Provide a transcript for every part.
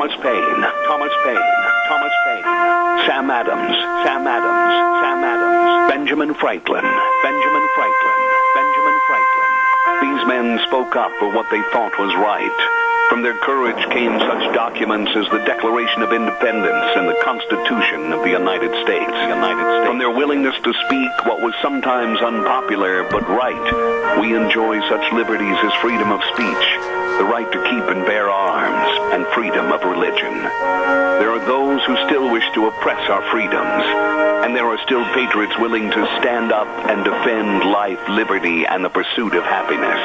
Thomas Paine, Thomas Paine, Thomas Paine, Sam Adams, Sam Adams, Sam Adams, Benjamin Franklin, Benjamin Franklin, Benjamin Franklin. These men spoke up for what they thought was right. From their courage came such documents as the Declaration of Independence and the Constitution of the United States. From their willingness to speak what was sometimes unpopular but right, we enjoy such liberties as freedom of speech, the right to keep and bear arms, and freedom of religion. There are those who still wish to oppress our freedoms, and there are still patriots willing to stand up and defend life, liberty, and the pursuit of happiness.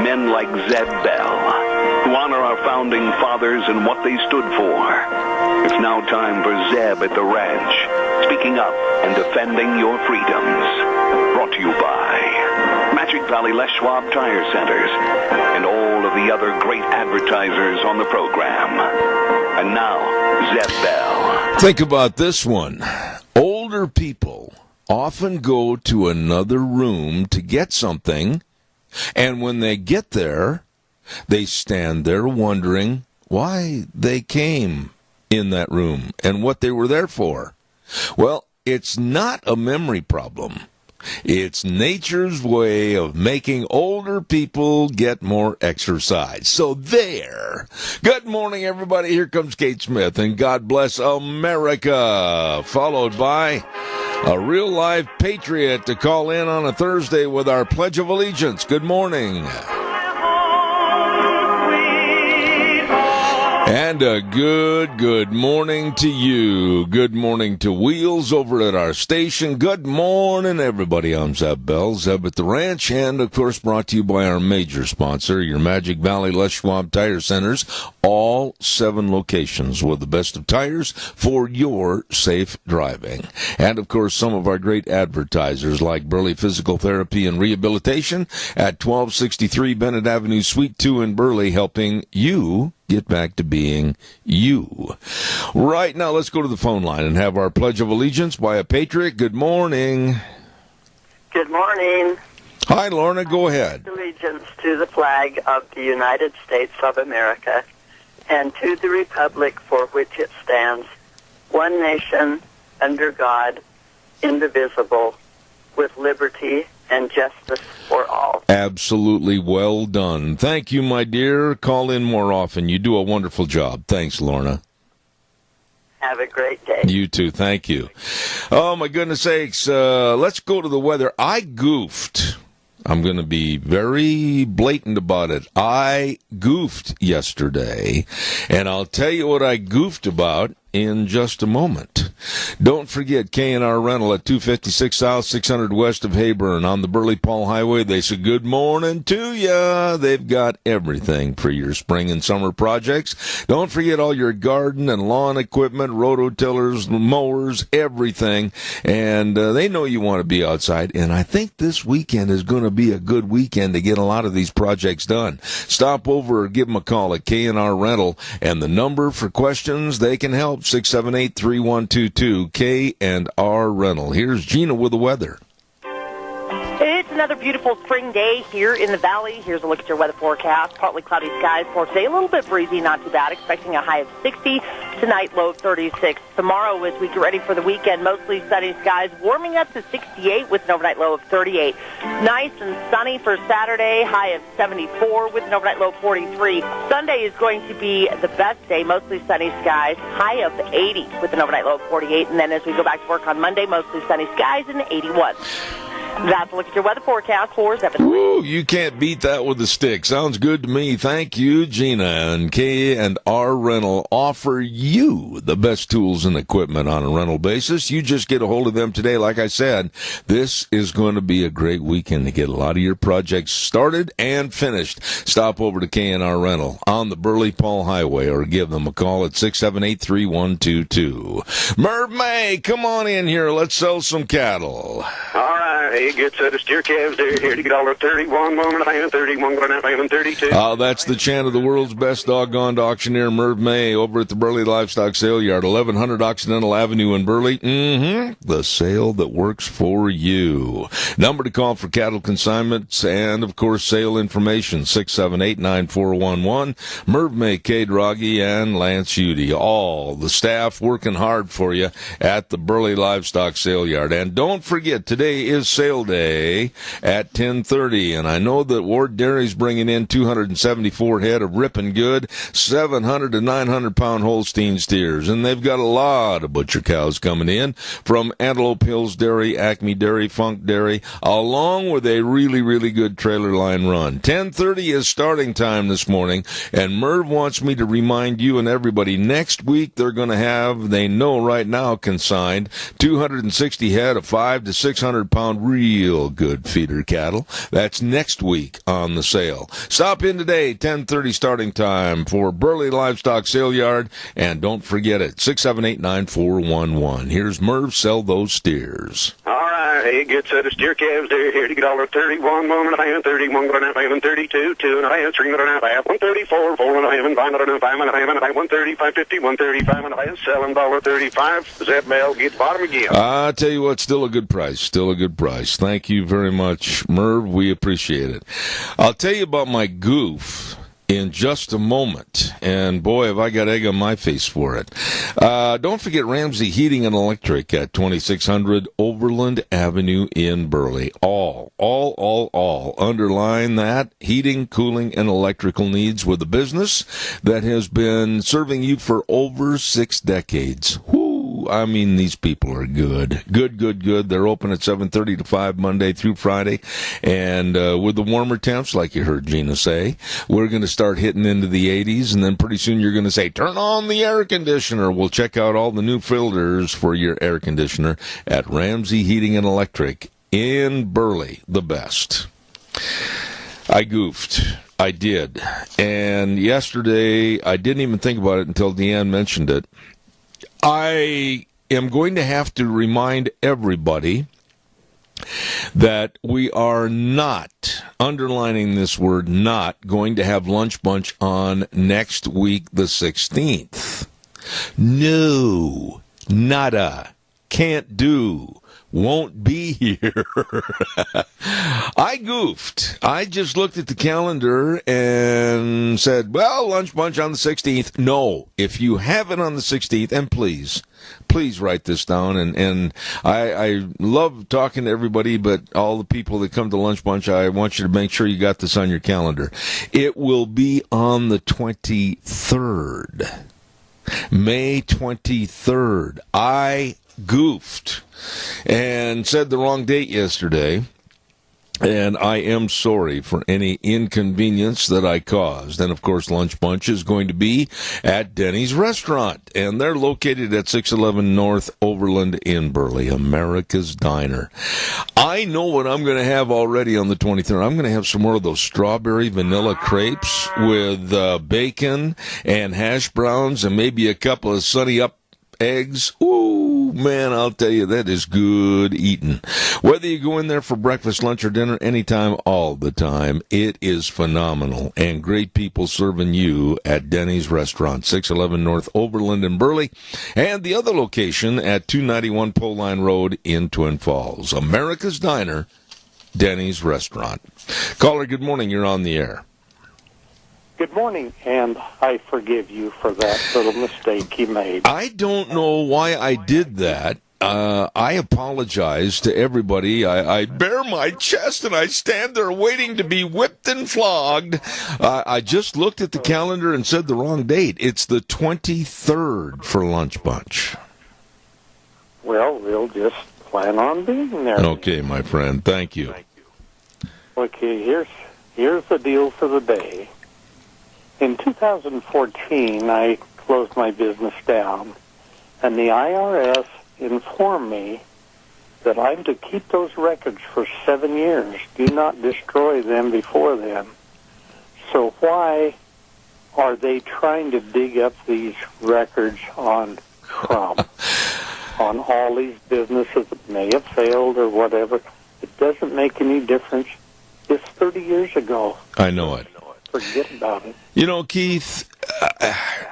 Men like Zeb Bell, who honor our founding fathers and what they stood for. It's now time for Zeb at the ranch, speaking up and defending your freedoms. Brought to you by Magic Valley Les Schwab Tire Centers and all of the other great advertisers on the program. And now, Zeb Bell. Think about this one. Older people often go to another room to get something, and when they get there, they stand there wondering why they came in that room and what they were there for. Well, it's not a memory problem. It's nature's way of making older people get more exercise. So there. Good morning, everybody. Here comes Kate Smith, and God bless America, followed by a real-life patriot to call in on a Thursday with our Pledge of Allegiance. Good morning. And a good morning to you. Good morning to Wheels over at our station. Good morning, everybody. I'm Zeb Bell, Zeb at the Ranch, and, of course, brought to you by our major sponsor, your Magic Valley Les Schwab Tire Centers, all 7 locations with the best of tires for your safe driving. And, of course, some of our great advertisers like Burley Physical Therapy and Rehabilitation at 1263 Bennett Avenue, Suite 2 in Burley, helping you get back to being you. Right now, let's go to the phone line and have our Pledge of Allegiance by a patriot. Good morning. Good morning. Hi, Lorna. Go ahead. Allegiance to the flag of the United States of America and to the republic for which it stands, one nation, under God, indivisible, with liberty and justice for all. Absolutely well done. Thank you, my dear. Call in more often. You do a wonderful job. Thanks, Lorna. Have a great day. You too. Thank you. Oh, my goodness sakes. Let's go to the weather. I goofed. I'm going to be very blatant about it. I goofed yesterday, and I'll tell you what I goofed about in just a moment. Don't forget K&R Rental at 256 South, 600 West of Hayburn on the Burley-Paul Highway. They say good morning to ya. They've got everything for your spring and summer projects. Don't forget all your garden and lawn equipment, rototillers, mowers, everything. And they know you want to be outside. And I think this weekend is going to be a good weekend to get a lot of these projects done. Stop over or give them a call at K&R Rental. And the number for questions, they can help, 678-3122, K&R Rental. Here's Gina with the weather. It's another beautiful spring day here in the valley. Here's a look at your weather forecast. Partly cloudy skies for today. A little bit breezy, not too bad. Expecting a high of 60. Tonight, low of 36. Tomorrow, as we get ready for the weekend, mostly sunny skies, warming up to 68 with an overnight low of 38. Nice and sunny for Saturday, high of 74 with an overnight low of 43. Sunday is going to be the best day, mostly sunny skies, high of 80 with an overnight low of 48. And then as we go back to work on Monday, mostly sunny skies and 81. That's a look at your weather forecast for 7. Woo, you can't beat that with a stick. Sounds good to me. Thank you, Gina. And K&R Rental offer you the best tools and equipment on a rental basis. You just get a hold of them today. Like I said, this is going to be a great weekend to get a lot of your projects started and finished. Stop over to K&R Rental on the Burley-Paul Highway or give them a call at 678-3122. Merv May, come on in here. Let's sell some cattle. All right. right, good set of steer calves there. Here to get $1.31, 1.5, 31, 1.5, 32. That's the chant of the world's best doggone auctioneer, Merv May, over at the Burley Livestock Sale Yard, 1100 Occidental Avenue in Burley. The sale that works for you. Number to call for cattle consignments and, of course, sale information, 678-9411. Merv May, K. Draghi, and Lance Udy. All the staff working hard for you at the Burley Livestock Sale Yard. And don't forget, today is sale day at 10:30, and I know that Ward Dairy's bringing in 274 head of ripping good 700 to 900 pound Holstein steers, and they've got a lot of butcher cows coming in from Antelope Hills Dairy, Acme Dairy, Funk Dairy, along with a really, really good trailer line run. 10:30 is starting time this morning, and Merv wants me to remind you and everybody, next week they're going to have, they know right now, consigned 260 head of 5 to 600 pound real good feeder cattle. That's next week on the sale. Stop in today, 10:30 starting time for Burley Livestock Sale Yard, and don't forget it, 678-9411. Here's Merv, sell those steers. All right, good set of steer calves there. Here to get $1.31, 1.5, 31, 1.5, 32, 2.5, 3.5, 134, 4.5, 5.5, 5.5, 130, 550, 135, and I selling $1.35. Zeb Bell gets bottom again. I tell you what, still a good price. Still a good price. Thank you very much, Merv. We appreciate it. I'll tell you about my goof in just a moment, and boy, have I got egg on my face for it. Don't forget Ramsey Heating and Electric at 2600 Overland Avenue in Burley. All. Underline that, heating, cooling, and electrical needs with a business that has been serving you for over 6 decades. I mean, these people are good. Good. They're open at 7:30 to 5 Monday through Friday. And with the warmer temps, like you heard Gina say, we're going to start hitting into the 80s. And then pretty soon you're going to say, turn on the air conditioner. We'll check out all the new filters for your air conditioner at Ramsey Heating and Electric in Burley, the best. I goofed. I did. And yesterday, I didn't even think about it until Deanne mentioned it. I am going to have to remind everybody that we are not, underlining this word, not going to have Lunch Bunch on next week, the 16th. No, nada, can't do. Won't be here. I goofed. I just looked at the calendar and said, well, Lunch Bunch on the 16th. No, if you have it on the 16th, and please write this down. And I love talking to everybody, but all the people that come to Lunch Bunch, I want you to make sure you got this on your calendar. It will be on the 23rd. May 23rd. I goofed and said the wrong date yesterday, and I am sorry for any inconvenience that I caused. And, of course, Lunch Bunch is going to be at Denny's Restaurant, and they're located at 611 North Overland in Burley, America's Diner. I know what I'm going to have already on the 23rd. I'm going to have some more of those strawberry vanilla crepes with bacon and hash browns and maybe a couple of Sunny Up eggs. Ooh, man, I'll tell you, that is good eating. Whether you go in there for breakfast, lunch, or dinner, anytime, all the time, it is phenomenal. And great people serving you at Denny's Restaurant, 611 North Overland in Burley, and the other location at 291 Pole Line Road in Twin Falls. America's Diner, Denny's Restaurant. Caller, good morning. You're on the air. Good morning, and I forgive you for that little mistake you made. I don't know why I did that. I apologize to everybody. I bare my chest and I stand there waiting to be whipped and flogged. I just looked at the calendar and said the wrong date. It's the 23rd for Lunch Bunch. Well, we'll just plan on being there. Okay, my friend. Thank you. Okay, here's the deal for the day. In 2014, I closed my business down, and the IRS informed me that I'm to keep those records for 7 years. Do not destroy them before then. So why are they trying to dig up these records on Trump, on all these businesses that may have failed or whatever? It doesn't make any difference. It's 30 years ago. I know it. Forget about it. You know, Keith,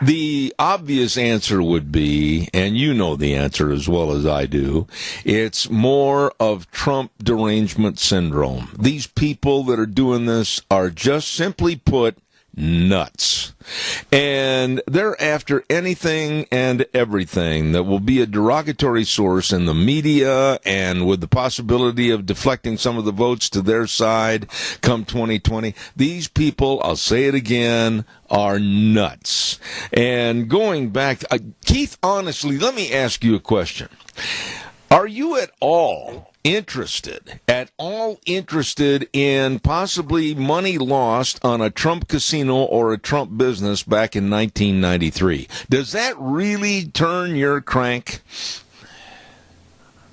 the obvious answer would be, and you know the answer as well as I do, it's more of Trump derangement syndrome. These people that are doing this are just simply put nuts. And they're after anything and everything that will be a derogatory source in the media, and with the possibility of deflecting some of the votes to their side come 2020. These people, I'll say it again, are nuts. And going back, Keith, honestly, let me ask you a question. Are you at all interested in possibly money lost on a Trump casino or a Trump business back in 1993? Does that really turn your crank?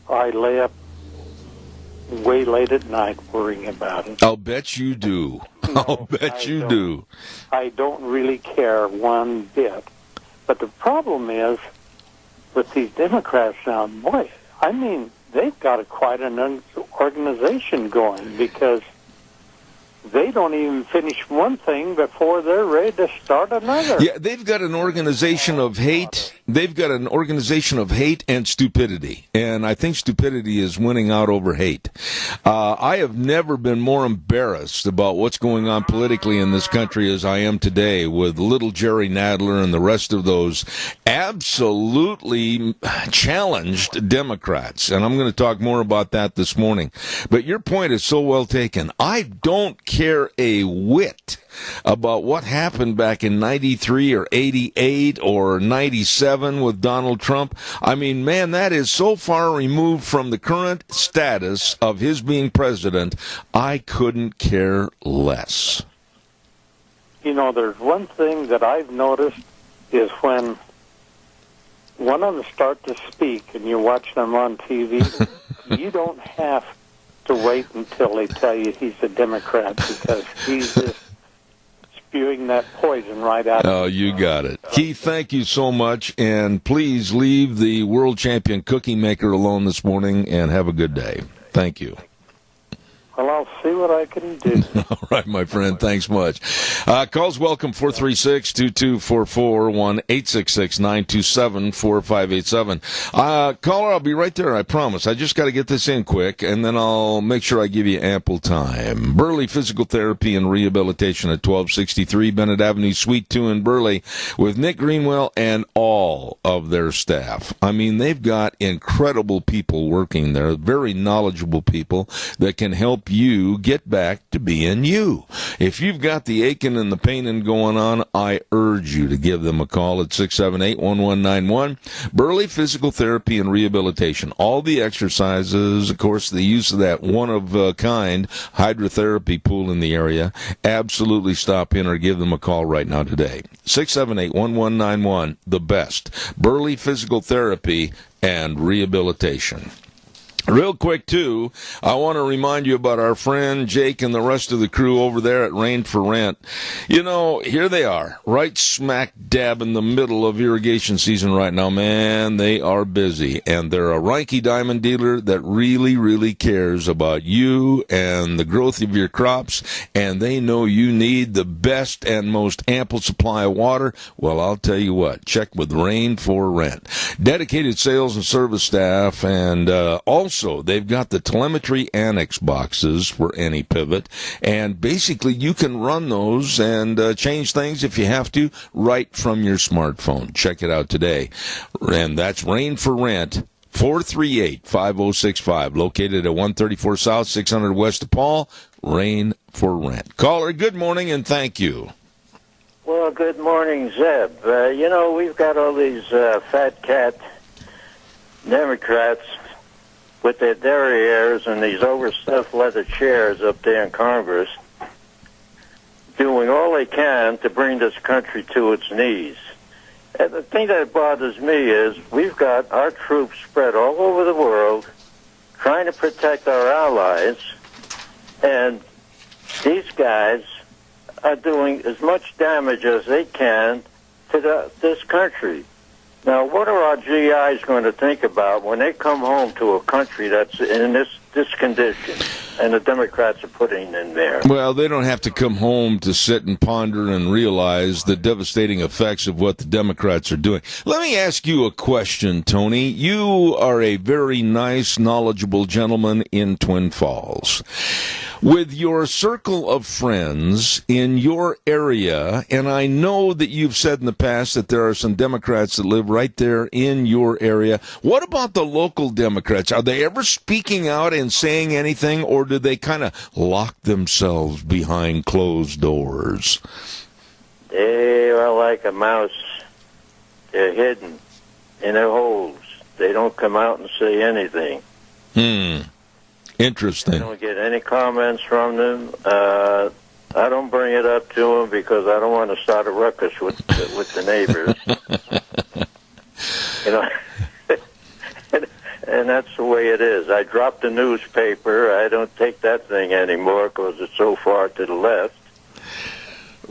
I lay up way late at night worrying about it. I'll bet you do. I'll bet you do. I don't really care one bit. But the problem is, with these Democrats now, boy, I mean, they've got quite an organization going, because they don't even finish one thing before they're ready to start another. Yeah, they've got an organization of hate. They've got an organization of hate and stupidity. And I think stupidity is winning out over hate. I have never been more embarrassed about what's going on politically in this country as I am today, with little Jerry Nadler and the rest of those absolutely challenged Democrats. And I'm going to talk more about that this morning. But your point is so well taken. I don't care a whit about what happened back in 93 or 88 or 97 with Donald Trump. I mean, man, that is so far removed from the current status of his being president, I couldn't care less. You know, there's one thing that I've noticed is when one of them start to speak and you watch them on TV, you don't have to wait until they tell you he's a Democrat, because he's just spewing that poison right out. Oh, you got it. Keith, thank you so much, and please leave the world champion cookie maker alone this morning, and have a good day. Thank you. Well, I'll see what I can do. All right, my friend. Thanks much. Calls welcome, 436-2244, 1-866-927-4587. Caller, I'll be right there, I promise. I just got to get this in quick, and then I'll make sure I give you ample time. Burley Physical Therapy and Rehabilitation at 1263 Bennett Avenue, Suite 2 in Burley, with Nick Greenwell and all of their staff. I mean, they've got incredible people working there, very knowledgeable people that can help you get back to being you. If you've got the aching and the paining going on, I urge you to give them a call at 678-1191. Burley Physical Therapy and Rehabilitation. All the exercises, of course, the use of that one-of-a-kind hydrotherapy pool in the area. Absolutely stop in or give them a call right now today. 678-1191, the best. Burley Physical Therapy and Rehabilitation. Real quick, too, I want to remind you about our friend Jake and the rest of the crew over there at Rain for Rent. You know, here they are, right smack dab in the middle of irrigation season right now. Man, they are busy, and they're a Reinke Diamond dealer that really, really cares about you and the growth of your crops, and they know you need the best and most ample supply of water. Well, I'll tell you what, check with Rain for Rent. Dedicated sales and service staff, and also they've got the telemetry annex boxes for any pivot, and basically you can run those and change things if you have to right from your smartphone. Check it out today. And that's Rain for Rent, 438-5065, located at 134 South, 600 West DePaul. Rain for Rent. Caller, good morning and thank you. Well, good morning, Zeb. You know, we've got all these fat cat Democrats with their derrieres and these overstuffed leather chairs up there in Congress, doing all they can to bring this country to its knees. And the thing that bothers me is we've got our troops spread all over the world trying to protect our allies, and these guys are doing as much damage as they can to this country. Now, what are our GIs going to think about when they come home to a country that's in this this condition, and the Democrats are putting in there. Well, they don't have to come home to sit and ponder and realize the devastating effects of what the Democrats are doing. Let me ask you a question, Tony. You are a very nice, knowledgeable gentleman in Twin Falls. With your circle of friends in your area, and I know that you've said in the past that there are some Democrats that live right there in your area. What about the local Democrats? Are they ever speaking out and saying anything, or do they kind of lock themselves behind closed doors? They are like a mouse. They're hidden in their holes. They don't come out and say anything. Interesting. I don't get any comments from them. I don't bring it up to them because I don't want to start a ruckus with the neighbors. You know, and that's the way it is. I dropped the newspaper. I don't take that thing anymore because it's so far to the left.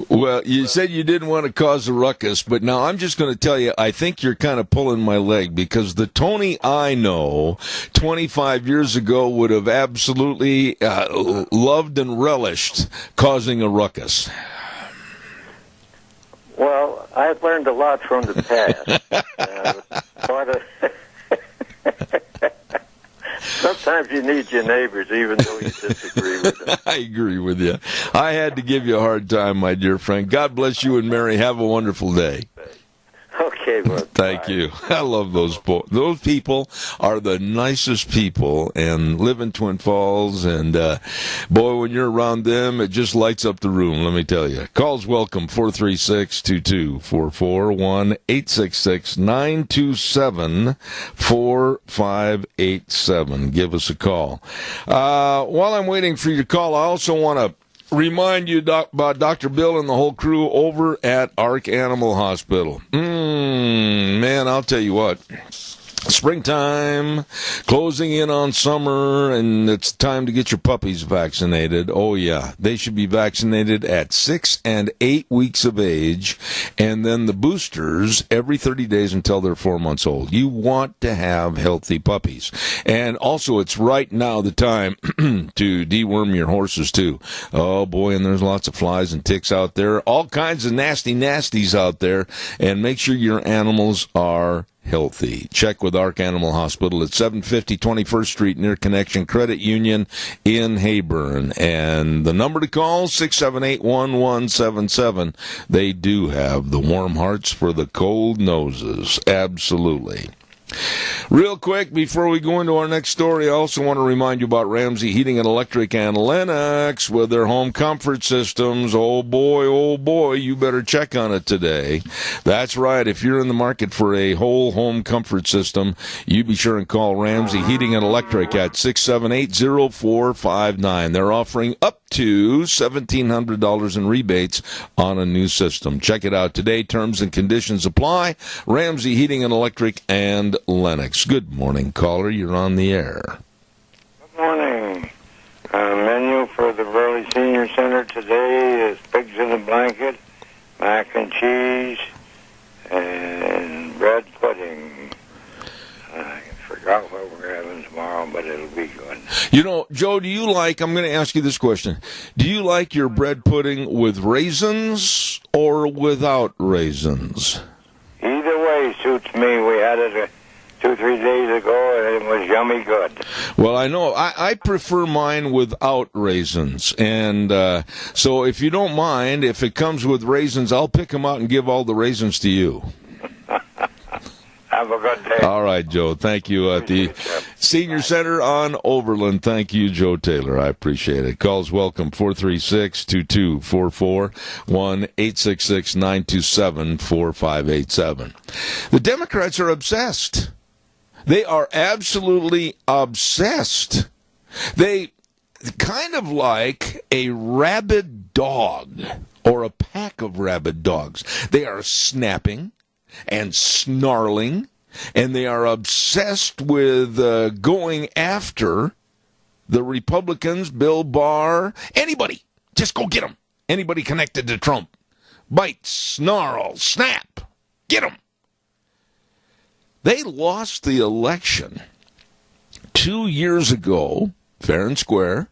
Well, you said you didn't want to cause a ruckus, but now I'm just going to tell you, I think you're kind of pulling my leg, because the Tony I know 25 years ago would have absolutely loved and relished causing a ruckus. Well, I've learned a lot from the past. Sometimes you need your neighbors, even though you disagree with them. I agree with you. I had to give you a hard time, my dear friend. God bless you and Mary. Have a wonderful day. Okay, well, thank you. I love those those people are the nicest people, and live in Twin Falls, and boy, when you're around them, it just lights up the room, let me tell you. Calls welcome, 436-2244, 1-866-927-4587. Give us a call. While I'm waiting for you to call, I also want to remind you about Dr. Bill and the whole crew over at Ark Animal Hospital. Man, I'll tell you what. Springtime, closing in on summer, and it's time to get your puppies vaccinated. Oh, yeah. They should be vaccinated at 6 and 8 weeks of age, and then the boosters every 30 days until they're 4 months old. You want to have healthy puppies. And also, it's right now the time to deworm your horses, too. Oh, boy, and there's lots of flies and ticks out there. All kinds of nasty nasties out there. And make sure your animals are healthy. Check with Ark Animal Hospital at 750 21st Street near Connection Credit Union in Hayburn. And the number to call, 678-1177. They do have the warm hearts for the cold noses. Absolutely. Real quick, before we go into our next story, I also want to remind you about Ramsey Heating and Electric and Lennox with their home comfort systems. Oh boy, you better check on it today. That's right. If you're in the market for a whole home comfort system, you be sure and call Ramsey Heating and Electric at 678-0459. They're offering up to $1,700 in rebates on a new system. Check it out today. Terms and conditions apply. Ramsey Heating and Electric and Lennox. Good morning, caller. You're on the air. Good morning. Menu for the Burley Senior Center today is pigs in a blanket, mac and cheese, and bread pudding. I forgot what we're having tomorrow, but it'll be good. You know, Joe, I'm going to ask you this question. Do you like your bread pudding with raisins or without raisins? Either way suits me. We had it 2-3 days ago, and it was yummy good. Well, I know. I prefer mine without raisins. And so if you don't mind, if it comes with raisins, I'll pick them out and give all the raisins to you. Have a good day. All right, Joe. Thank you. At the Senior Center on Overland. Thank you, Joe Taylor. I appreciate it. Calls welcome, 436-2244, 1-866-927-4587. The Democrats are obsessed. They are absolutely obsessed. They kind of like a rabid dog or a pack of rabid dogs. They are snapping and snarling, and they are obsessed with going after the Republicans, Bill Barr, anybody. Just go get them. Anybody connected to Trump. Bite, snarl, snap. Get them. They lost the election 2 years ago fair and square,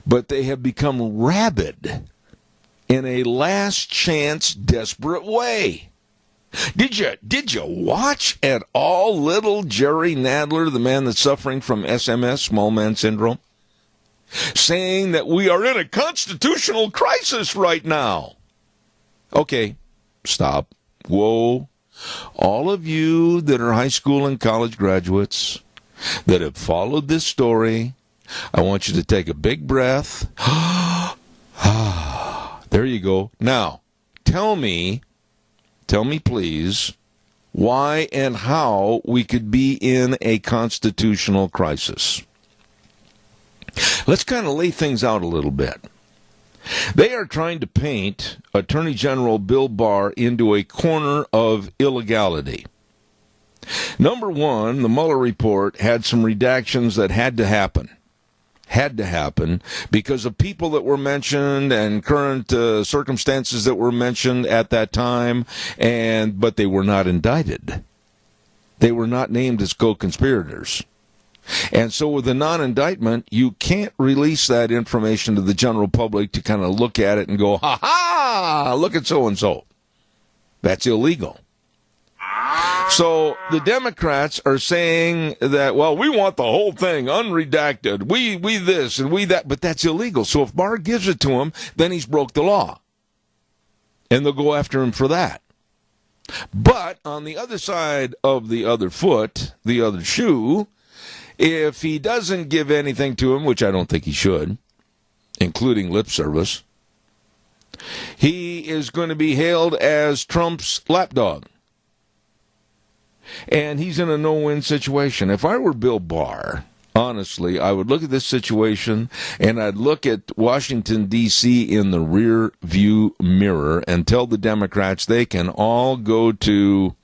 but they have become rabid in a last-chance, desperate way. Did you watch at all little Jerry Nadler, the man that's suffering from SMS, small man syndrome, saying that we are in a constitutional crisis right now? Okay, stop. Whoa. All of you that are high school and college graduates that have followed this story, I want you to take a big breath. There you go. Now, tell me please, why and how we could be in a constitutional crisis. Let's kind of lay things out a little bit. They are trying to paint Attorney General Bill Barr into a corner of illegality. Number one, the Mueller report had some redactions that had to happen because of people that were mentioned and current circumstances that were mentioned at that time, but they were not indicted. They were not named as co-conspirators. And so with a non-indictment, you can't release that information to the general public to kind of look at it and go, ha-ha, look at so-and-so. That's illegal. So the Democrats are saying that, well, we want the whole thing unredacted. We this and we that, but that's illegal. So if Barr gives it to him, then he's broke the law. And they'll go after him for that. But on the other side of the other foot, the other shoe, if he doesn't give anything to him, which I don't think he should, including lip service, he is going to be hailed as Trump's lapdog. And he's in a no-win situation. If I were Bill Barr, honestly, I would look at this situation and I'd look at Washington, D.C. in the rear view mirror and tell the Democrats they can all go to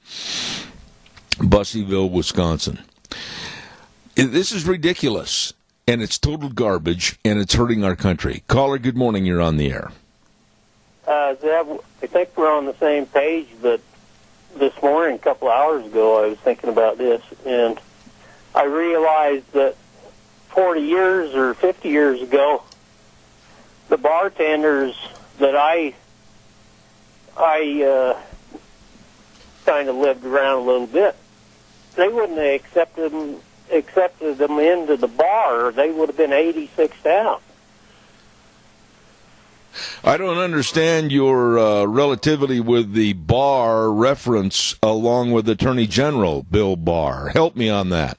Busseyville, Wisconsin. This is ridiculous, and it's total garbage, and it's hurting our country. Caller, good morning. You're on the air. Zev, I think we're on the same page, but this morning, a couple hours ago, I was thinking about this, and I realized that 40 years or 50 years ago, the bartenders that I kind of lived around a little bit, they wouldn't have accepted them into the bar. They would have been 86ed out. I don't understand your relativity with the Barr reference along with Attorney General Bill Barr. Help me on that.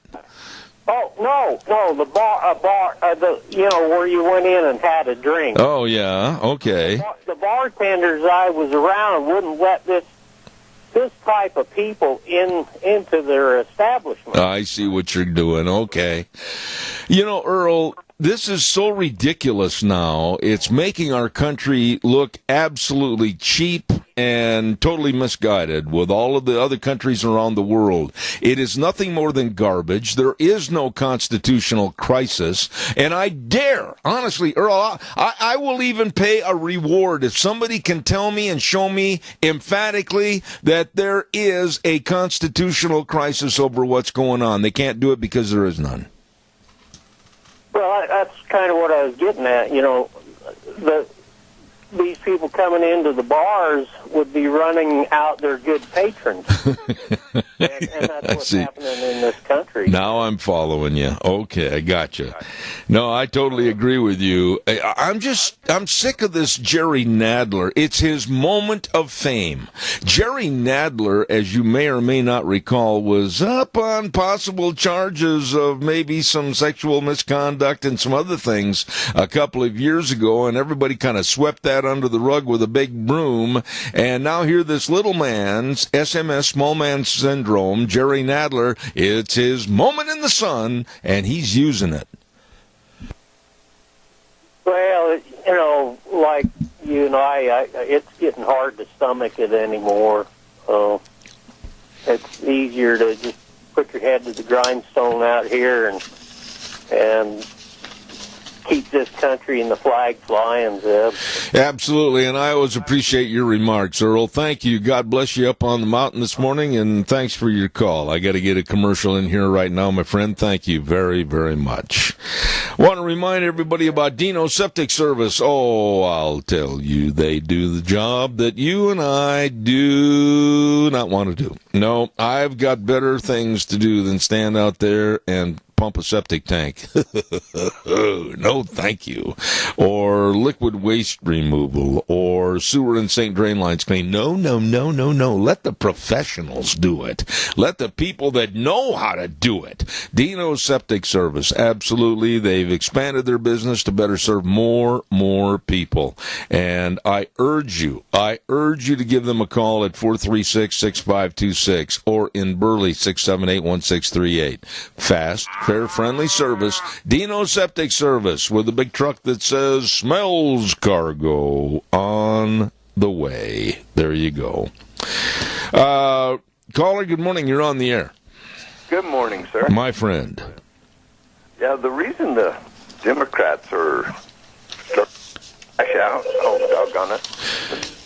Oh, no, the bar, where you went in and had a drink. Oh, yeah, okay. The bartenders I was around wouldn't let this type of people into their establishment. I see what you're doing. Okay. You know, Earl, this is so ridiculous now. It's making our country look absolutely cheap and totally misguided with all of the other countries around the world. It is nothing more than garbage. There is no constitutional crisis. And I dare, honestly, Earl, I will even pay a reward if somebody can tell me and show me emphatically that there is a constitutional crisis over what's going on. They can't do it because there is none. Well, that's kind of what I was getting at. You know, these people coming into the bars would be running out their good patrons. and that's what's happening in this country. Now I'm following you. Okay, I got you. No, I totally agree with you. I'm sick of this Jerry Nadler. It's his moment of fame. Jerry Nadler, as you may or may not recall, was up on possible charges of maybe some sexual misconduct and some other things a couple of years ago, and everybody kind of swept that under the rug with a big broom. And now here this little man's SMS, small man syndrome, Jerry Nadler, it's his moment in the sun, and he's using it. Well, like you and I it's getting hard to stomach it anymore. It's easier to just put your head to the grindstone out here and keep this country and the flag flying, Zeb. Absolutely, and I always appreciate your remarks, Earl. Thank you. God bless you up on the mountain this morning, and thanks for your call. I got to get a commercial in here right now, my friend. Thank you very, very much. Want to remind everybody about Dino Septic Service. Oh, I'll tell you, they do the job that you and I do not want to do. No, I've got better things to do than stand out there and pump a septic tank. No, thank you. Or liquid waste removal, or sewer and sink drain lines clean. No. Let the professionals do it. Let the people that know how to do it. Dino Septic Service, absolutely. They've expanded their business to better serve more people. And I urge you to give them a call at 436-6526 or in Burley 678-1638. Fast, fair, friendly service. Dino Septic Service with a big truck that says smells cargo on the way. There you go. Caller, good morning. You're on the air. Good morning, sir. My friend. Yeah, the reason the Democrats are out, doggone it.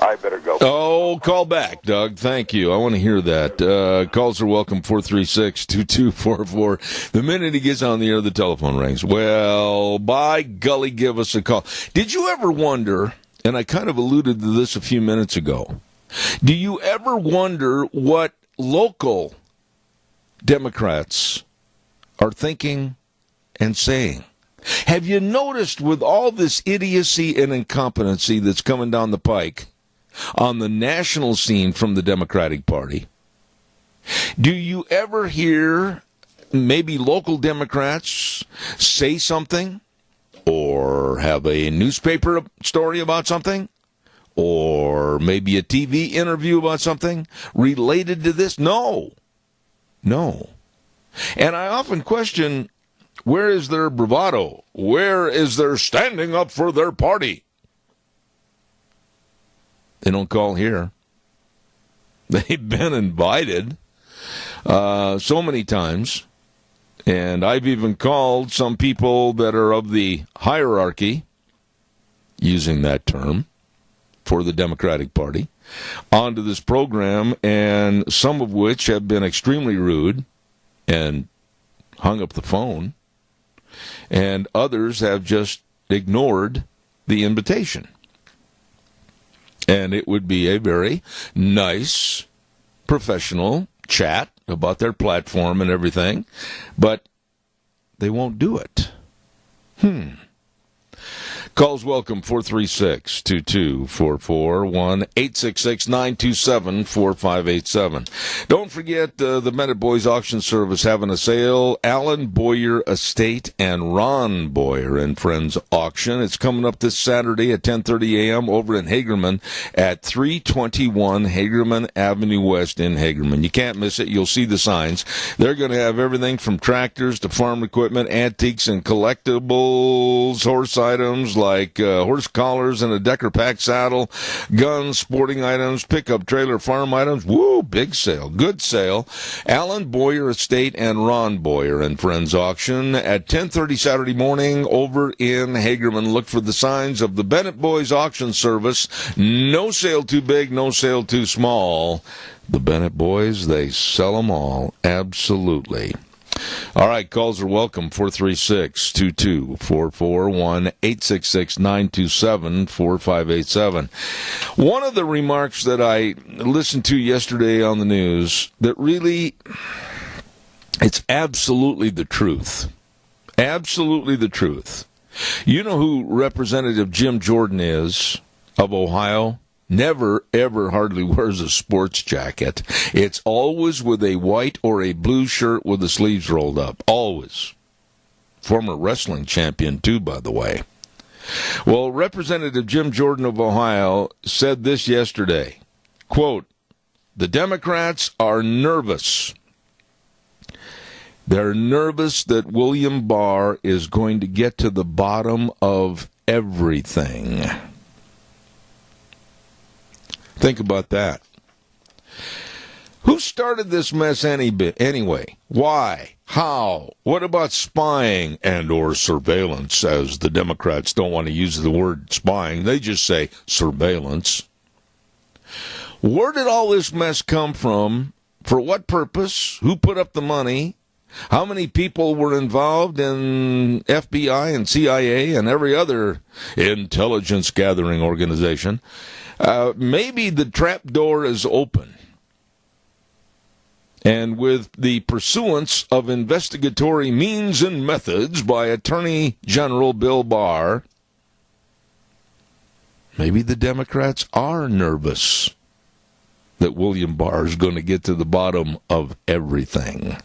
I better go. Oh, call back, Doug. Thank you. I want to hear that. Calls are welcome, 436-2244. The minute he gets on the air, the telephone rings. Well, by golly, give us a call. Did you ever wonder, and I kind of alluded to this a few minutes ago, do you ever wonder what local Democrats are thinking and saying? Have you noticed with all this idiocy and incompetency that's coming down the pike on the national scene from the Democratic Party, do you ever hear maybe local Democrats say something or have a newspaper story about something or maybe a TV interview about something related to this? No. And I often question, where is their bravado? Where is their standing up for their party? They don't call here. They've been invited so many times, and I've even called some people that are of the hierarchy, using that term, for the Democratic Party, onto this program, and some of which have been extremely rude and hung up the phone, and others have just ignored the invitation. And it would be a very nice, professional chat about their platform and everything, but they won't do it. Calls welcome, 436-2244, 1-866-927-4587. Don't forget the Bennett Boys Auction Service having a sale. Alan Boyer Estate and Ron Boyer and Friends Auction. It's coming up this Saturday at 10:30 a.m. over in Hagerman at 321 Hagerman Avenue West in Hagerman. You can't miss it. You'll see the signs. They're going to have everything from tractors to farm equipment, antiques and collectibles, horse items like horse collars and a Decker pack saddle, guns, sporting items, pickup trailer, farm items. Woo, big sale, good sale. Alan Boyer Estate and Ron Boyer and Friends Auction at 10:30 Saturday morning over in Hagerman. Look for the signs of the Bennett Boys Auction Service. No sale too big, no sale too small. The Bennett Boys, they sell them all. Absolutely. All right, calls are welcome, 436-2244, 1-866-927-4587. One of the remarks that I listened to yesterday on the news that really, it's absolutely the truth. Absolutely the truth. You know who Representative Jim Jordan is of Ohio? Never, ever hardly wears a sports jacket. It's always with a white or a blue shirt with the sleeves rolled up. Always. Former wrestling champion, too, by the way. Well, Representative Jim Jordan of Ohio said this yesterday. Quote, "The Democrats are nervous. They're nervous that William Barr is going to get to the bottom of everything." Think about that. Who started this mess anyway? Why? How? What about spying and or surveillance, as the Democrats don't want to use the word spying. They just say surveillance. Where did all this mess come from? For what purpose? Who put up the money? How many people were involved in FBI and CIA and every other intelligence gathering organization? Maybe the trap door is open. And with the pursuance of investigatory means and methods by Attorney General Bill Barr, maybe the Democrats are nervous that William Barr is going to get to the bottom of everything.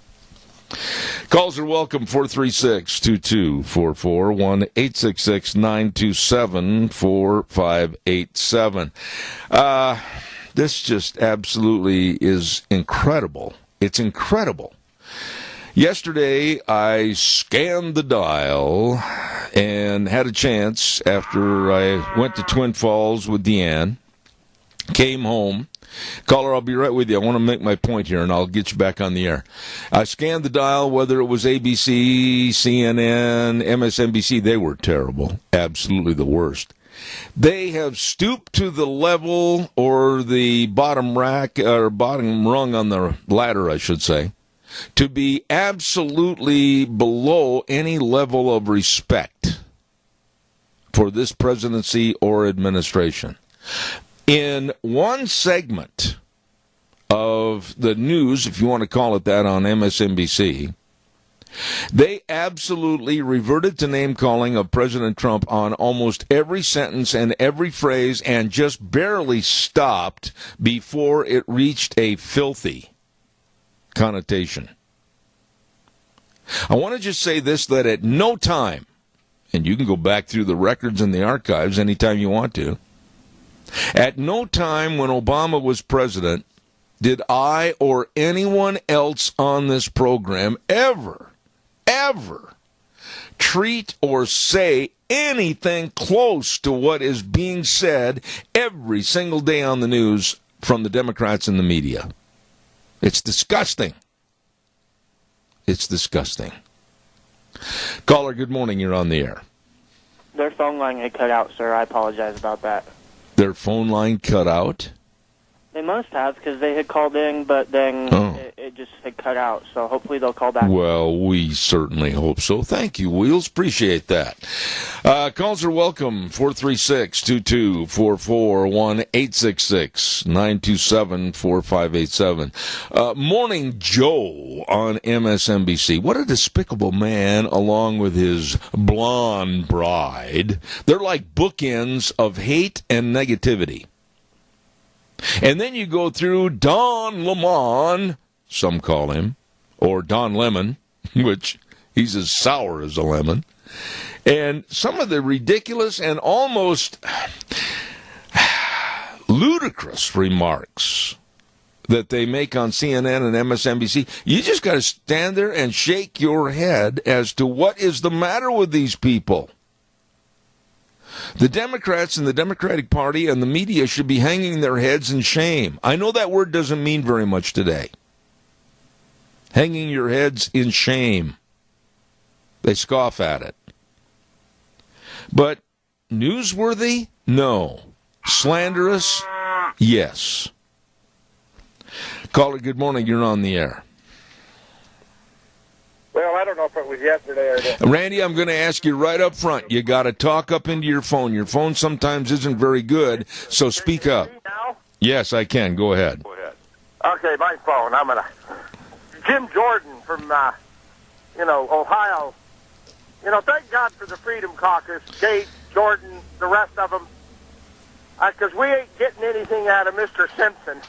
Calls are welcome, 436-2244, 1-866-927-4587. This just absolutely is incredible. It's incredible. Yesterday, I scanned the dial and had a chance after I went to Twin Falls with Deanne, came home. Caller, I'll be right with you. I want to make my point here, and I'll get you back on the air. I scanned the dial, whether it was ABC, CNN, MSNBC. They were terrible, absolutely the worst. They have stooped to the level, or the bottom rack, or bottom rung on the ladder, I should say, to be absolutely below any level of respect for this presidency or administration. In one segment of the news, if you want to call it that, on MSNBC, they absolutely reverted to name-calling of President Trump on almost every sentence and every phrase, and just barely stopped before it reached a filthy connotation. I want to just say this, that at no time, and you can go back through the records and the archives anytime you want to, at no time when Obama was president did I or anyone else on this program ever treat or say anything close to what is being said every single day on the news from the Democrats and the media. It's disgusting. It's disgusting. Caller, good morning. You're on the air. Their phone line had cut out, sir. I apologize about that. Their phone line cut out? They must have, because they had called in, but then it just had cut out. So hopefully they'll call back. Well, we certainly hope so. Thank you, Wheels. Appreciate that. Calls are welcome, 436-2244, 1-866-927-4587. Morning Joe on MSNBC. What a despicable man, along with his blonde bride. They're like bookends of hate and negativity. And then you go through Don Lemon, some call him, or Don Lemon, which he's as sour as a lemon, and some of the ridiculous and almost ludicrous remarks that they make on CNN and MSNBC. You just got to stand there and shake your head as to what is the matter with these people. The Democrats and the Democratic Party and the media should be hanging their heads in shame. I know that word doesn't mean very much today. Hanging your heads in shame. They scoff at it. But newsworthy? No. Slanderous? Yes. Caller, good morning. You're on the air. Well, I don't know if it was yesterday or this. Randy, I'm going to ask you right up front. You got to talk up into your phone. Your phone sometimes isn't very good, so speak up. Now? Yes, I can. Go ahead. Okay, my phone. Jim Jordan from, Ohio. Thank God for the Freedom Caucus. Gates, Jordan, the rest of them. Because we ain't getting anything out of Mr. Simpson.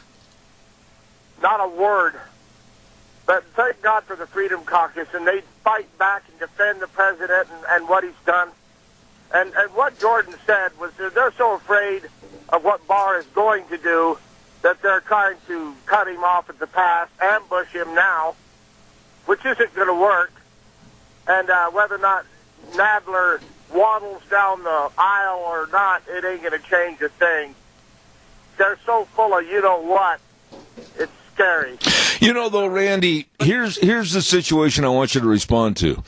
Not a word. But thank God for the Freedom Caucus, and they fight back and defend the president and what he's done. And what Jordan said was they're so afraid of what Barr is going to do that they're trying to cut him off at the pass, ambush him now, which isn't going to work. And whether or not Nadler waddles down the aisle or not, it ain't going to change a thing. They're so full of you-know-what. It's scary. You know, though, Randy, here's the situation I want you to respond to.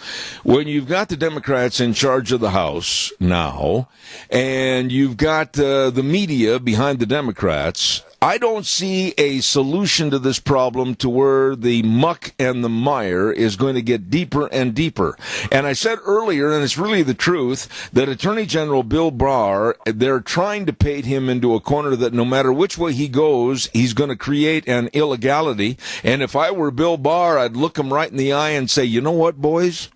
When you've got the Democrats in charge of the House now, and you've got the media behind the Democrats, I don't see a solution to this problem to where the muck and the mire is going to get deeper and deeper. And I said earlier, and it's really the truth, that Attorney General Bill Barr, they're trying to paint him into a corner that no matter which way he goes, he's going to create an illegality. And if I were Bill Barr, I'd look him right in the eye and say, you know what, boys?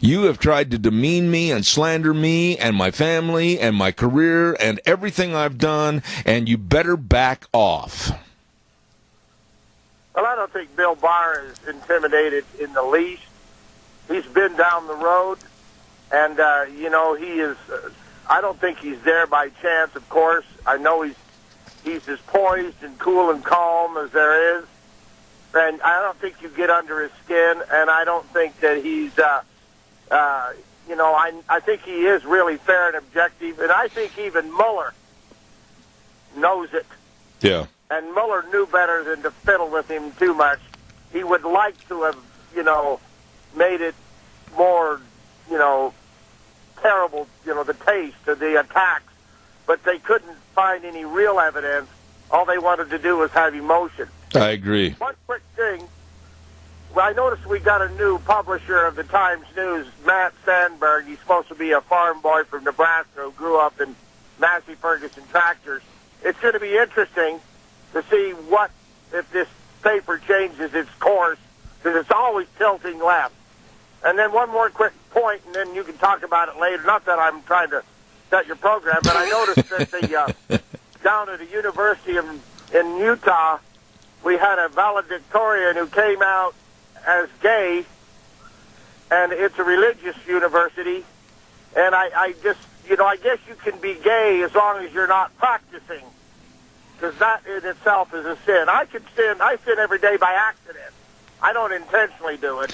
You have tried to demean me and slander me and my family and my career and everything I've done, and you better back off. Well, I don't think Bill Barr is intimidated in the least. He's been down the road, and, he is, I don't think he's there by chance, of course. I know he's as poised and cool and calm as there is, and I don't think you get under his skin, and I don't think that he's, I think he is really fair and objective, and I think even Mueller knows it. Yeah. And Mueller knew better than to fiddle with him too much. He would like to have, made it more, terrible, the taste of the attacks, but they couldn't find any real evidence. All they wanted to do was have emotion. I agree. One quick thing. Well, I noticed we got a new publisher of the Times News, Matt Sandberg. He's supposed to be a farm boy from Nebraska who grew up in Massey Ferguson tractors. It's going to be interesting to see what if this paper changes its course, because it's always tilting left. And then one more quick point, and then you can talk about it later. Not that I'm trying to set your program, but I noticed that the down at a university in Utah, we had a valedictorian who came out as gay, and it's a religious university, and I just, I guess you can be gay as long as you're not practicing, because that in itself is a sin. I sin every day by accident. I don't intentionally do it.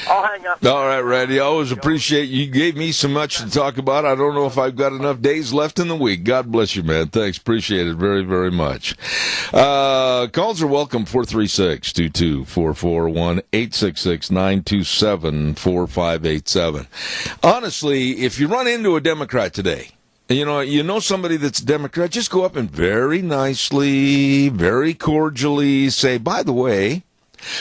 I'll hang up. All right, Randy. I always appreciate you gave me so much to talk about. I don't know if I've got enough days left in the week. God bless you, man. Thanks. Appreciate it very, very much. Calls are welcome, 436-2244, 1-866-927-4587. Honestly, if you run into a Democrat today, you know somebody that's a Democrat, just go up and very nicely, very cordially say, by the way,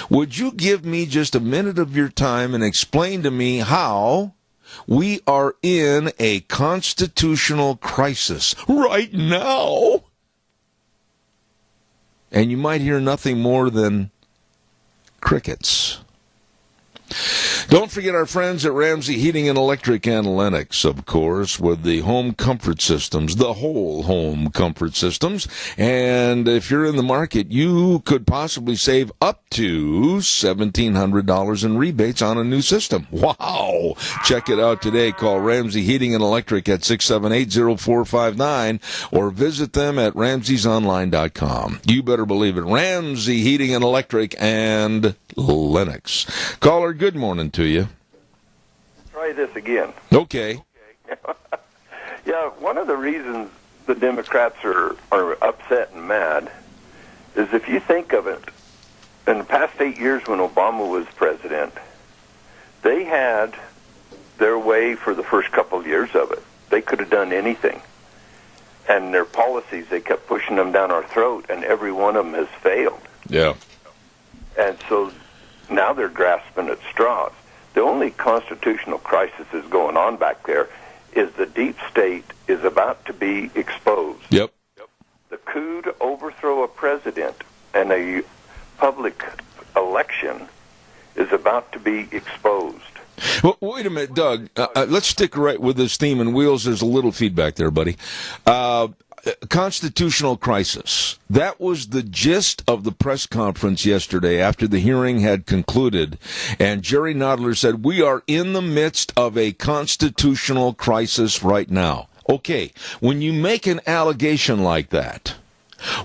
would you give me just a minute of your time and explain to me how we are in a constitutional crisis right now? And you might hear nothing more than crickets. Don't forget our friends at Ramsey Heating and Electric Analytics, of course, with the home comfort systems, the whole home comfort systems. And if you're in the market, you could possibly save up to $1,700 in rebates on a new system. Wow! Check it out today. Call Ramsey Heating and Electric at 678-0459 or visit them at ramseysonline.com. You better believe it. Ramsey Heating and Electric and Lennox. Caller, good morning to you. Try this again. Okay. Yeah, one of the reasons the Democrats are upset and mad is if you think of it, in the past 8 years when Obama was president, they had their way for the first couple of years of it. They could have done anything. And their policies, they kept pushing them down our throat, and every one of them has failed. Yeah. And so now they're grasping at straws. The only constitutional crisis is going on back there is the deep state is about to be exposed. Yep. The coup to overthrow a president and a public election is about to be exposed. Well, wait a minute, Doug. Let's stick right with this theme and wheels. There's a little feedback there, buddy. Constitutional crisis. That was the gist of the press conference yesterday after the hearing had concluded. And Jerry Nadler said, we are in the midst of a constitutional crisis right now. Okay, when you make an allegation like that,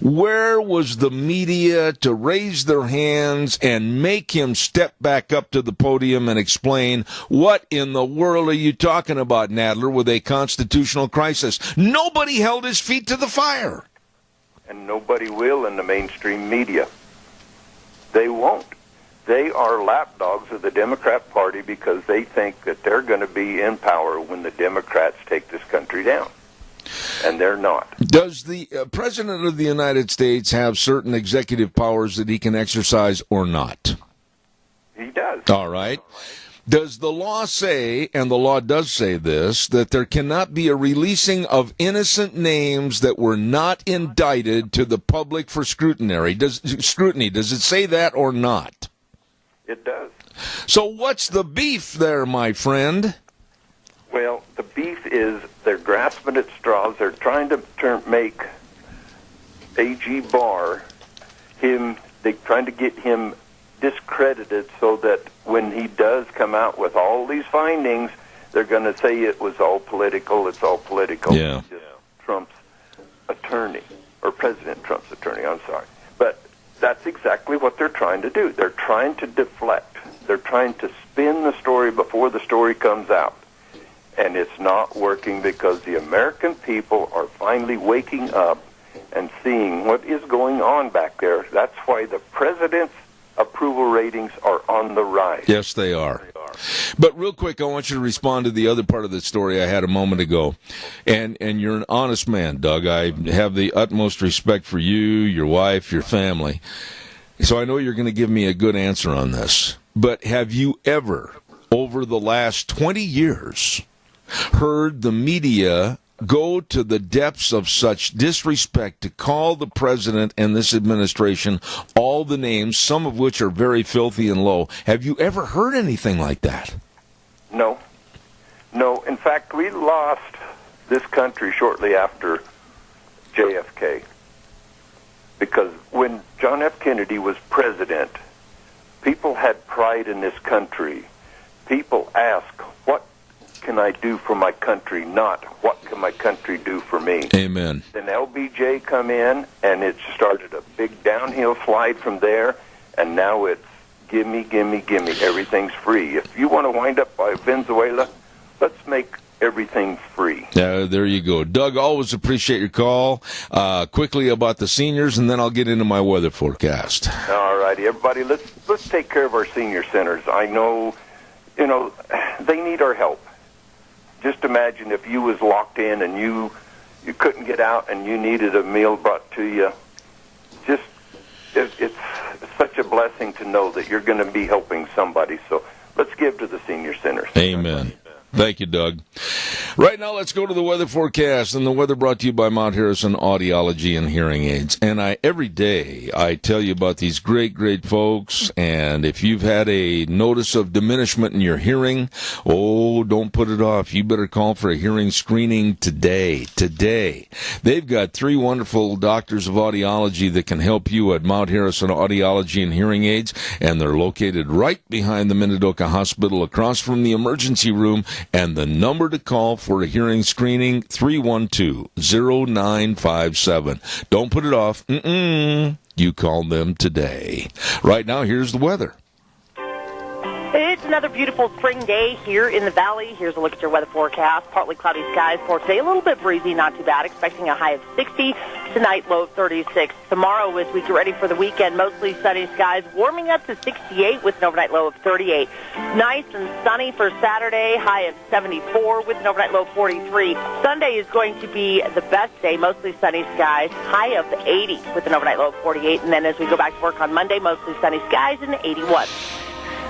where was the media to raise their hands and make him step back up to the podium and explain, what in the world are you talking about, Nadler, with a constitutional crisis? Nobody held his feet to the fire. And nobody will in the mainstream media. They won't. They are lapdogs of the Democrat Party because they think that they're going to be in power when the Democrats take this country down. And they're not. Does the President of the United States have certain executive powers that he can exercise or not? He does. All right. Does the law say, and the law does say this, that there cannot be a releasing of innocent names that were not indicted to the public for scrutiny? Does it say that or not? It does. So what's the beef there, my friend? Well, the beef is they're grasping at straws. They're trying to make A.G. Barr, they're trying to get him discredited so that when he does come out with all these findings, they're going to say it was all political, it's all political. Yeah. It's Trump's attorney, or President Trump's attorney, I'm sorry. But that's exactly what they're trying to do. They're trying to deflect. They're trying to spin the story before the story comes out. And it's not working because the American people are finally waking up and seeing what is going on back there. That's why the president's approval ratings are on the rise. Yes, they are. But real quick, I want you to respond to the other part of the story I had a moment ago. And you're an honest man, Doug. I have the utmost respect for you, your wife, your family. So I know you're going to give me a good answer on this. But have you ever, over the last 20 years, heard the media go to the depths of such disrespect to call the president and this administration all the names, some of which are very filthy and low? Have you ever heard anything like that? No. No. In fact, we lost this country shortly after JFK. Because when John F. Kennedy was president, people had pride in this country. People asked, what can I do for my country, not what can my country do for me? Amen. Then LBJ come in, and it started a big downhill slide from there, and now it's gimme, gimme, gimme. Everything's free. If you want to wind up by Venezuela, let's make everything free. There you go. Doug, always appreciate your call. Quickly about the seniors, and then I'll get into my weather forecast. All righty, everybody, let's take care of our senior centers. I know, they need our help. Just imagine if you was locked in and you couldn't get out and you needed a meal brought to you. It's such a blessing to know that you're going to be helping somebody. So let's give to the senior centers. Amen. Thank you, Doug. Right now, let's go to the weather forecast, and the weather brought to you by Mount Harrison Audiology and Hearing Aids. And every day I tell you about these great, great folks, and if you've had a notice of diminishment in your hearing, don't put it off. You better call for a hearing screening today. They've got 3 wonderful doctors of audiology that can help you at Mount Harrison Audiology and Hearing Aids, and they're located right behind the Minidoka Hospital across from the emergency room. And the number to call for a hearing screening, 312-0957. Don't put it off. You call them today. Right now, here's the weather. It's another beautiful spring day here in the valley. Here's a look at your weather forecast. Partly cloudy skies for today. A little bit breezy, not too bad. Expecting a high of 60. Tonight, low of 36. Tomorrow, as we get ready for the weekend, mostly sunny skies, warming up to 68 with an overnight low of 38. Nice and sunny for Saturday, high of 74 with an overnight low of 43. Sunday is going to be the best day, mostly sunny skies, high of 80 with an overnight low of 48. And then as we go back to work on Monday, mostly sunny skies and 81.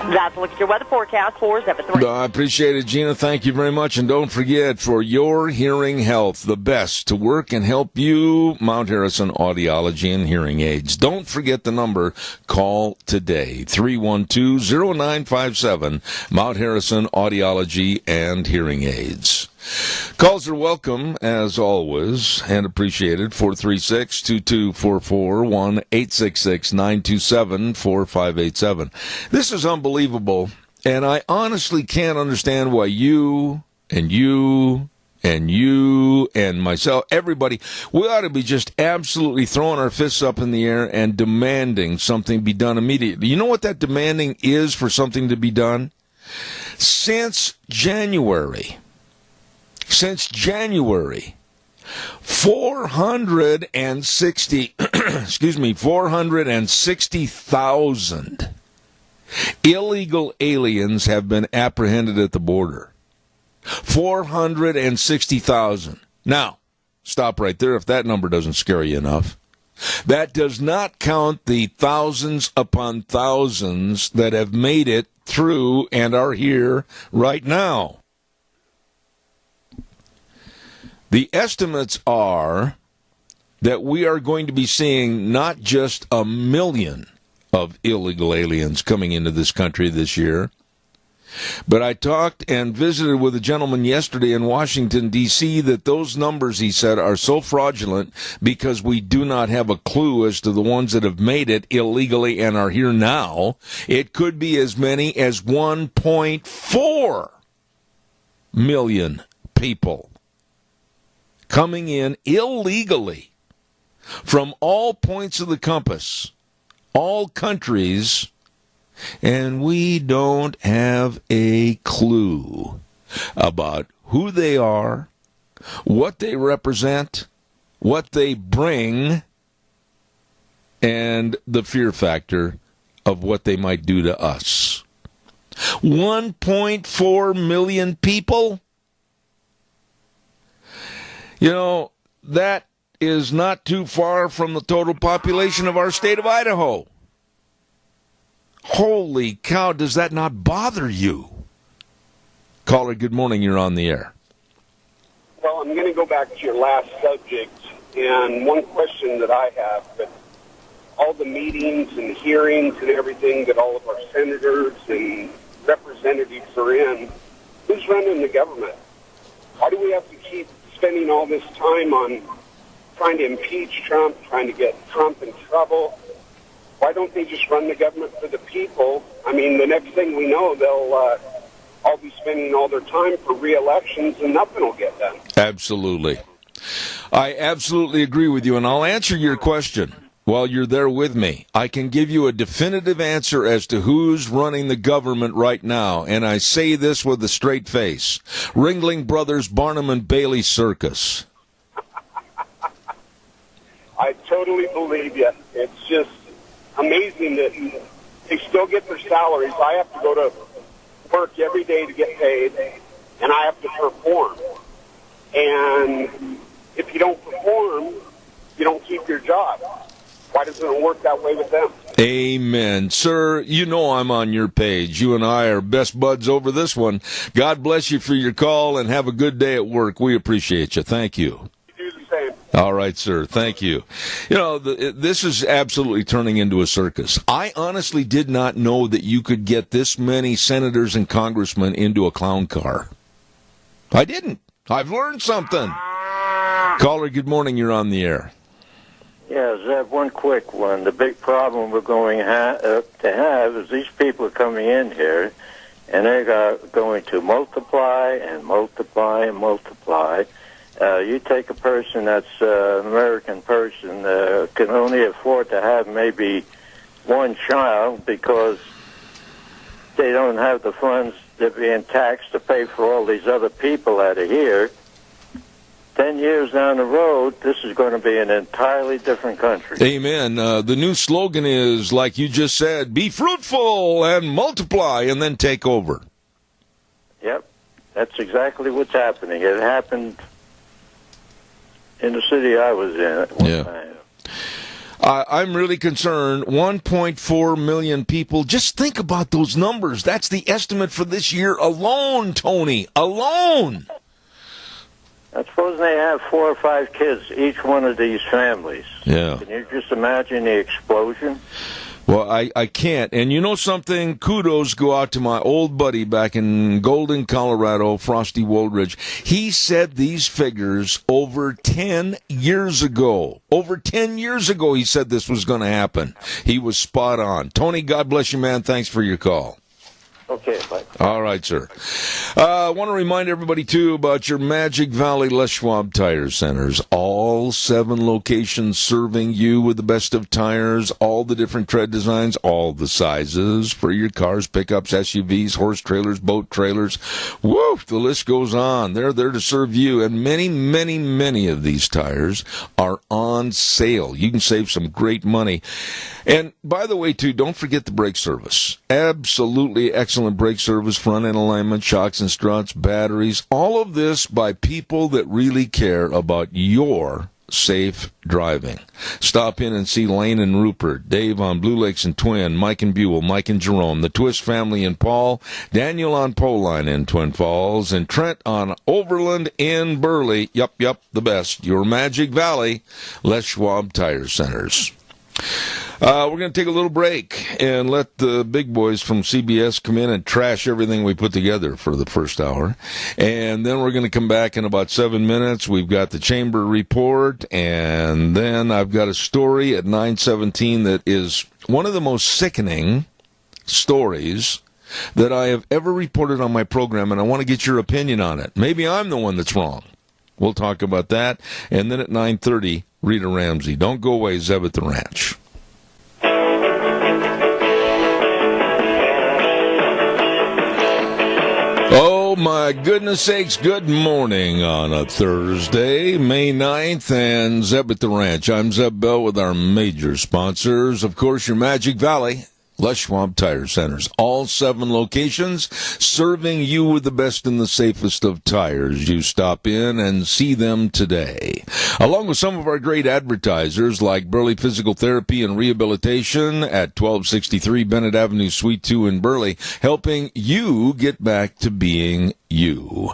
That's a look at your weather forecast for 7-3. I appreciate it, Gina. Thank you very much. And don't forget, for your hearing health, the best to work and help you, Mount Harrison Audiology and Hearing Aids. Don't forget the number. Call today, 312-0957, Mount Harrison Audiology and Hearing Aids. Calls are welcome, as always, and appreciated. 436-2244, 1-866-927-4587. This is unbelievable, and I honestly can't understand why you and myself, everybody, we ought to be just absolutely throwing our fists up in the air and demanding something be done immediately. You know what that demanding is for something to be done? Since January, 460,000 illegal aliens have been apprehended at the border. 460,000. Now, stop right there if that number doesn't scare you enough. That does not count the thousands upon thousands that have made it through and are here right now. The estimates are that we are going to be seeing not just 1 million of illegal aliens coming into this country this year, but I talked and visited with a gentleman yesterday in Washington, D.C., that those numbers, he said, are so fraudulent because we do not have a clue as to the ones that have made it illegally and are here now. It could be as many as 1.4 million people coming in illegally from all points of the compass, all countries, and we don't have a clue about who they are, what they represent, what they bring, and the fear factor of what they might do to us. 1.4 million people? You know, that is not too far from the total population of our state of Idaho. Holy cow, does that not bother you? Caller, good morning, you're on the air. Well, I'm going to go back to your last subject, and one question that I have, but all the meetings and hearings and everything that all of our senators and representatives are in, who's running the government? Why do we have to keep spending all this time on trying to impeach Trump, trying to get Trump in trouble? Why don't they just run the government for the people? I mean, the next thing we know, they'll all be spending all their time for re-elections and nothing will get done. Absolutely. I absolutely agree with you, and I'll answer your question while you're there with me. I can give you a definitive answer as to who's running the government right now, and I say this with a straight face. Ringling Brothers, Barnum and Bailey Circus. I totally believe you. It's just amazing that they still get their salaries. I have to go to work every day to get paid, and I have to perform. And if you don't perform, you don't keep your job. Why doesn't it work that way with them? Amen. Sir, you know I'm on your page. You and I are best buds over this one. God bless you for your call, and have a good day at work. We appreciate you. Thank you. You do the same. All right, sir. Thank you. You know, this is absolutely turning into a circus. I honestly did not know that you could get this many senators and congressmen into a clown car. I didn't. I've learned something. Caller, good morning. You're on the air. Yeah, Zeb, one quick one. The big problem we're going to have is these people are coming in here, and they're going to multiply and multiply and multiply. You take a person that's an American person, can only afford to have maybe one child because they don't have the funds. They're being taxed to pay for all these other people that are here. 10 years down the road, this is going to be an entirely different country. Amen. The new slogan is, like you just said, be fruitful and multiply and then take over. Yep. That's exactly what's happening. It happened in the city I was in at one time. I'm really concerned. 1.4 million people. Just think about those numbers. That's the estimate for this year alone, Tony. Alone. I suppose they have 4 or 5 kids, each one of these families. Yeah. Can you just imagine the explosion? Well, I can't. And you know something? Kudos go out to my old buddy back in Golden, Colorado, Frosty Woldridge. He said these figures over 10 years ago. Over 10 years ago, he said this was going to happen. He was spot on. Tony, God bless you, man. Thanks for your call. Okay, bye. All right, sir. I want to remind everybody, too, about your Magic Valley Les Schwab Tire Centers. All 7 locations serving you with the best of tires, all the different tread designs, all the sizes for your cars, pickups, SUVs, horse trailers, boat trailers. Woo! The list goes on. They're there to serve you, and many, many, many of these tires are on sale. You can save some great money. And, by the way, too, don't forget the brake service. Absolutely excellent brake service, front-end alignment, shocks and struts, batteries, all of this by people that really care about your safe driving. Stop in and see Lane and Rupert, Dave on Blue Lakes and Twin, Mike and Buell, Mike and Jerome, the Twist family in Paul, Daniel on Poline in Twin Falls, and Trent on Overland in Burley. Yup, the best. Your Magic Valley Les Schwab Tire Centers. We're going to take a little break and let the big boys from CBS come in and trash everything we put together for the first hour. And then we're going to come back in about 7 minutes. We've got the Chamber Report, and then I've got a story at 9:17 that is one of the most sickening stories that I have ever reported on my program, and I want to get your opinion on it. Maybe I'm the one that's wrong. We'll talk about that. And then at 9:30, Rita Ramsey. Don't go away, Zeb at the Ranch. Oh, my goodness sakes, good morning on a Thursday, May 9th, and Zeb at the Ranch. I'm Zeb Bell with our major sponsors. Of course, your Magic Valley Les Schwab Tire Centers. All 7 locations serving you with the best and the safest of tires. You stop in and see them today. Along with some of our great advertisers like Burley Physical Therapy and Rehabilitation at 1263 Bennett Avenue, Suite 2 in Burley, helping you get back to being you.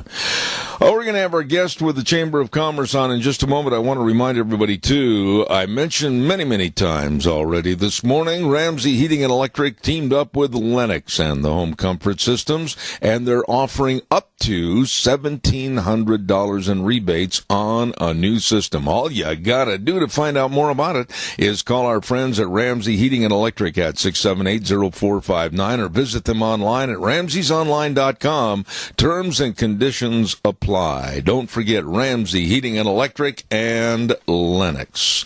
Oh, we're going to have our guest with the Chamber of Commerce on in just a moment. I want to remind everybody, too, I mentioned many, many times already this morning, Ramsey Heating and Electric teamed up with Lennox and the Home Comfort Systems, and they're offering up to $1,700 in rebates on a new system. All you got to do to find out more about it is call our friends at Ramsey Heating and Electric at 678-0459 or visit them online at ramseysonline.com. Terms and conditions apply. Don't forget Ramsey Heating and Electric and Lennox.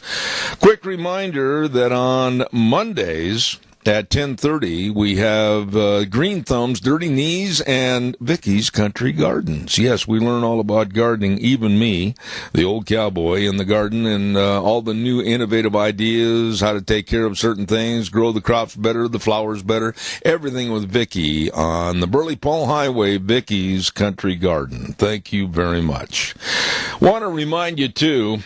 Quick reminder that on Mondays at 10:30, we have Green Thumbs, Dirty Knees, and Vicky's Country Gardens. Yes, we learn all about gardening, even me, the old cowboy in the garden, and all the new innovative ideas, how to take care of certain things, grow the crops better, the flowers better, everything with Vicky on the Burley Paul Highway, Vicky's Country Garden. Thank you very much. Want to remind you, too,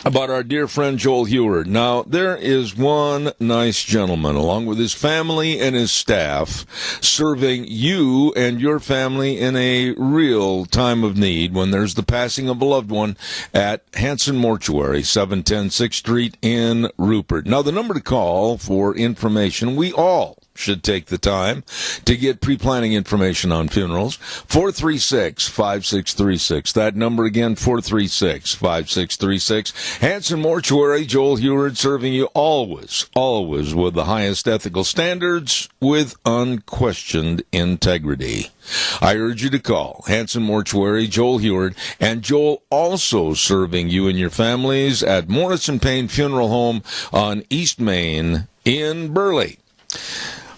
about our dear friend Joel Heward. Now, there is one nice gentleman, along with his family and his staff, serving you and your family in a real time of need when there's the passing of a loved one at Hanson Mortuary, 710 6th Street in Rupert. Now, the number to call for information, we all should take the time to get pre-planning information on funerals. 436-5636. That number again, 436-5636. Hanson Mortuary, Joel Heward, serving you always with the highest ethical standards with unquestioned integrity. I urge you to call Hanson Mortuary, Joel Heward, and Joel also serving you and your families at Morrison Payne Funeral Home on East Main in Burley.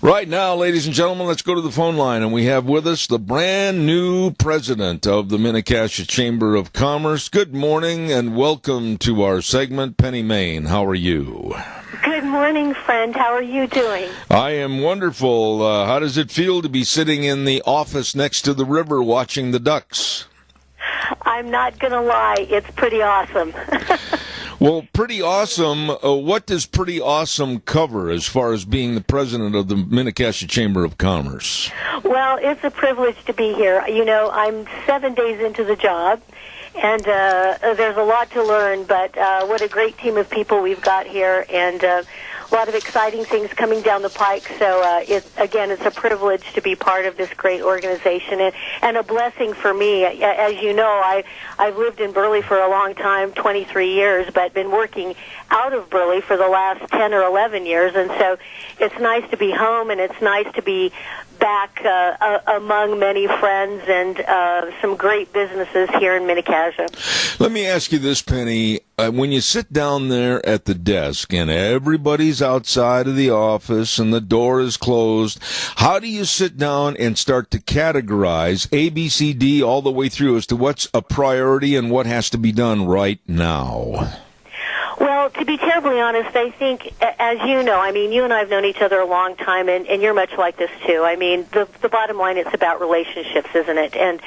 Right now, ladies and gentlemen, let's go to the phone line, and we have with us the brand new president of the Minnecasia Chamber of Commerce. Good morning, and welcome to our segment, Penny Main. How are you? Good morning, friend. How are you doing? I am wonderful. How does it feel to be sitting in the office next to the river watching the ducks? I'm not going to lie. It's pretty awesome. Well, pretty awesome. What does pretty awesome cover as far as being the president of the Minnecasia Chamber of Commerce? Well, it's a privilege to be here. You know, I'm 7 days into the job, and there's a lot to learn, but what a great team of people we've got here. And lot of exciting things coming down the pike. So, it's a privilege to be part of this great organization and a blessing for me. As you know, I've lived in Burley for a long time, 23 years, but been working out of Burley for the last 10 or 11 years. And so it's nice to be home, and it's nice to be back among many friends and some great businesses here in Mini-Cassia. Let me ask you this, Penny. When you sit down there at the desk and everybody's outside of the office and the door is closed, how do you sit down and start to categorize A, B, C, D all the way through as to what's a priority and what has to be done right now? Well, to be terribly honest, I think, as you know, I mean, you and I have known each other a long time, and you're much like this too. I mean, the bottom line, it's about relationships, isn't it? And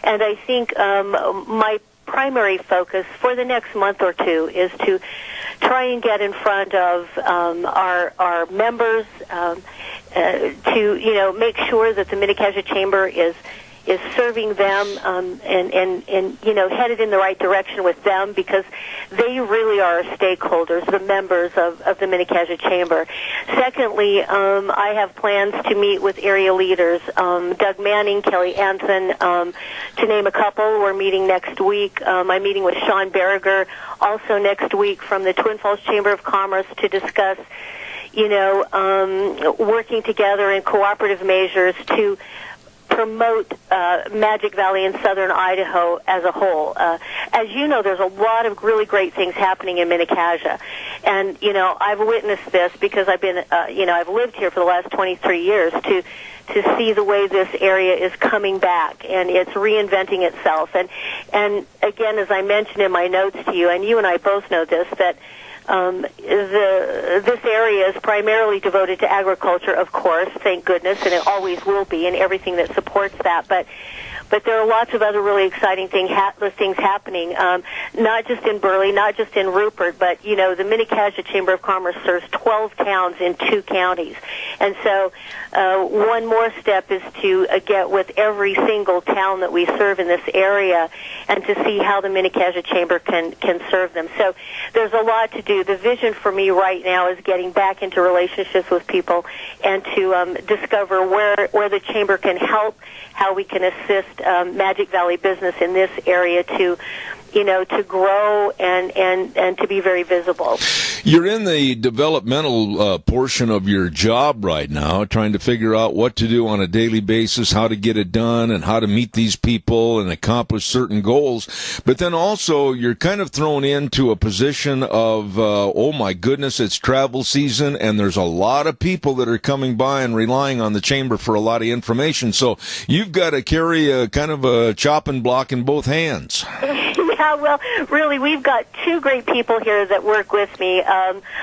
I think my primary focus for the next month or two is to try and get in front of our members to make sure that the Mini-Cassia Chamber is serving them and headed in the right direction with them, because they really are stakeholders, the members of the Mini-Cassia Chamber. Secondly, I have plans to meet with area leaders, Doug Manning, Kelly Anson, to name a couple. We're meeting next week. I'm meeting with Sean Berger also next week from the Twin Falls Chamber of Commerce to discuss working together in cooperative measures to promote Magic Valley and southern Idaho as a whole. As you know, there's a lot of really great things happening in Mini-Cassia. And, I've witnessed this because I've been, I've lived here for the last 23 years to see the way this area is coming back, and it's reinventing itself. And again, as I mentioned in my notes to you, and you and I both know this, that this area is primarily devoted to agriculture, of course, thank goodness, and it always will be, and everything that supports that. But there are lots of other really exciting things happening, not just in Burley, not just in Rupert, but, the Mini-Cassia Chamber of Commerce serves 12 towns in 2 counties. And so one more step is to get with every single town that we serve in this area and to see how the Mini-Cassia Chamber can serve them. So there's a lot to do. The vision for me right now is getting back into relationships with people and to discover where the Chamber can help, how we can assist Magic Valley business in this area to grow and to be very visible. You're in the developmental portion of your job right now, trying to figure out what to do on a daily basis, how to get it done, and how to meet these people and accomplish certain goals. But then also, you're kind of thrown into a position of, oh my goodness, it's travel season, and there's a lot of people that are coming by and relying on the Chamber for a lot of information. So you've got to carry a kind of a chopping block in both hands. Yeah, well, really, we've got 2 great people here that work with me.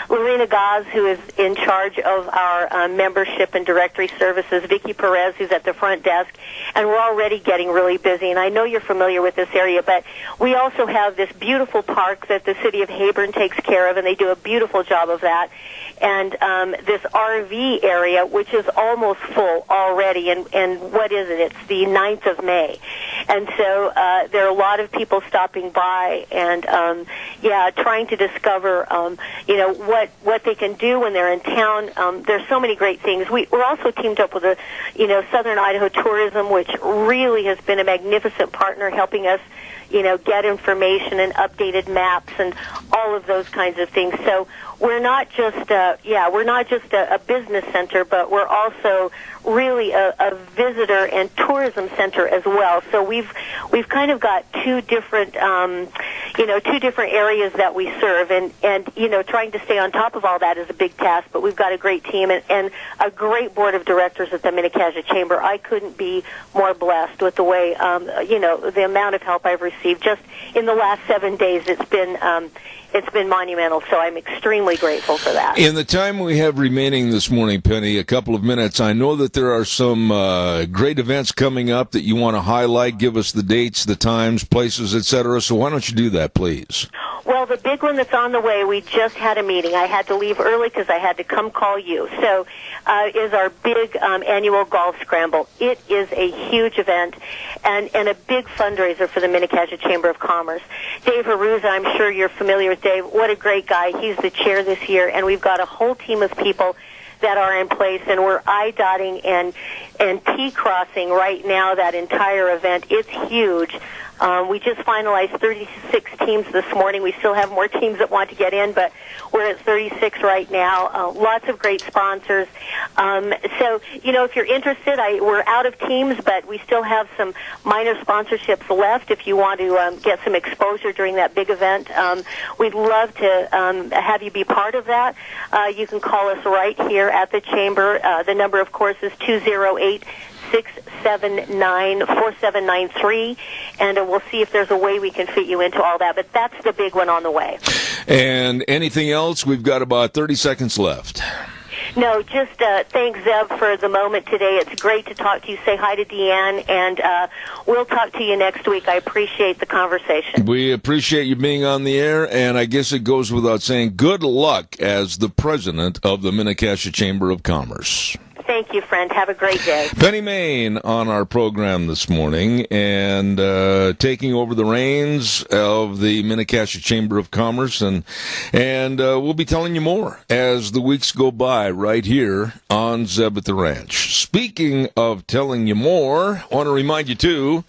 Lorena Gaz, who is in charge of our membership and directory services, Vicki Perez, who's at the front desk, and we're already getting really busy. And I know you're familiar with this area, but we also have this beautiful park that the city of Hayburn takes care of, and they do a beautiful job of that. And this RV area, which is almost full already, and what is it? It's the 9th of May. And so there are a lot of people stopping by and, trying to discover, what they can do when they're in town. There's so many great things. We're also teamed up with Southern Idaho Tourism, which really has been a magnificent partner helping us, get information and updated maps and all of those kinds of things. So we're not just a business center, but we're also really a visitor and tourism center as well. So we've kind of got 2 different areas that we serve, and trying to stay on top of all that is a big task. But we've got a great team and a great board of directors at the Mini-Cassia Chamber. I couldn't be more blessed with the way the amount of help I've received just in the last 7 days. It's been monumental, so I'm extremely grateful for that. In the time we have remaining this morning, Penny, a couple of minutes, I know that there are some great events coming up that you want to highlight. Give us the dates, the times, places, etc. So why don't you do that, please? Well, Well, the big one that's on the way, we just had a meeting. I had to leave early because I had to come call you. So is our big annual golf scramble. It is a huge event and a big fundraiser for the Mini-Cassia Chamber of Commerce. Dave Aruza, I'm sure you're familiar with Dave. What a great guy. He's the chair this year, and we've got a whole team of people that are in place, and we're I-dotting and T-crossing right now that entire event. It's huge. We just finalized 36 teams this morning. We still have more teams that want to get in, but we're at 36 right now. Lots of great sponsors. So, if you're interested, we're out of teams, but we still have some minor sponsorships left if you want to get some exposure during that big event. We'd love to have you be part of that. You can call us right here at the Chamber. The number, of course, is 208-679-4793, and we'll see if there's a way we can fit you into all that. But that's the big one on the way. And anything else? We've got about 30 seconds left. No, just thanks, Zeb, for the moment today. It's great to talk to you. Say hi to Deanne, and we'll talk to you next week. I appreciate the conversation. We appreciate you being on the air, and I guess it goes without saying, good luck as the president of the Mini-Cassia Chamber of Commerce. Thank you, friend. Have a great day. Penny Main on our program this morning, and taking over the reins of the Mini-Cassia Chamber of Commerce, and we'll be telling you more as the weeks go by right here on Zeb at the Ranch. Speaking of telling you more, I want to remind you, too,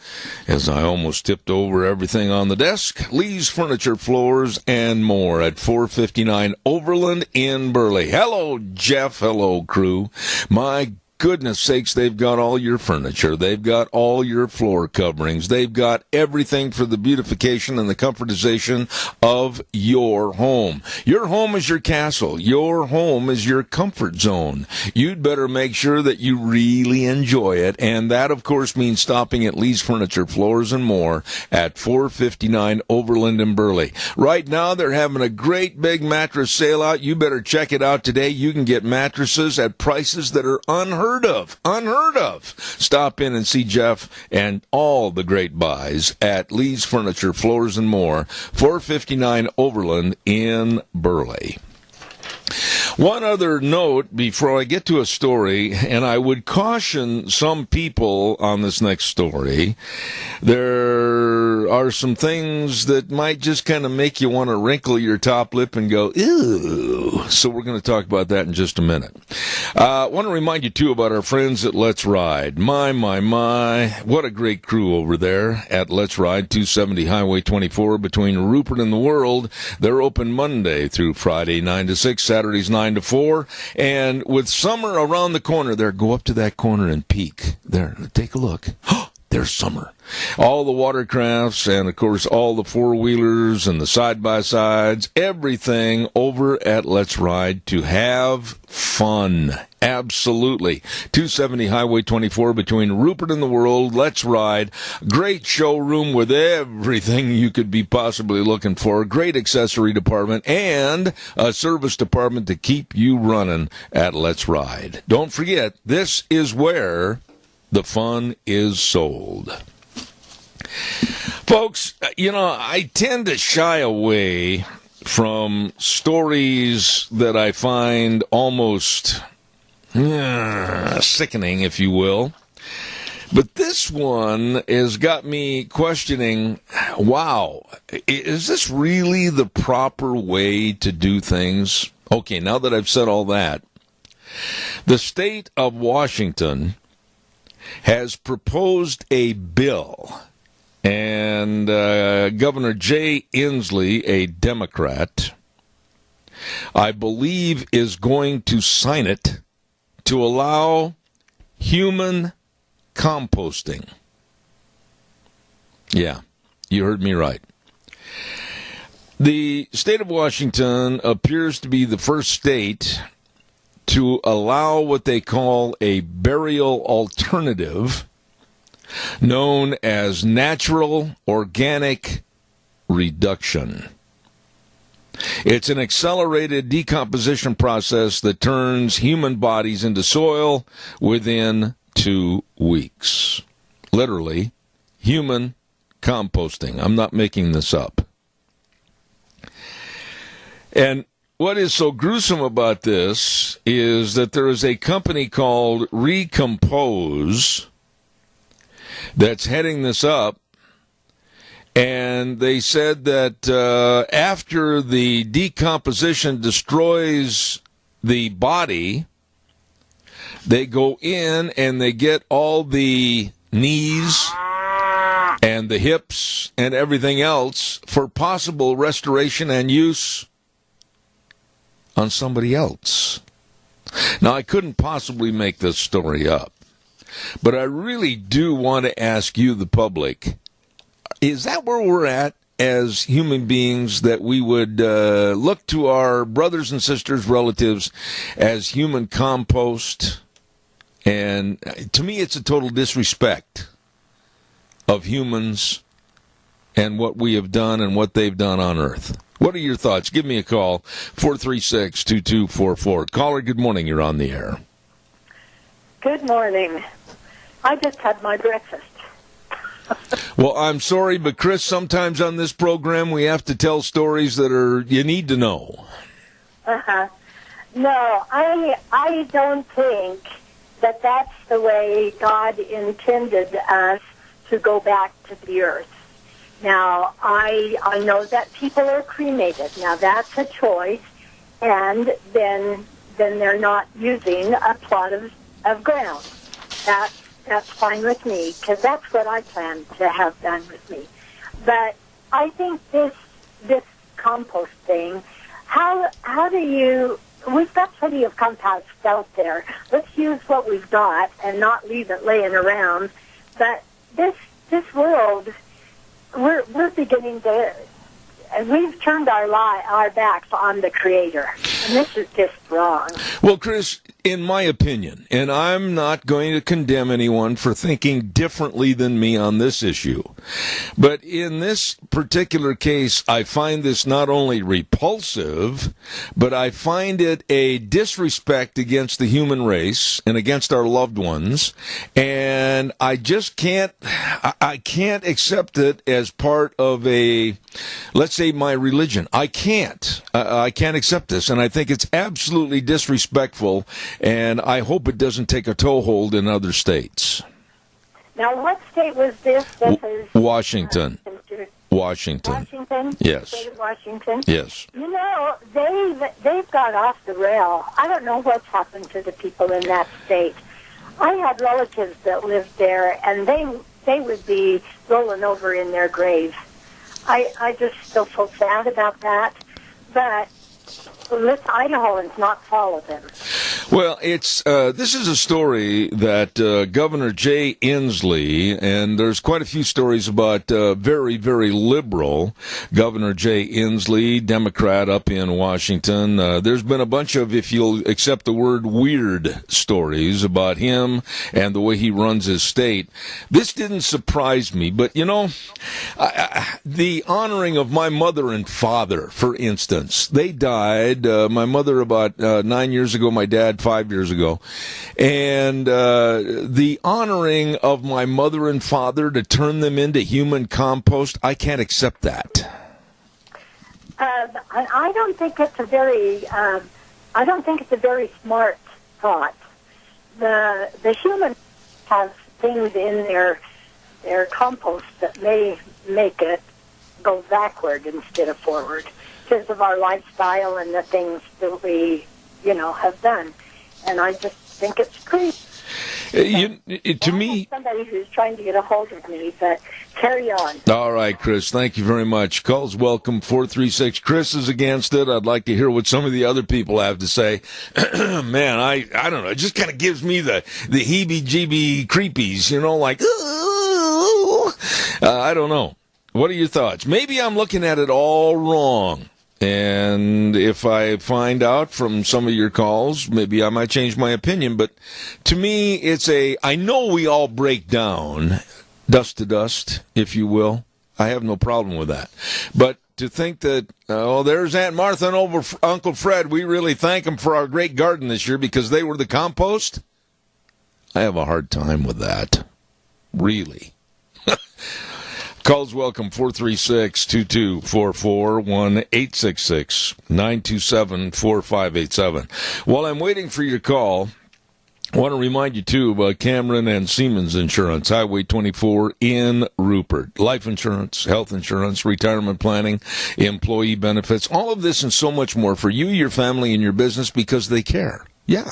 as I almost tipped over everything on the desk, Lee's Furniture, Floors, and More at 459 Overland in Burley. Hello, Jeff. Hello, crew. My goodness sakes, they've got all your furniture. They've got all your floor coverings. They've got everything for the beautification and the comfortization of your home. Your home is your castle. Your home is your comfort zone. You'd better make sure that you really enjoy it, and that, of course, means stopping at Lee's Furniture, Floors, and More at 459 Overland in Burley. Right now, they're having a great big mattress sale out. You better check it out today. You can get mattresses at prices that are unheard of. Stop in and see Jeff and all the great buys at Lee's Furniture, Floors, and More, 459 Overland in Burley. One other note before I get to a story, and I would caution some people on this next story. There are some things that might just kind of make you want to wrinkle your top lip and go, ew. So we're going to talk about that in just a minute. I want to remind you, too, about our friends at Let's Ride. My, what a great crew over there at Let's Ride, 270 Highway 24 between Rupert and the World. They're open Monday through Friday, 9 to 6, Saturdays 9 to 4, and with summer around the corner there, go up to that corner and peek. There, take a look. There's summer. All the watercrafts and, of course, all the four-wheelers and the side-by-sides, everything over at Let's Ride to have fun. Absolutely. 270 Highway 24 between Rupert and the World. Let's Ride. Great showroom with everything you could be possibly looking for. Great accessory department and a service department to keep you running at Let's Ride. Don't forget, this is where the fun is sold. Folks, I tend to shy away from stories that I find almost sickening, if you will. But this one has got me questioning, wow, is this really the proper way to do things? Okay, now that I've said all that, the state of Washington has proposed a bill, and Governor Jay Inslee, a Democrat, I believe is going to sign it to allow human composting. Yeah, you heard me right. The state of Washington appears to be the first state to allow what they call a burial alternative known as natural organic reduction. It's an accelerated decomposition process that turns human bodies into soil within 2 weeks. Literally, human composting. I'm not making this up. And what is so gruesome about this is that there is a company called Recompose that's heading this up, and they said that after the decomposition destroys the body, they go in and they get all the knees and the hips and everything else for possible restoration and use on somebody else. Now, I couldn't possibly make this story up, but I really do want to ask you, the public, is that where we're at as human beings, that we would look to our brothers and sisters, relatives, as human compost? And to me, it's a total disrespect of humans and what we have done and what they've done on Earth. What are your thoughts? Give me a call, 436-2244. Caller, good morning. You're on the air. Good morning. I just had my breakfast. Well, I'm sorry, but Chris, sometimes on this program we have to tell stories that are you need to know. Uh-huh. No, I don't think that that's the way God intended us to go back to the earth. Now, I know that people are cremated. Now, that's a choice, and then they're not using a plot of ground. That's fine with me, because that's what I plan to have done with me. But I think this compost thing, how do you... We've got plenty of compost out there. Let's use what we've got and not leave it laying around. But this world, we're beginning to... And we've turned our backs on the Creator. And this is just wrong. Well, Chris, in my opinion, and I'm not going to condemn anyone for thinking differently than me on this issue, but in this particular case, I find this not only repulsive, but I find it a disrespect against the human race and against our loved ones, and I just can't accept it as part of a, let's say, my religion. I can't accept this, and I think it's absolutely disrespectful, and I hope it doesn't take a toehold in other states. Now, what state was this? Washington. Washington. Yes. State of Washington. Yes. You know, they've got off the rail. I don't know what's happened to the people in that state. I had relatives that lived there, and they would be rolling over in their grave. I just feel so sad about that. But let's Idahoans not follow them. Well, it's this is a story that Governor Jay Inslee, and there's quite a few stories about very, very liberal Governor Jay Inslee, Democrat up in Washington. There's been a bunch of, if you'll accept the word, weird stories about him and the way he runs his state. This didn't surprise me, but, you know, the honoring of my mother and father, for instance, they died. My mother about 9 years ago, my dad 5 years ago. And the honoring of my mother and father to turn them into human compost, I can't accept that. I don't think it's a very smart thought. The humans have things in their compost that may make it go backward instead of forward because of our lifestyle and the things that we, have done. And I just think it's crazy. To me, somebody who's trying to get a hold of me, but carry on. All right, Chris, thank you very much. Calls welcome, 436. Chris is against it. I'd like to hear what some of the other people have to say. Man, I don't know. It just kind of gives me the heebie-jeebie creepies, like, I don't know. What are your thoughts? Maybe I'm looking at it all wrong. And if I find out from some of your calls, maybe I might change my opinion. But to me, I know we all break down, dust to dust, if you will. I have no problem with that. But to think that, there's Aunt Martha and Uncle Fred, we really thank them for our great garden this year because they were the compost, I have a hard time with that. Really. Calls welcome, 436-2244, 1-866-927-4587. While I'm waiting for your call, I want to remind you, too, about Cameron and Siemens Insurance, Highway 24 in Rupert. Life insurance, health insurance, retirement planning, employee benefits, all of this and so much more for you, your family, and your business because they care. Yeah,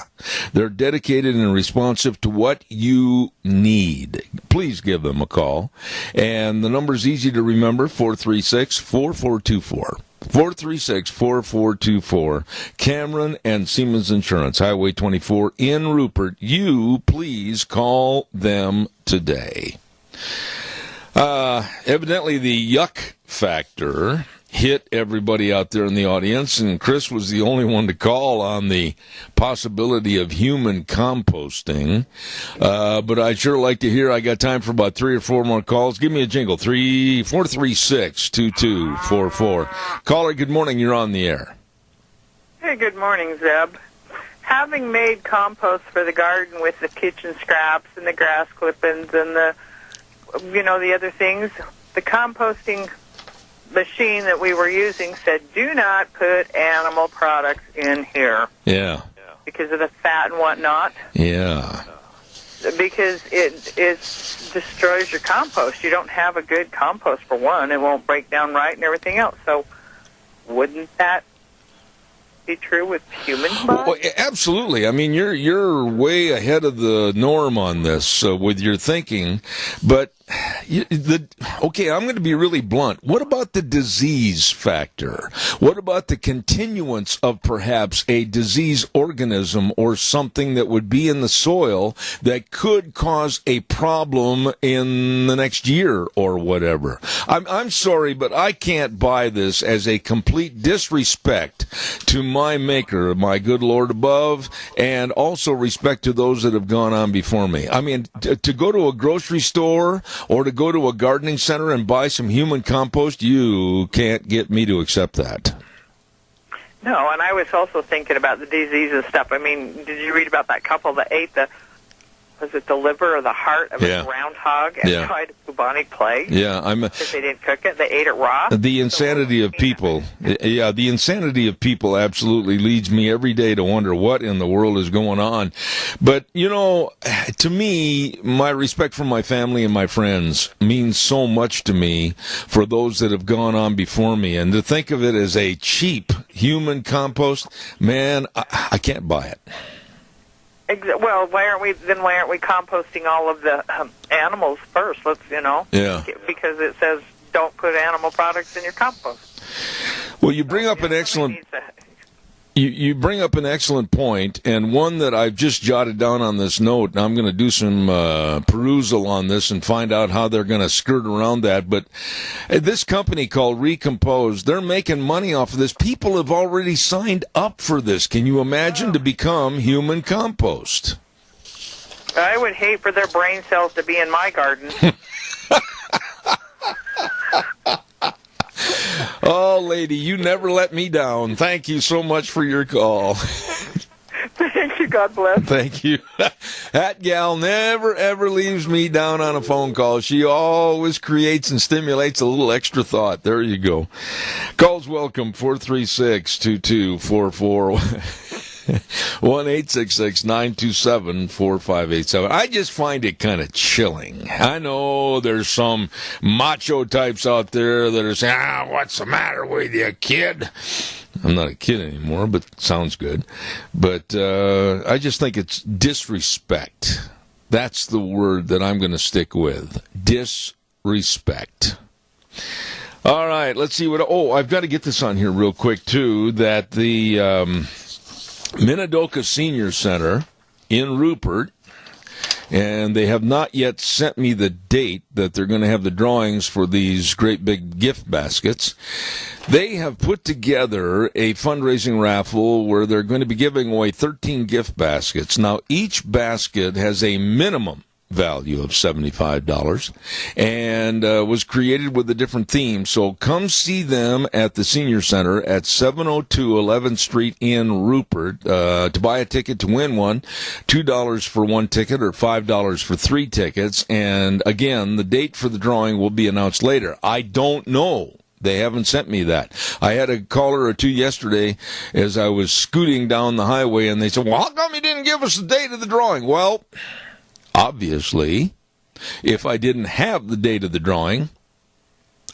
they're dedicated and responsive to what you need. Please give them a call. And the number's easy to remember, 436-4424. 436-4424, Cameron and Siemens Insurance, Highway 24 in Rupert. You, please call them today. Evidently, the yuck factor hit everybody out there in the audience, and Chris was the only one to call on the possibility of human composting. But I'd sure like to hear. I got time for about 3 or 4 more calls. Give me a jingle, 436-2244. Caller, good morning. You're on the air. Hey, good morning, Zeb. Having made compost for the garden with the kitchen scraps and the grass clippings and the other things, the composting machine that we were using said, do not put animal products in here. Yeah. Because of the fat and whatnot. Yeah. Because it destroys your compost. You don't have a good compost, for one. It won't break down right and everything else. So wouldn't that be true with human bodies? Well, absolutely. I mean, you're way ahead of the norm on this with your thinking. But okay, I'm going to be really blunt. What about the disease factor? What about the continuance of perhaps a disease organism or something that would be in the soil that could cause a problem in the next year or whatever? I'm sorry, but I can't buy this as a complete disrespect to my maker, my good Lord above, and also respect to those that have gone on before me. I mean, to go to a grocery store or to go to a gardening center and buy some human compost, you can't get me to accept that. No, and I was also thinking about the disease and stuff. I mean, did you read about that couple that ate the liver or the heart of a groundhog and tried bubonic plague? Yeah, because they didn't cook it, they ate it raw. The insanity of people. Yeah, the insanity of people absolutely leads me every day to wonder what in the world is going on. But, to me, my respect for my family and my friends means so much to me for those that have gone on before me. And to think of it as a cheap human compost, man, I can't buy it. Well, why aren't we composting all of the animals first? Yeah. Because it says don't put animal products in your compost. Well, you bring up an excellent. You bring up an excellent point, and one that I've just jotted down on this note, and I'm going to do some perusal on this and find out how they're going to skirt around that. But this company called Recompose, they're making money off of this. People have already signed up for this. Can you imagine to become human compost? I would hate for their brain cells to be in my garden. Oh, lady, you never let me down. Thank you so much for your call. Thank you. God bless. Thank you. That gal never, ever leaves me down on a phone call. She always creates and stimulates a little extra thought. There you go. Calls welcome, 436-2244. 1-866-927-4587. I just find it kind of chilling. I know there's some macho types out there that are saying, what's the matter with you, kid? I'm not a kid anymore, but it sounds good. But I just think it's disrespect. That's the word that I'm going to stick with. Disrespect. All right, let's see what... Oh, I've got to get this on here real quick, too, that the... Minidoka Senior Center in Rupert, and they have not yet sent me the date that they're going to have the drawings for these great big gift baskets. They have put together a fundraising raffle where they're going to be giving away 13 gift baskets. Now, each basket has a minimum value of $75 and was created with a different theme. So come see them at the Senior Center at 702 11th Street in Rupert. To buy a ticket to win one, $2 for one ticket or $5 for three tickets. And again, the date for the drawing will be announced later. I don't know. They haven't sent me that. I had a caller or two yesterday as I was scooting down the highway, and they said, well, how come you didn't give us the date of the drawing? Well, obviously, if I didn't have the date of the drawing,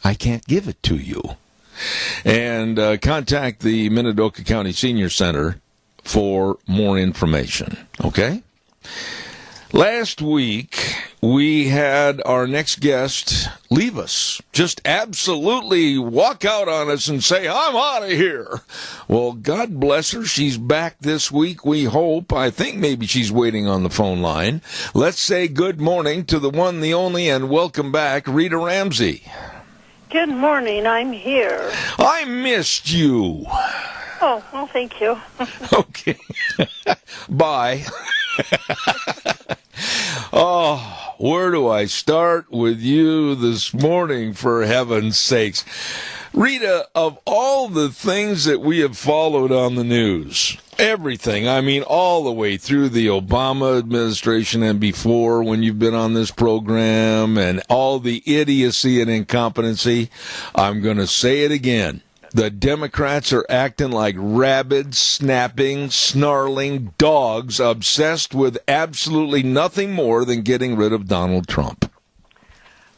I can't give it to you. And contact the Minidoka County Senior Center for more information, okay? Last week, we had our next guest leave us. Just absolutely walk out on us and say, I'm out of here. Well, God bless her. She's back this week, we hope. I think maybe she's waiting on the phone line. Let's say good morning to the one, the only, and welcome back, Rita Ramsey. Good morning. I'm here. I missed you. Oh, well, thank you. Okay. Bye. Oh, where do I start with you this morning, for heaven's sakes? Rita, of all the things that we have followed on the news, everything, I mean, all the way through the Obama administration and before, when you've been on this program, and all the idiocy and incompetency, I'm going to say it again. The Democrats are acting like rabid, snapping, snarling dogs obsessed with absolutely nothing more than getting rid of Donald Trump.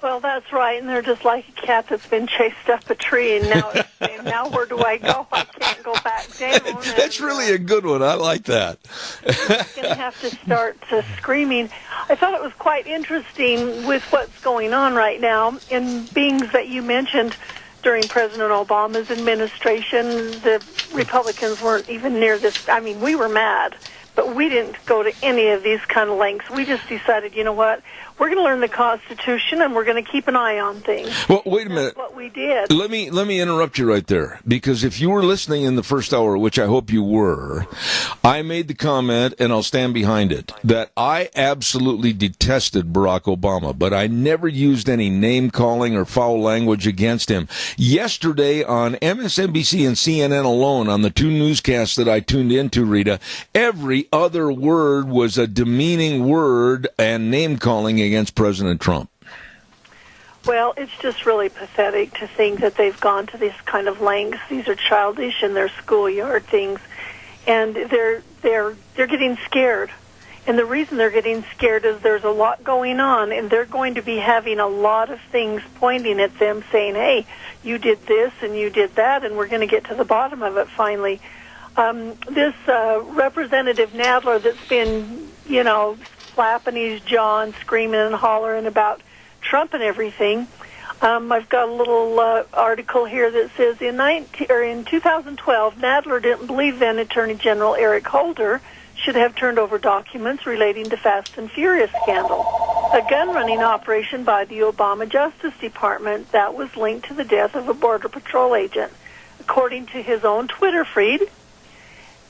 Well, that's right, and they're just like a cat that's been chased up a tree, and now it's saying, now where do I go? I can't go back down. That's really a good one. I like that. You're going to have to start screaming. I thought it was quite interesting with what's going on right now, and beings that you mentioned during President Obama's administration, the Republicans weren't even near this. I mean, we were mad, but we didn't go to any of these kind of lengths. We just decided, you know what, we're going to learn the Constitution, and we're going to keep an eye on things. Well, wait a minute. That's what we did. Let me interrupt you right there, because if you were listening in the first hour, which I hope you were, I made the comment, and I'll stand behind it, that I absolutely detested Barack Obama, but I never used any name-calling or foul language against him. Yesterday on MSNBC and CNN alone, on the two newscasts that I tuned into, Rita, every other word was a demeaning word and name-calling against President Trump. Well, it's just really pathetic to think that they've gone to this kind of lengths. These are childish and they're schoolyard things, and they're getting scared. And the reason they're getting scared is there's a lot going on, and they're going to be having a lot of things pointing at them, saying, "Hey, you did this and you did that, and we're going to get to the bottom of it finally." This Representative Nadler that's been, flapping his jaw and screaming and hollering about Trump and everything. I've got a little article here that says in 2012, Nadler didn't believe then Attorney General Eric Holder should have turned over documents relating to Fast and Furious scandal, a gun-running operation by the Obama Justice Department that was linked to the death of a Border Patrol agent. According to his own Twitter feed,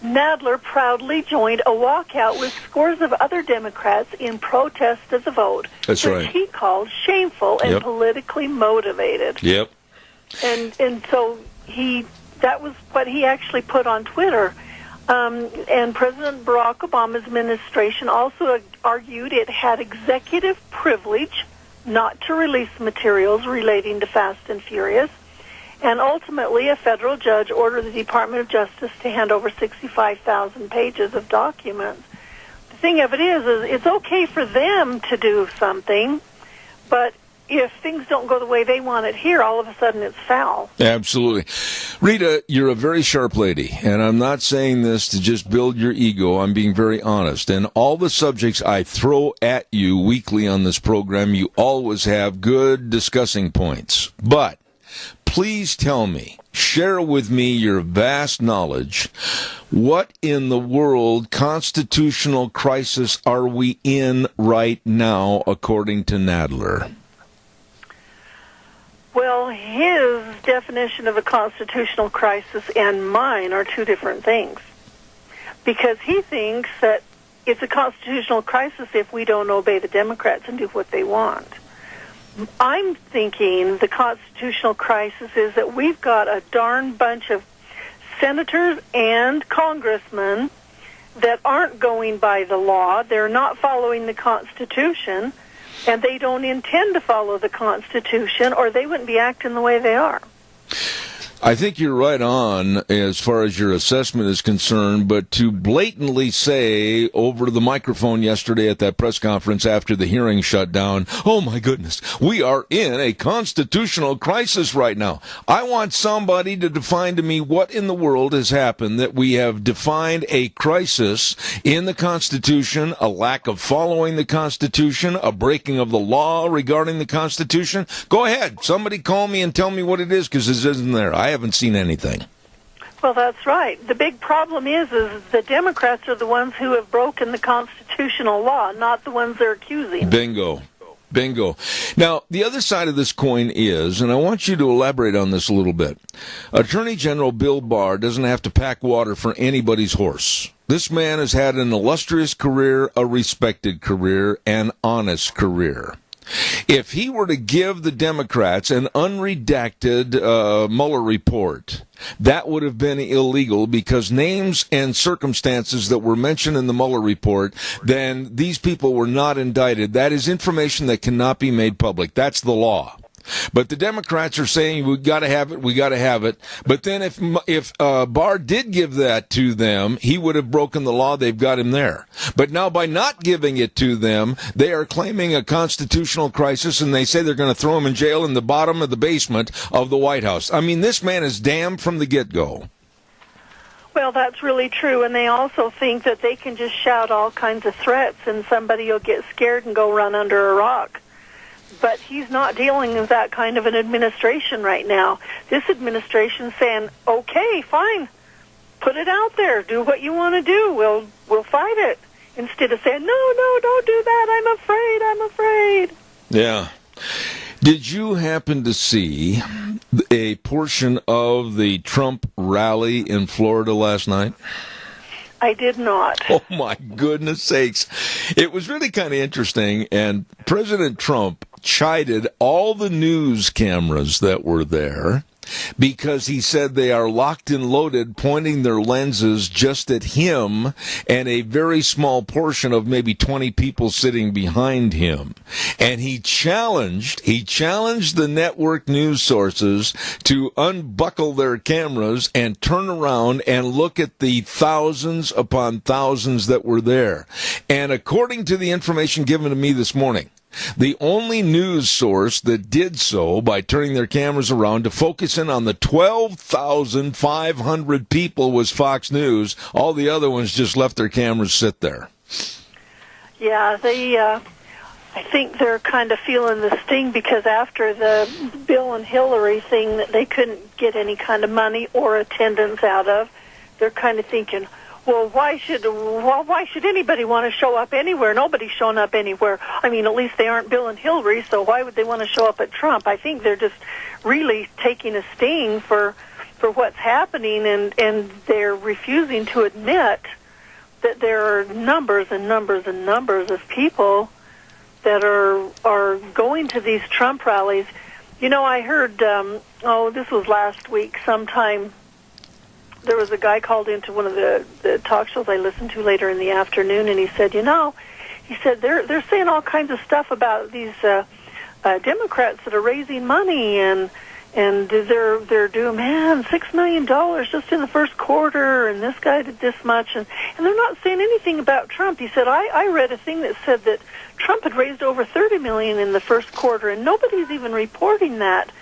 Nadler proudly joined a walkout with scores of other Democrats in protest of the vote, That's which right. he called shameful and politically motivated. Yep. And so that was what he actually put on Twitter. And President Barack Obama's administration also argued it had executive privilege not to release materials relating to Fast and Furious. And ultimately, a federal judge ordered the Department of Justice to hand over 65,000 pages of documents. The thing of it is it's okay for them to do something, but if things don't go the way they want it here, all of a sudden it's foul. Absolutely. Rita, you're a very sharp lady, and I'm not saying this to just build your ego. I'm being very honest. And all the subjects I throw at you weekly on this program, you always have good discussing points. But please tell me, share with me your vast knowledge. What in the world constitutional crisis are we in right now, according to Nadler? Well, his definition of a constitutional crisis and mine are two different things. Because he thinks that it's a constitutional crisis if we don't obey the Democrats and do what they want. I'm thinking the constitutional crisis is that we've got a darn bunch of senators and congressmen that aren't going by the law. They're not following the Constitution, and they don't intend to follow the Constitution, or they wouldn't be acting the way they are. I think you're right on as far as your assessment is concerned, but to blatantly say over the microphone yesterday at that press conference after the hearing shut down, oh my goodness, we are in a constitutional crisis right now. I want somebody to define to me what in the world has happened that we have defined a crisis in the Constitution, a lack of following the Constitution, a breaking of the law regarding the Constitution. Go ahead. Somebody call me and tell me what it is, because this isn't there. I haven't seen anything. Well, that's right. The big problem is the Democrats are the ones who have broken the constitutional law, not the ones they're accusing. Bingo. Now, the other side of this coin is, and I want you to elaborate on this a little bit, Attorney General Bill Barr doesn't have to pack water for anybody's horse. This man has had an illustrious career, a respected career, an honest career. If he were to give the Democrats an unredacted Mueller report, that would have been illegal, because names and circumstances that were mentioned in the Mueller report, then these people were not indicted. That is information that cannot be made public. That's the law. But the Democrats are saying we got to have it. But then if Barr did give that to them, he would have broken the law. They've got him there. But now by not giving it to them, they are claiming a constitutional crisis, and they say they're going to throw him in jail in the bottom of the basement of the White House. I mean, this man is damned from the get-go. Well, that's really true, and they also think that they can just shout all kinds of threats and somebody will get scared and go run under a rock. But he's not dealing with that kind of an administration right now. This administration's saying, okay, fine, put it out there, do what you want to do, we'll fight it, instead of saying, no, don't do that, I'm afraid. Yeah. Did you happen to see a portion of the Trump rally in Florida last night? I did not. Oh, my goodness sakes. It was really kind of interesting, and President Trump chided all the news cameras that were there because he said they are locked and loaded, pointing their lenses just at him and a very small portion of maybe 20 people sitting behind him. And he challenged the network news sources to unbuckle their cameras and turn around and look at the thousands upon thousands that were there. And according to the information given to me this morning, the only news source that did so by turning their cameras around to focus in on the 12,500 people was Fox News. All the other ones just left their cameras sit there. Yeah, I think they're kind of feeling the sting, because after the Bill and Hillary thing that they couldn't get any kind of money or attendance out of, they're kind of thinking, well, why should anybody want to show up anywhere? Nobody's showing up anywhere. I mean, at least they aren't Bill and Hillary, so why would they want to show up at Trump? I think they're just really taking a sting for what's happening, and they're refusing to admit that there are numbers and numbers and numbers of people that are going to these Trump rallies. You know, I heard, this was last week sometime, there was a guy called into one of the talk shows I listened to later in the afternoon, and he said, they're saying all kinds of stuff about these Democrats that are raising money, and they're doing, $6 million just in the first quarter, and this guy did this much, and they're not saying anything about Trump. He said, I read a thing that said that Trump had raised over $30 million in the first quarter, and nobody's even reporting that.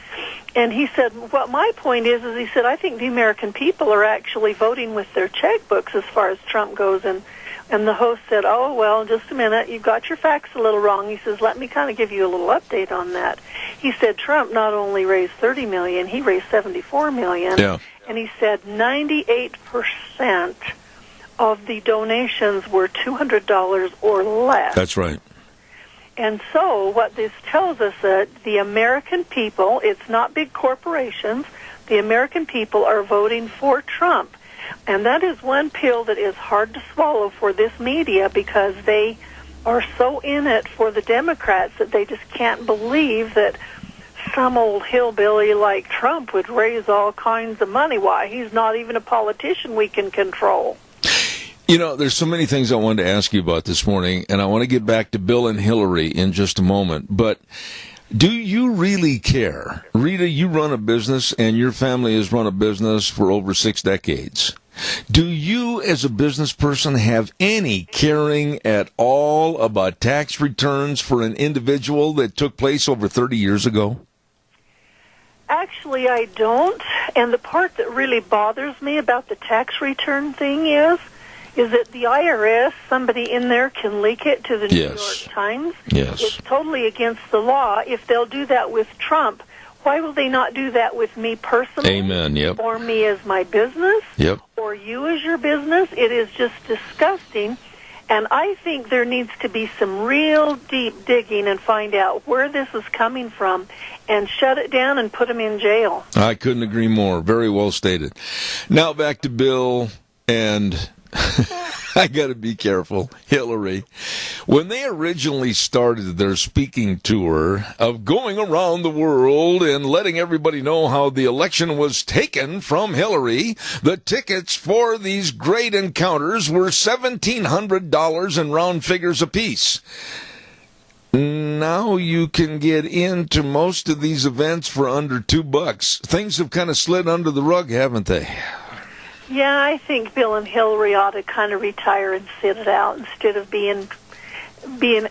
And he said, what my point is he said, I think the American people are actually voting with their checkbooks as far as Trump goes. And the host said, oh, well, just a minute, you got your facts a little wrong. He says, let me kind of give you a little update on that. He said Trump not only raised $30 million, he raised $74 million. Yeah. And he said 98% of the donations were $200 or less. That's right. And so what this tells us that the American people, it's not big corporations, the American people are voting for Trump. And that is one pill that is hard to swallow for this media, because they are so in it for the Democrats that they just can't believe that some old hillbilly like Trump would raise all kinds of money. Why, he's not even a politician we can control. You know, there's so many things I wanted to ask you about this morning, and I want to get back to Bill and Hillary in just a moment. But do you really care? Rita, you run a business, and your family has run a business for over 6 decades. Do you, as a business person, have any caring at all about tax returns for an individual that took place over 30 years ago? Actually, I don't. And the part that really bothers me about the tax return thing is that the IRS, somebody in there can leak it to the New York Times. Yes. It's totally against the law. If they'll do that with Trump, why will they not do that with me personally? Amen, yep. Or me as my business? Yep. Or you as your business? It is just disgusting. And I think there needs to be some real deep digging and find out where this is coming from and shut it down and put them in jail. I couldn't agree more. Very well stated. Now back to Bill and... I got to be careful, Hillary. When they originally started their speaking tour of going around the world and letting everybody know how the election was taken from Hillary, the tickets for these great encounters were $1,700 in round figures apiece. Now you can get into most of these events for under $2. Things have kind of slid under the rug, haven't they? Yeah, I think Bill and Hillary ought to kind of retire and sit it out instead of being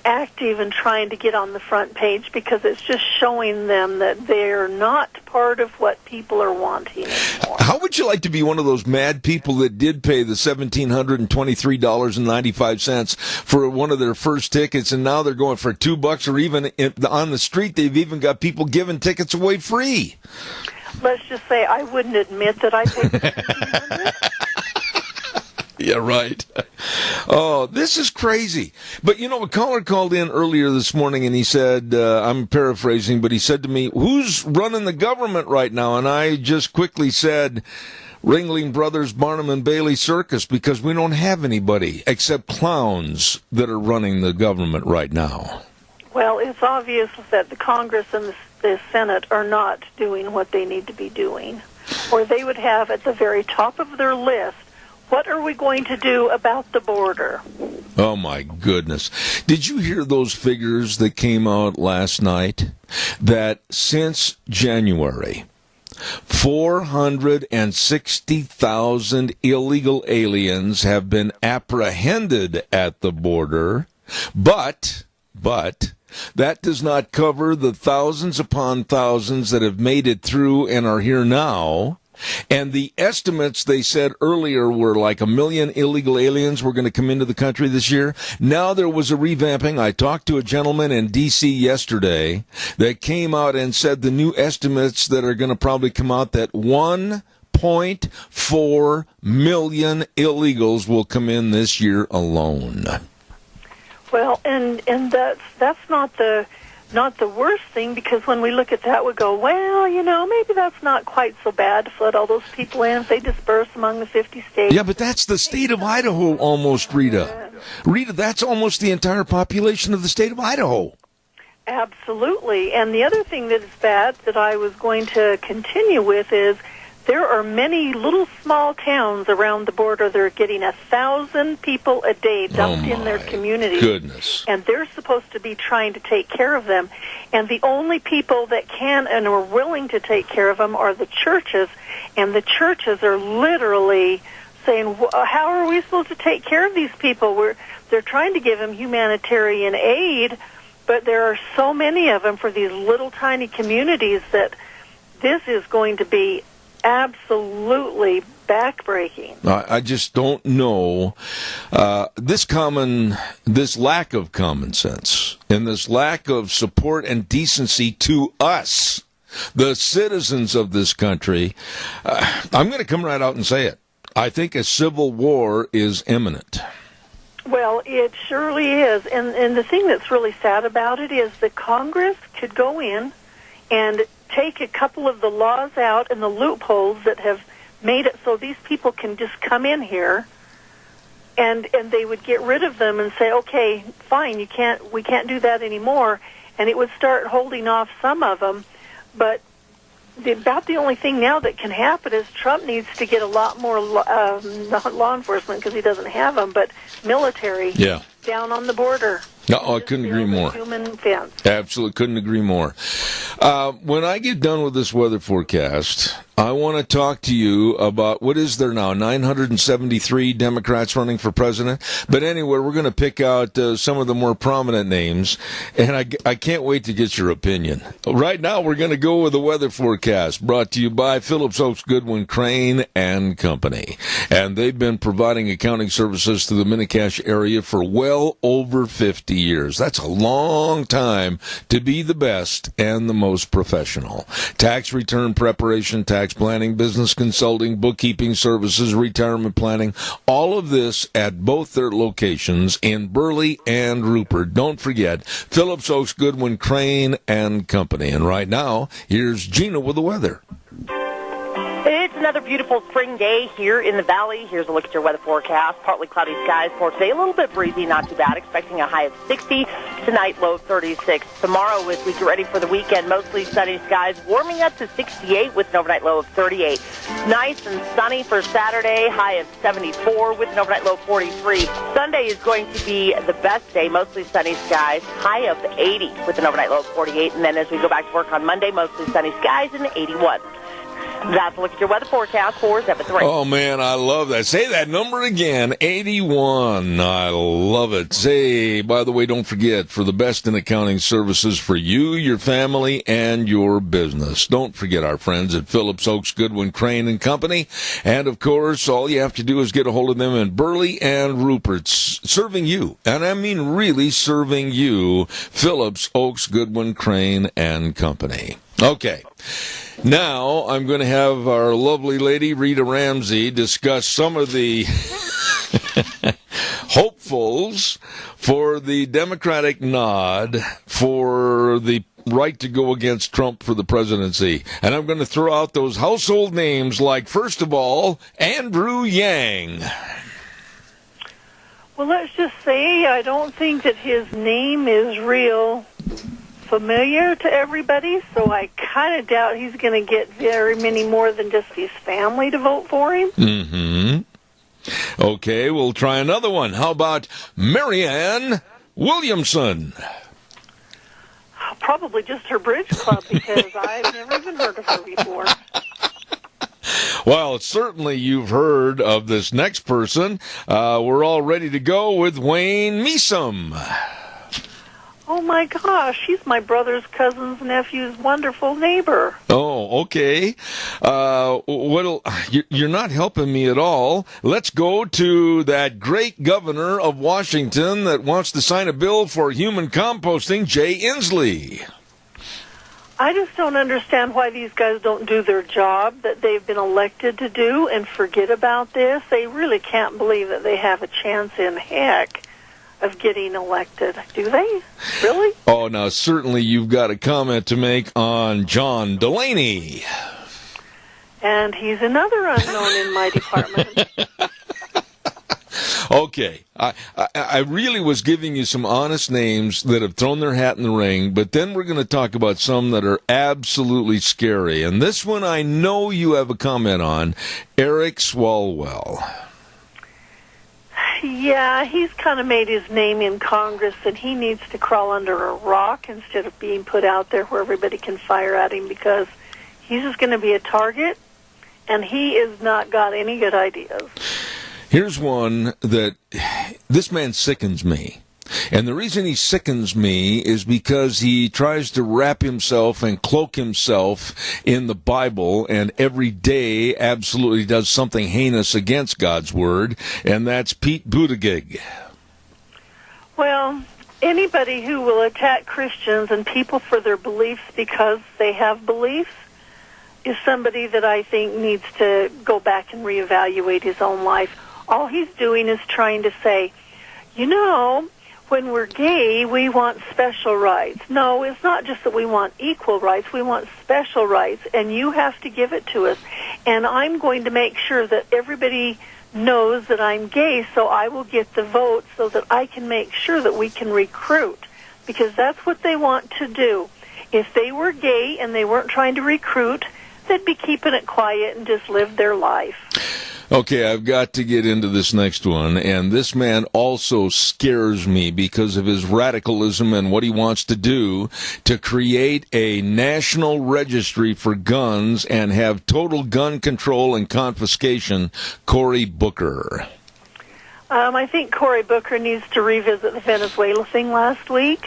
active and trying to get on the front page, because it's just showing them that they're not part of what people are wanting anymore. How would you like to be one of those mad people that did pay the $1,723.95 for one of their first tickets, and now they're going for $2, or even on the street they've even got people giving tickets away free? Let's just say I wouldn't admit that I paid $1,500. Yeah, right. Oh, this is crazy. But, you know, a caller called in earlier this morning, and he said, I'm paraphrasing, but he said to me, who's running the government right now? And I just quickly said, Ringling Brothers, Barnum and Bailey Circus, because we don't have anybody except clowns that are running the government right now. Well, it's obvious that the Congress and the Senate are not doing what they need to be doing, or they would have at the very top of their list, what are we going to do about the border? Oh, my goodness. Did you hear those figures that came out last night? That since January, 460,000 illegal aliens have been apprehended at the border, but that does not cover the thousands upon thousands that have made it through and are here now. And the estimates, they said earlier, were like 1 million illegal aliens were going to come into the country this year. Now there was a revamping. I talked to a gentleman in D.C. yesterday that came out and said the new estimates that are going to probably come out, that 1.4 million illegals will come in this year alone. Well, and that's not the worst thing, because when we look at that, we go, well, you know, maybe that's not quite so bad to flood all those people in if they disperse among the 50 states. Yeah, but that's the state of Idaho almost, Rita. Rita, that's almost the entire population of the state of Idaho. Absolutely. And the other thing that is bad that I was going to continue with is there are many little small towns around the border that are getting 1,000 people a day dumped in their communities. Goodness. And they're supposed to be trying to take care of them. And the only people that can and are willing to take care of them are the churches. And the churches are literally saying, how are we supposed to take care of these people? They're trying to give them humanitarian aid, but there are so many of them for these little tiny communities that this is going to be absolutely backbreaking. I just don't know. This lack of common sense and this lack of support and decency to us, the citizens of this country, I'm going to come right out and say it. I think a civil war is imminent. Well, it surely is. And the thing that's really sad about it is that Congress could go in and take a couple of the laws out and the loopholes that have made it so these people can just come in here and they would get rid of them and say, okay, fine, we can't do that anymore, and it would start holding off some of them. But about the only thing now that can happen is Trump needs to get a lot more not law enforcement, because he doesn't have them, but military down on the border. No, I couldn't agree more. Human fence. Absolutely couldn't agree more. When I get done with this weather forecast, I want to talk to you about, what is there now, 973 Democrats running for president? But anyway, we're going to pick out some of the more prominent names, and I can't wait to get your opinion. Right now, we're going to go with the weather forecast, brought to you by Phillips Oaks Goodwin Crane and Company. And they've been providing accounting services to the Mini-Cash area for well over 50 years. That's a long time to be the best and the most professional. Tax return preparation, tax planning, business consulting, bookkeeping services, retirement planning, all of this at both their locations in Burley and Rupert. Don't forget, Phillips Oaks Goodwin Crane and Company. And right now, here's Gina with the weather. It's another beautiful spring day here in the valley. Here's a look at your weather forecast. Partly cloudy skies for today. A little bit breezy, not too bad. Expecting a high of 60. Tonight, low 36. Tomorrow, as we get ready for the weekend, mostly sunny skies, warming up to 68 with an overnight low of 38. Nice and sunny for Saturday, high of 74 with an overnight low of 43. Sunday is going to be the best day, mostly sunny skies, high of 80 with an overnight low of 48. And then as we go back to work on Monday, mostly sunny skies and 81. That's a look at your weather forecast for 7-3. Oh, man, I love that. Say that number again, 81. I love it. Say, by the way, don't forget, for the best in accounting services for you, your family, and your business. Don't forget our friends at Phillips Oaks Goodwin Crane and Company. And, of course, all you have to do is get a hold of them in Burley and Rupert, serving you. And I mean really serving you, Phillips Oaks Goodwin Crane and Company. Okay. Now, I'm going to have our lovely lady, Rita Ramsey, discuss some of the hopefuls for the Democratic nod for the right to go against Trump for the presidency. And I'm going to throw out those household names like, first of all, Andrew Yang. Well, let's just say I don't think that his name is real familiar to everybody, so I kind of doubt he's going to get very many more than just his family to vote for him. Mm-hmm. Okay, we'll try another one. How about Marianne Williamson? Probably just her bridge club, because I've never even heard of her before. Well, certainly you've heard of this next person. We're all ready to go with Wayne Measum. Oh, my gosh, she's my brother's cousin's nephew's wonderful neighbor. Oh, okay. You're not helping me at all. Let's go to that great governor of Washington that wants to sign a bill for human composting, Jay Inslee. I just don't understand why these guys don't do their job that they've been elected to do and forget about this. They really can't believe that they have a chance in heck of getting elected, do they? Really? Oh, now, certainly you've got a comment to make on John Delaney. And he's another unknown in my department. Okay, I really was giving you some honest names that have thrown their hat in the ring, but then we're going to talk about some that are absolutely scary. And this one I know you have a comment on, Eric Swalwell. Yeah, he's kind of made his name in Congress, and he needs to crawl under a rock instead of being put out there where everybody can fire at him, because he's just going to be a target, and he has not got any good ideas. Here's one that this man sickens me. And the reason he sickens me is because he tries to wrap himself and cloak himself in the Bible, and every day absolutely does something heinous against God's Word, and that's Pete Buttigieg. Well, anybody who will attack Christians and people for their beliefs because they have beliefs is somebody that I think needs to go back and reevaluate his own life. All he's doing is trying to say, you know, when we're gay, we want special rights. No, it's not just that we want equal rights. We want special rights, and you have to give it to us. and I'm going to make sure that everybody knows that I'm gay, so I will get the vote so that I can make sure that we can recruit, because that's what they want to do. If they were gay and they weren't trying to recruit, they'd be keeping it quiet and just live their life. Okay, I've got to get into this next one, and this man also scares me because of his radicalism and what he wants to do to create a national registry for guns and have total gun control and confiscation. Cory Booker. I think Cory Booker needs to revisit the Venezuela thing last week.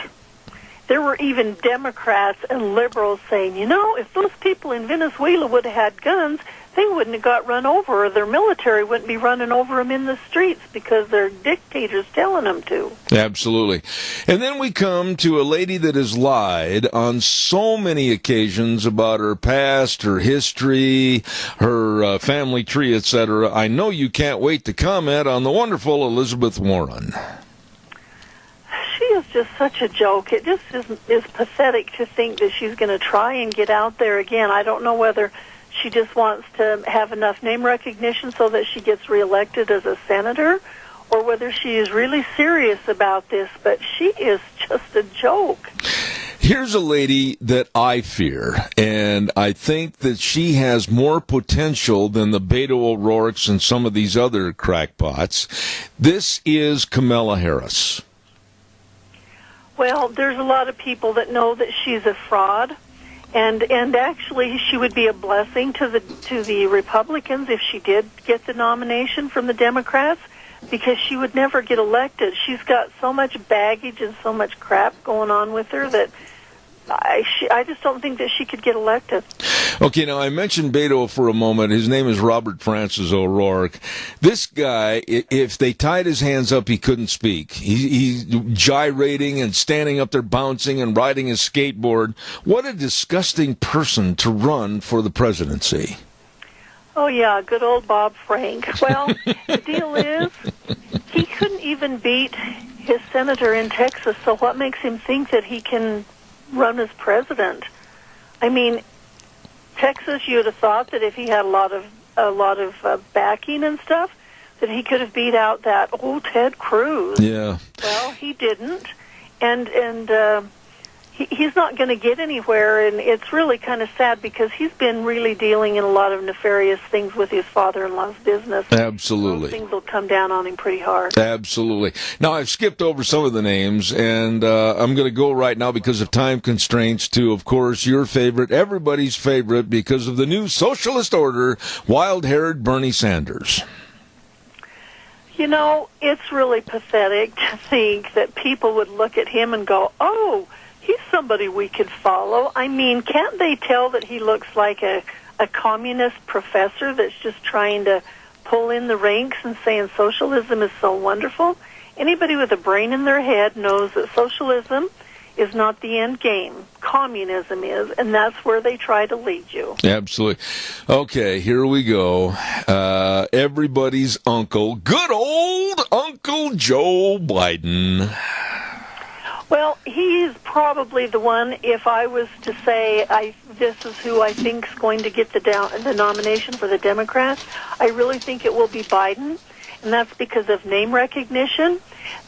There were even Democrats and liberals saying, if those people in Venezuela would have had guns, they wouldn't have got run over, or their military wouldn't be running over them in the streets because their dictators telling them to. Absolutely. And then we come to a lady that has lied on so many occasions about her past, her history, her family tree, etc. I know you can't wait to comment on the wonderful Elizabeth Warren. She is just such a joke. It just is pathetic to think that she's going to try and get out there again. I don't know whether she just wants to have enough name recognition so that she gets reelected as a senator, or whether she is really serious about this, but she is just a joke. Here's a lady that I fear, and I think that she has more potential than the Beto O'Rourke's and some of these other crackpots. This is Kamala Harris. Well, there's a lot of people that know that she's a fraud. And actually, she would be a blessing to the Republicans if she did get the nomination from the Democrats, because she would never get elected. She's got so much baggage and so much crap going on with her that I just don't think that she could get elected. Okay, now I mentioned Beto for a moment. His name is Robert Francis O'Rourke. This guy, if they tied his hands up, he couldn't speak. He's gyrating and standing up there bouncing and riding his skateboard. What a disgusting person to run for the presidency. Oh, yeah, good old Bob Frank. Well, the deal is he couldn't even beat his senator in Texas, so what makes him think that he can run as president? I mean, Texas, you would have thought that if he had a lot of backing and stuff, that he could have beat out that old Ted Cruz. Yeah. Well, he didn't, and he's not going to get anywhere, and it's really kind of sad because he's been really dealing in a lot of nefarious things with his father-in-law's business. Absolutely. Those things will come down on him pretty hard. Absolutely. Now, I've skipped over some of the names, and I'm going to go right now because of time constraints to, of course, your favorite, everybody's favorite, because of the new socialist order, wild-haired Bernie Sanders. It's really pathetic to think that people would look at him and go, oh, he's somebody we could follow. I mean, can't they tell that he looks like a communist professor that's just trying to pull in the ranks and saying socialism is so wonderful? Anybody with a brain in their head knows that socialism is not the end game. Communism is, and that's where they try to lead you. Absolutely. Okay, here we go. Everybody's uncle, good old Uncle Joe Biden. Well, he's probably the one, if I was to say this is who I think is going to get the nomination for the Democrats, I really think it will be Biden, and that's because of name recognition.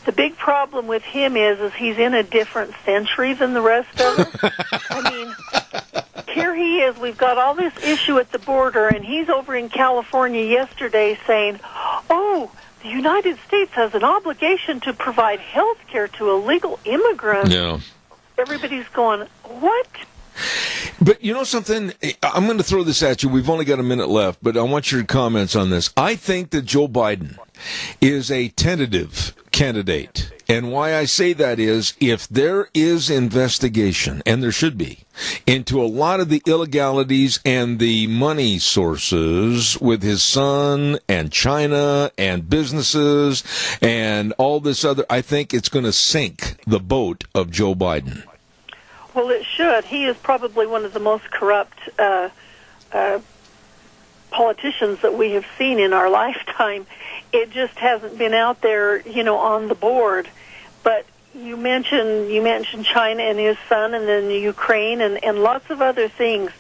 The big problem with him is he's in a different century than the rest of us. I mean, here he is. We've got all this issue at the border, and he's over in California yesterday saying, oh, the United States has an obligation to provide health care to illegal immigrants. Yeah. Everybody's going, what? But you know something? I'm going to throw this at you. We've only got a minute left, but I want your comments on this. I think that Joe Biden is a tentative candidate. And why I say that is, if there is investigation, and there should be, into a lot of the illegalities and the money sources with his son and China and businesses and all this other, I think it's going to sink the boat of Joe Biden. Well, it should. He is probably one of the most corrupt politicians that we have seen in our lifetime. It just hasn't been out there, on the board. But you mentioned China and his son, and then Ukraine, and lots of other things.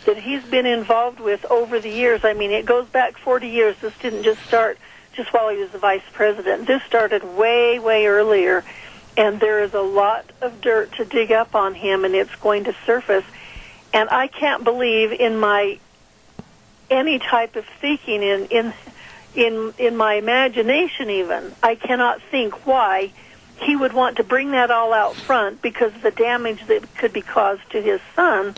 that he's been involved with over the years. I mean, it goes back 40 years. This didn't just start just while he was the vice president. This started way, way earlier, and there is a lot of dirt to dig up on him, and it's going to surface. And I can't believe in my any type of thinking in my imagination even, I cannot think why he would want to bring that all out front because of the damage that could be caused to his son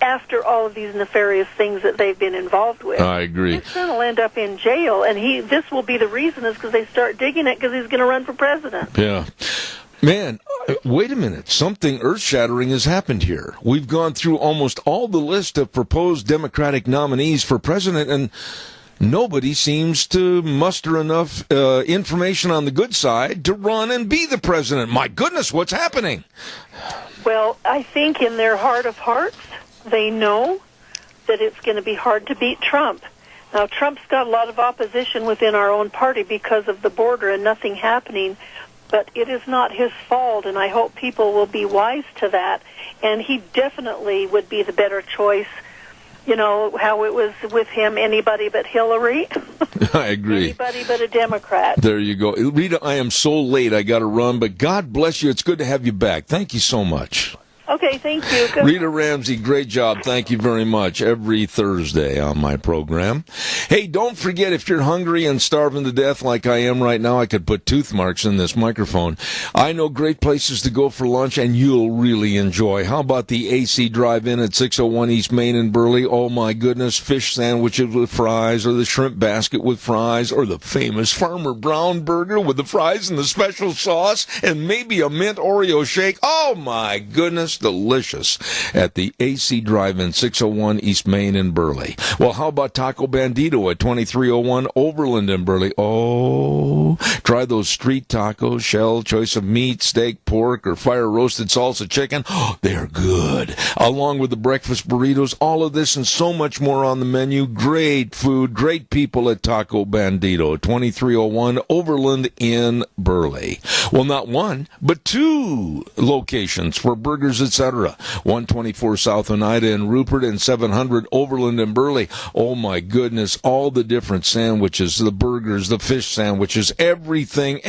after all of these nefarious things that they've been involved with. I agree. His son will end up in jail, and this will be the reason is because they start digging it because he's going to run for president. Yeah. Man, wait a minute. Something earth-shattering has happened here. We've gone through almost all the list of proposed Democratic nominees for president, and nobody seems to muster enough information on the good side to run and be the president. My goodness, what's happening? Well, I think in their heart of hearts, they know that it's going to be hard to beat Trump. Now, Trump's got a lot of opposition within our own party because of the border and nothing happening, but it is not his fault, and I hope people will be wise to that. And he definitely would be the better choice. You know, how it was with him, anybody but Hillary. I agree. Anybody but a Democrat. There you go. Rita, I am so late. I got to run, but God bless you. It's good to have you back. Thank you so much. Okay, thank you. Good. Rita Ramsey, great job. Thank you very much. Every Thursday on my program. Hey, don't forget, if you're hungry and starving to death like I am right now, I could put tooth marks in this microphone. I know great places to go for lunch, and you'll really enjoy. How about the AC Drive-In at 601 East Main in Burley? Oh, my goodness, fish sandwiches with fries, or the shrimp basket with fries, or the famous Farmer Brown burger with the fries and the special sauce, and maybe a mint Oreo shake. Oh, my goodness. Delicious at the AC Drive-In, 601 East Main in Burley. Well, how about Taco Bandito at 2301 Overland in Burley? Oh, try those street tacos, shell, choice of meat, steak, pork, or fire-roasted salsa chicken. Oh, they're good. Along with the breakfast burritos, all of this and so much more on the menu. Great food, great people at Taco Bandito, 2301 Overland in Burley. Well, not one, but two locations for burgers, etc. 124 South Oneida in Rupert and 700 Overland in Burley. Oh my goodness, all the different sandwiches, the burgers, the fish sandwiches, everything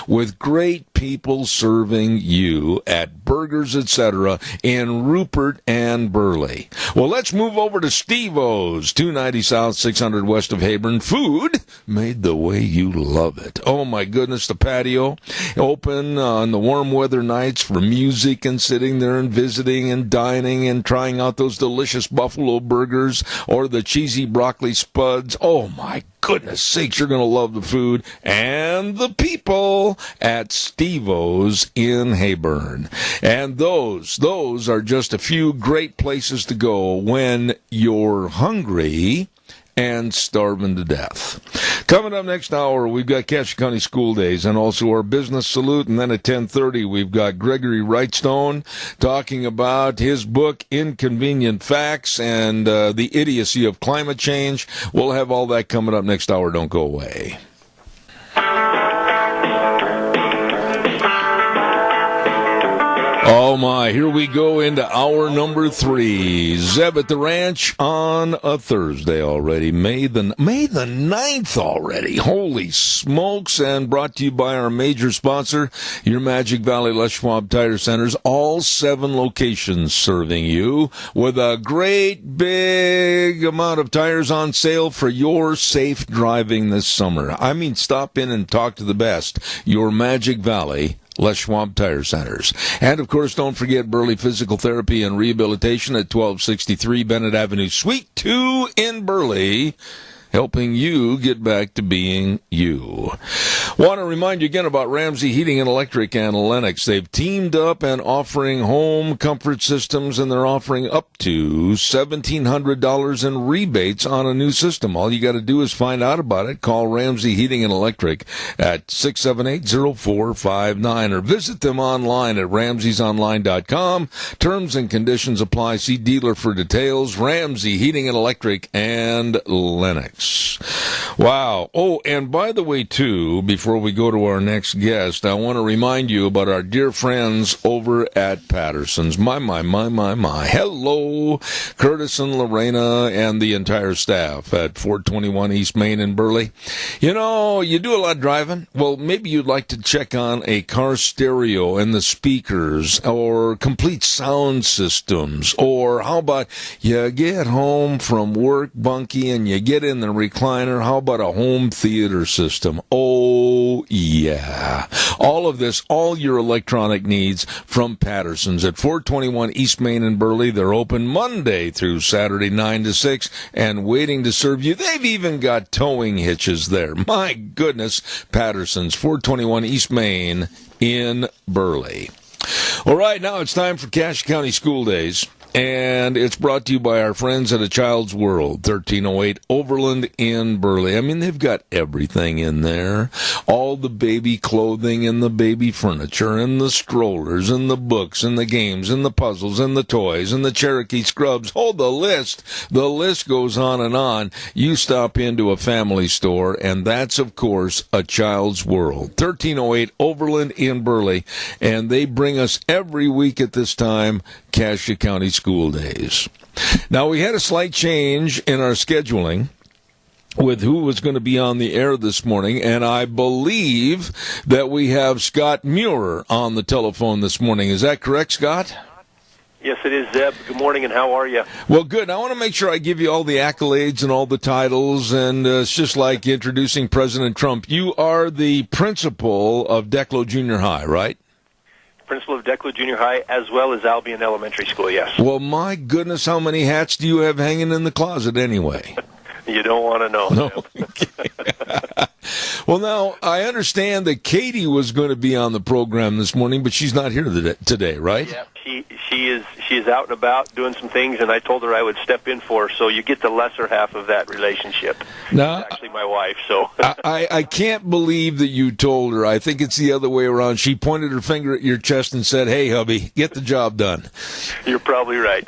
with great people serving you at Burgers, etc. in Rupert and Burley. Well, let's move over to Steve-O's, 290 South, 600 west of Hayburn. Food made the way you love it. Oh my goodness, the patio open on the warm weather nights for music and sitting there and visiting and dining and trying out those delicious buffalo burgers or the cheesy broccoli spuds. Oh my goodness sakes, you're going to love the food and the people at Steve-O's in Hayburn. And those are just a few great places to go when you're hungry and starving to death. Coming up next hour, we've got Cassia County School Days and also our business salute. And then at 10:30, we've got Gregory Wrightstone talking about his book, Inconvenient Facts, and the idiocy of climate change. We'll have all that coming up next hour. Don't go away. Oh my, here we go into hour number 3. Zeb at the Ranch on a Thursday already. May the 9th already. Holy smokes. And brought to you by our major sponsor, your Magic Valley Les Schwab Tire Centers. All 7 locations serving you with a great big amount of tires on sale for your safe driving this summer. I mean, stop in and talk to the best. Your Magic Valley Les Schwab Tire Centers. And, of course, don't forget Burley Physical Therapy and Rehabilitation at 1263 Bennett Avenue, Suite 2 in Burley, helping you get back to being you. Want to remind you again about Ramsey Heating and Electric and Lennox. They've teamed up and offering home comfort systems, and they're offering up to $1,700 in rebates on a new system. All you got to do is find out about it. Call Ramsey Heating and Electric at 678-0459 or visit them online at ramseysonline.com. Terms and conditions apply. See dealer for details. Ramsey Heating and Electric and Lennox. 6. Wow. Oh, and by the way, too, before we go to our next guest, I want to remind you about our dear friends over at Patterson's. My. Hello, Curtis and Lorena and the entire staff at 421 East Main in Burley. You know, you do a lot of driving. Well, maybe you'd like to check on a car stereo and the speakers, or complete sound systems, or how about you get home from work, Bunky, and you get in the recliner. How about a home theater system? Oh, yeah. All of this, all your electronic needs from Patterson's at 421 East Main in Burley. They're open Monday through Saturday, 9 to 6, and waiting to serve you. They've even got towing hitches there. My goodness, Patterson's, 421 East Main in Burley. All right, now it's time for Cache County School Days. And it's brought to you by our friends at A Child's World, 1308 Overland in Burley. I mean, they've got everything in there. All the baby clothing and the baby furniture and the strollers and the books and the games and the puzzles and the toys and the Cherokee scrubs. Oh, the list goes on and on. You stop into a family store, and that's, of course, A Child's World, 1308 Overland in Burley. And they bring us every week at this time Cache County School Days. Now, we had a slight change in our scheduling with who was going to be on the air this morning, and I believe that we have Scott Muir on the telephone this morning. Is that correct, Scott? Yes, it is, Zeb. Good morning, and how are you? Well, good. I want to make sure I give you all the accolades and all the titles, and it's just like introducing President Trump. You are the principal of Declo Junior High, right? Principal of Declo Junior High, as well as Albion Elementary School, yes. Well, my goodness, how many hats do you have hanging in the closet anyway? You don't want to know. No. Well, now, I understand that Katie was going to be on the program this morning, but she's not here today, right? Yeah, she is out and about doing some things, and I told her I would step in for her, so you get the lesser half of that relationship. Now, she's actually my wife, so. I can't believe that you told her. I think it's the other way around. She pointed her finger at your chest and said, "Hey, hubby, get the job done." You're probably right.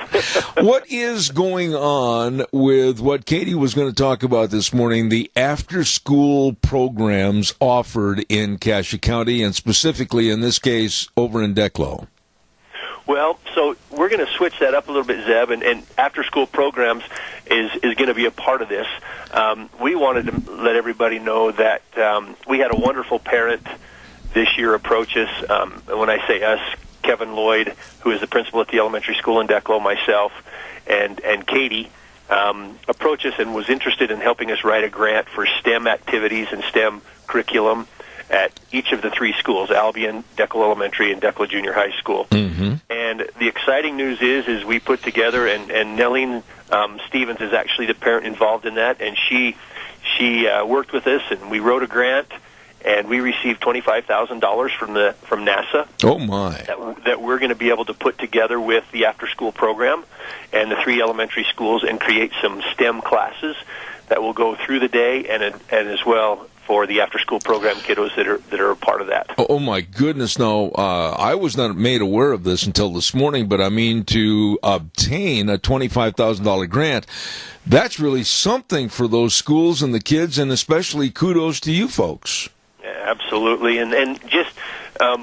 What is going on with what Katie was going to talk about this morning, the after-school programs offered in Cache County, and specifically, in this case, over in Declo? Well, so we're going to switch that up a little bit, Zeb, and after-school programs is going to be a part of this. We wanted to let everybody know that we had a wonderful parent this year approach us. When I say us, Kevin Lloyd, who is the principal at the elementary school in Declo, myself, and Katie, approached us and was interested in helping us write a grant for STEM activities and STEM curriculum at each of the three schools, Albion, Declo Elementary, and Declo Junior High School. Mm-hmm. And the exciting news is we put together, and Nelline Stevens is actually the parent involved in that, and she worked with us, and we wrote a grant, and we received $25,000 from NASA. Oh, my. That we're going to be able to put together with the after-school program and the three elementary schools and create some STEM classes that will go through the day and as well for the after-school program kiddos that are a part of that. Oh, my goodness. No, I was not made aware of this until this morning, but I mean, to obtain a $25,000 grant, that's really something for those schools and the kids, and especially kudos to you folks. Yeah, absolutely. And just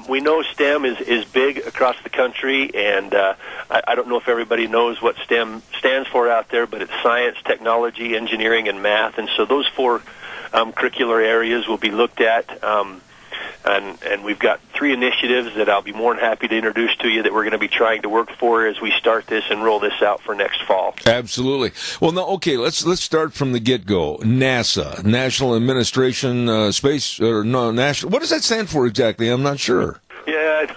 we know STEM is big across the country, and I don't know if everybody knows what STEM stands for out there, but it's science, technology, engineering, and math. And so those four curricular areas will be looked at, and we've got three initiatives that I'll be more than happy to introduce to you that we're going to be trying to work for as we start this and roll this out for next fall. Absolutely. Well, now, okay, let's start from the get-go. NASA, National Administration Space, or no, National. What does that stand for exactly? I'm not sure. Yeah.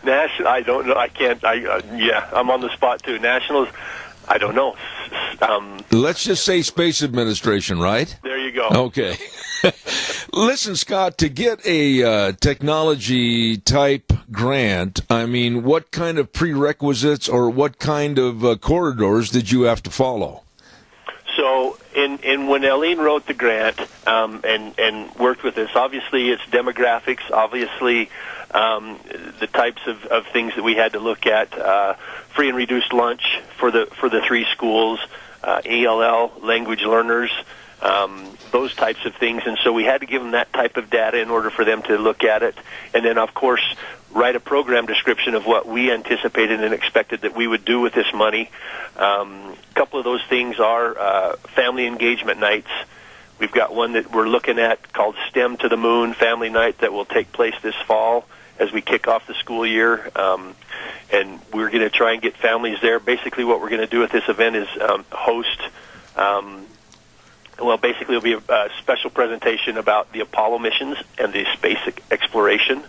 National. I don't know. I can't. I'm on the spot too. Nationals. I don't know. Let's just say Space Administration, right? There you go. Okay. Listen, Scott, to get a technology-type grant, I mean, what kind of prerequisites or what kind of corridors did you have to follow? So, in when Eileen wrote the grant and worked with us, obviously it's demographics, obviously the types of things that we had to look at, free and reduced lunch for the three schools, ELL language learners, those types of things. And so we had to give them that type of data in order for them to look at it. And then, of course, write a program description of what we anticipated and expected that we would do with this money. A couple of those things are family engagement nights. We've got one that we're looking at called STEM to the Moon Family Night that will take place this fall as we kick off the school year. And we're going to try and get families there. Basically what we're going to do with this event is host, basically it'll be a special presentation about the Apollo missions and the space exploration.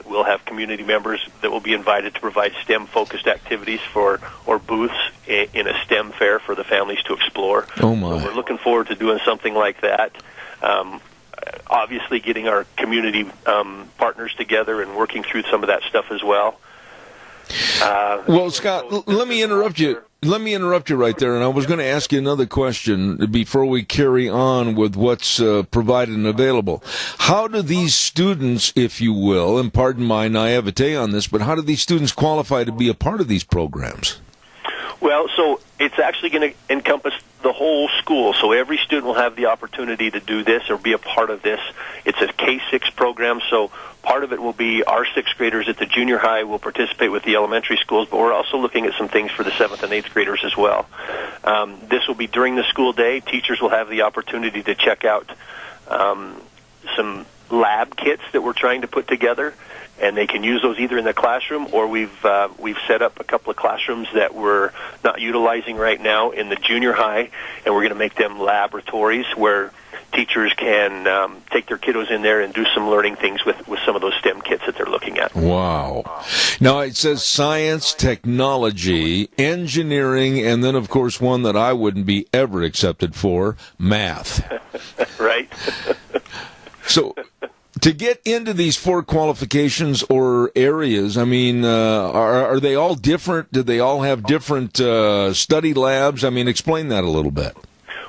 We'll have community members that will be invited to provide STEM-focused activities or booths in a STEM fair for the families to explore. Oh, my. So we're looking forward to doing something like that. Obviously getting our community partners together and working through some of that stuff as well. Well, Scott, let me interrupt you. Let me interrupt you right there, and I was going to ask you another question before we carry on with what's provided and available. How do these students, if you will, and pardon my naivete on this, but how do these students qualify to be a part of these programs? Well, so it's actually going to encompass the whole school, so every student will have the opportunity to do this or be a part of this. It's a K-6 program, so part of it will be our 6th graders at the junior high will participate with the elementary schools, but we're also looking at some things for the 7th and 8th graders as well. This will be during the school day. Teachers will have the opportunity to check out some lab kits that we're trying to put together, and they can use those either in the classroom or we've set up a couple of classrooms that we're not utilizing right now in the junior high, and we're going to make them laboratories where teachers can take their kiddos in there and do some learning things with some of those STEM kits that they're looking at. Wow. Now, it says science, technology, engineering, and then, of course, one that I wouldn't be ever accepted for, math. Right. So, to get into these 4 qualifications or areas, I mean, are they all different? Do they all have different study labs? I mean, explain that a little bit.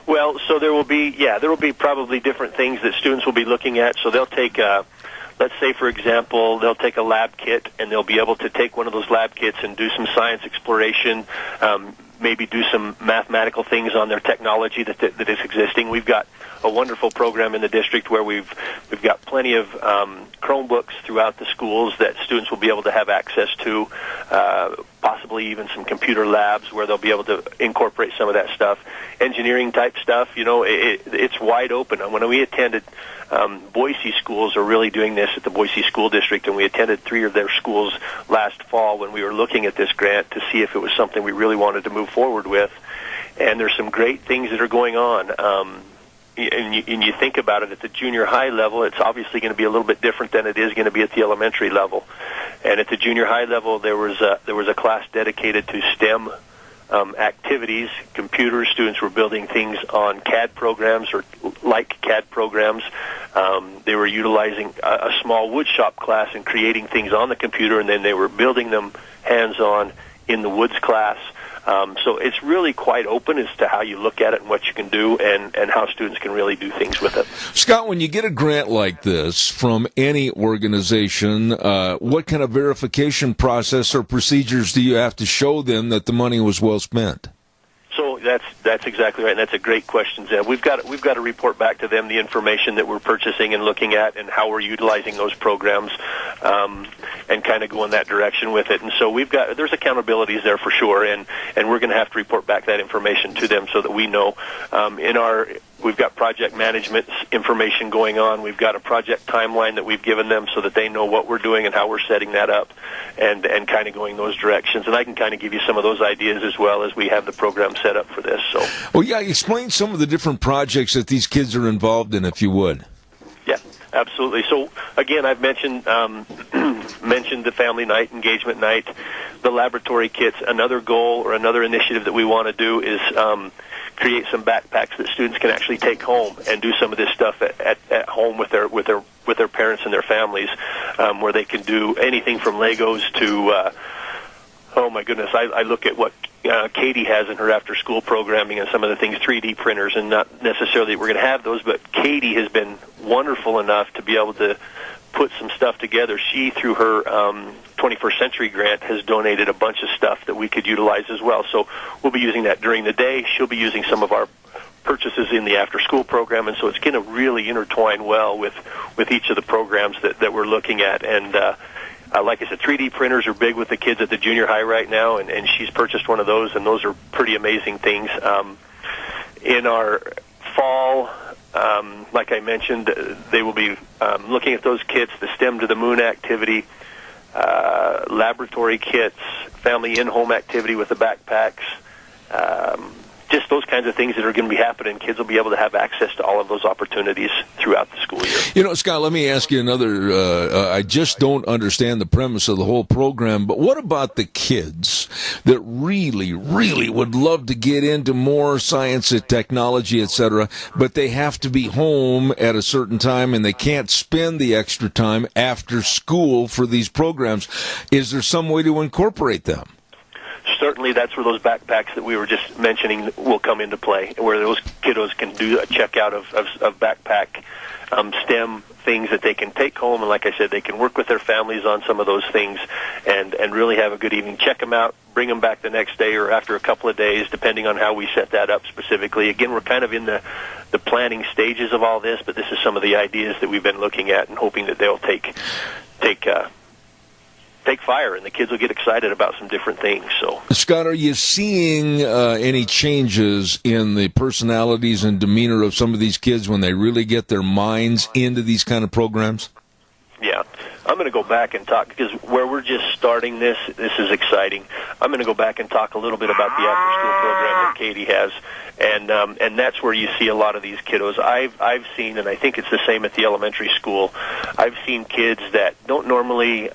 Well, so there will be probably different things that students will be looking at. So they'll take, let's say, for example, they'll take a lab kit, and they'll be able to take one of those lab kits and do some science exploration, maybe do some mathematical things on their technology that is existing. We've got a wonderful program in the district where we've got plenty of Chromebooks throughout the schools that students will be able to have access to, possibly even some computer labs where they'll be able to incorporate some of that stuff. Engineering type stuff, it's wide open. When we attended, Boise schools are really doing this at the Boise School District, and we attended 3 of their schools last fall when we were looking at this grant to see if it was something we really wanted to move forward with. And there's some great things that are going on. And you think about it at the junior high level, it's obviously going to be a little bit different than it is going to be at the elementary level. And at the junior high level, there was a class dedicated to STEM activities. Computer students were building things on CAD programs or like CAD programs. They were utilizing a small woodshop class and creating things on the computer, and then they were building them hands-on in the woods class. So it's really quite open as to how you look at it and what you can do and how students can really do things with it. Scott, when you get a grant like this from any organization, what kind of verification process or procedures do you have to show them that the money was well spent? So that's exactly right, and that's a great question, Zeb. We've got to report back to them the information that we're purchasing and looking at, and how we're utilizing those programs, and kind of go in that direction with it. And so there's accountabilities there for sure, and we're going to have to report back that information to them so that we know. We've got project management information going on. We've got a project timeline that we've given them so that they know what we're doing and how we're setting that up, and kind of going those directions. And I can kind of give you some of those ideas as well as we have the program set up for this. So, well, yeah, explain some of the different projects that these kids are involved in, if you would. Yeah, absolutely. So, again, I've mentioned the family night, engagement night, the laboratory kits. Another goal or another initiative that we want to do is create some backpacks that students can actually take home and do some of this stuff at home with their parents and their families, where they can do anything from Legos to oh my goodness, I look at what Katie has in her after-school programming and some of the things, 3D printers, and not necessarily we're going to have those, but Katie has been wonderful enough to be able to put some stuff together. She, through her 21st Century grant, has donated a bunch of stuff that we could utilize as well. So we'll be using that during the day. She'll be using some of our purchases in the after-school program, and so it's going to really intertwine well with each of the programs that we're looking at. And like I said, 3D printers are big with the kids at the junior high right now, and she's purchased one of those, and those are pretty amazing things. In our fall, like I mentioned, they will be looking at those kits, the STEM to the Moon activity, laboratory kits, family in-home activity with the backpacks, just those kinds of things that are going to be happening. Kids will be able to have access to all of those opportunities throughout the school year. You know, Scott, let me ask you another. I just don't understand the premise of the whole program, but what about the kids that really, really would love to get into more science and technology, etc., but they have to be home at a certain time and they can't spend the extra time after school for these programs? Is there some way to incorporate them? Certainly, that's where those backpacks that we were just mentioning will come into play, where those kiddos can do a checkout of backpack STEM things that they can take home, and like I said, they can work with their families on some of those things and really have a good evening. Check them out, bring them back the next day or after a couple of days, depending on how we set that up specifically. Again, we're kind of in the planning stages of all this, but this is some of the ideas that we've been looking at and hoping that they'll take fire, and the kids will get excited about some different things. So, Scott, are you seeing any changes in the personalities and demeanor of some of these kids when they really get their minds into these kind of programs? Yeah. I'm going to go back and talk, because where we're just starting this is exciting. I'm going to go back and talk a little bit about the after-school program that Katie has, and that's where you see a lot of these kiddos. I've seen, and I think it's the same at the elementary school, I've seen kids that don't normally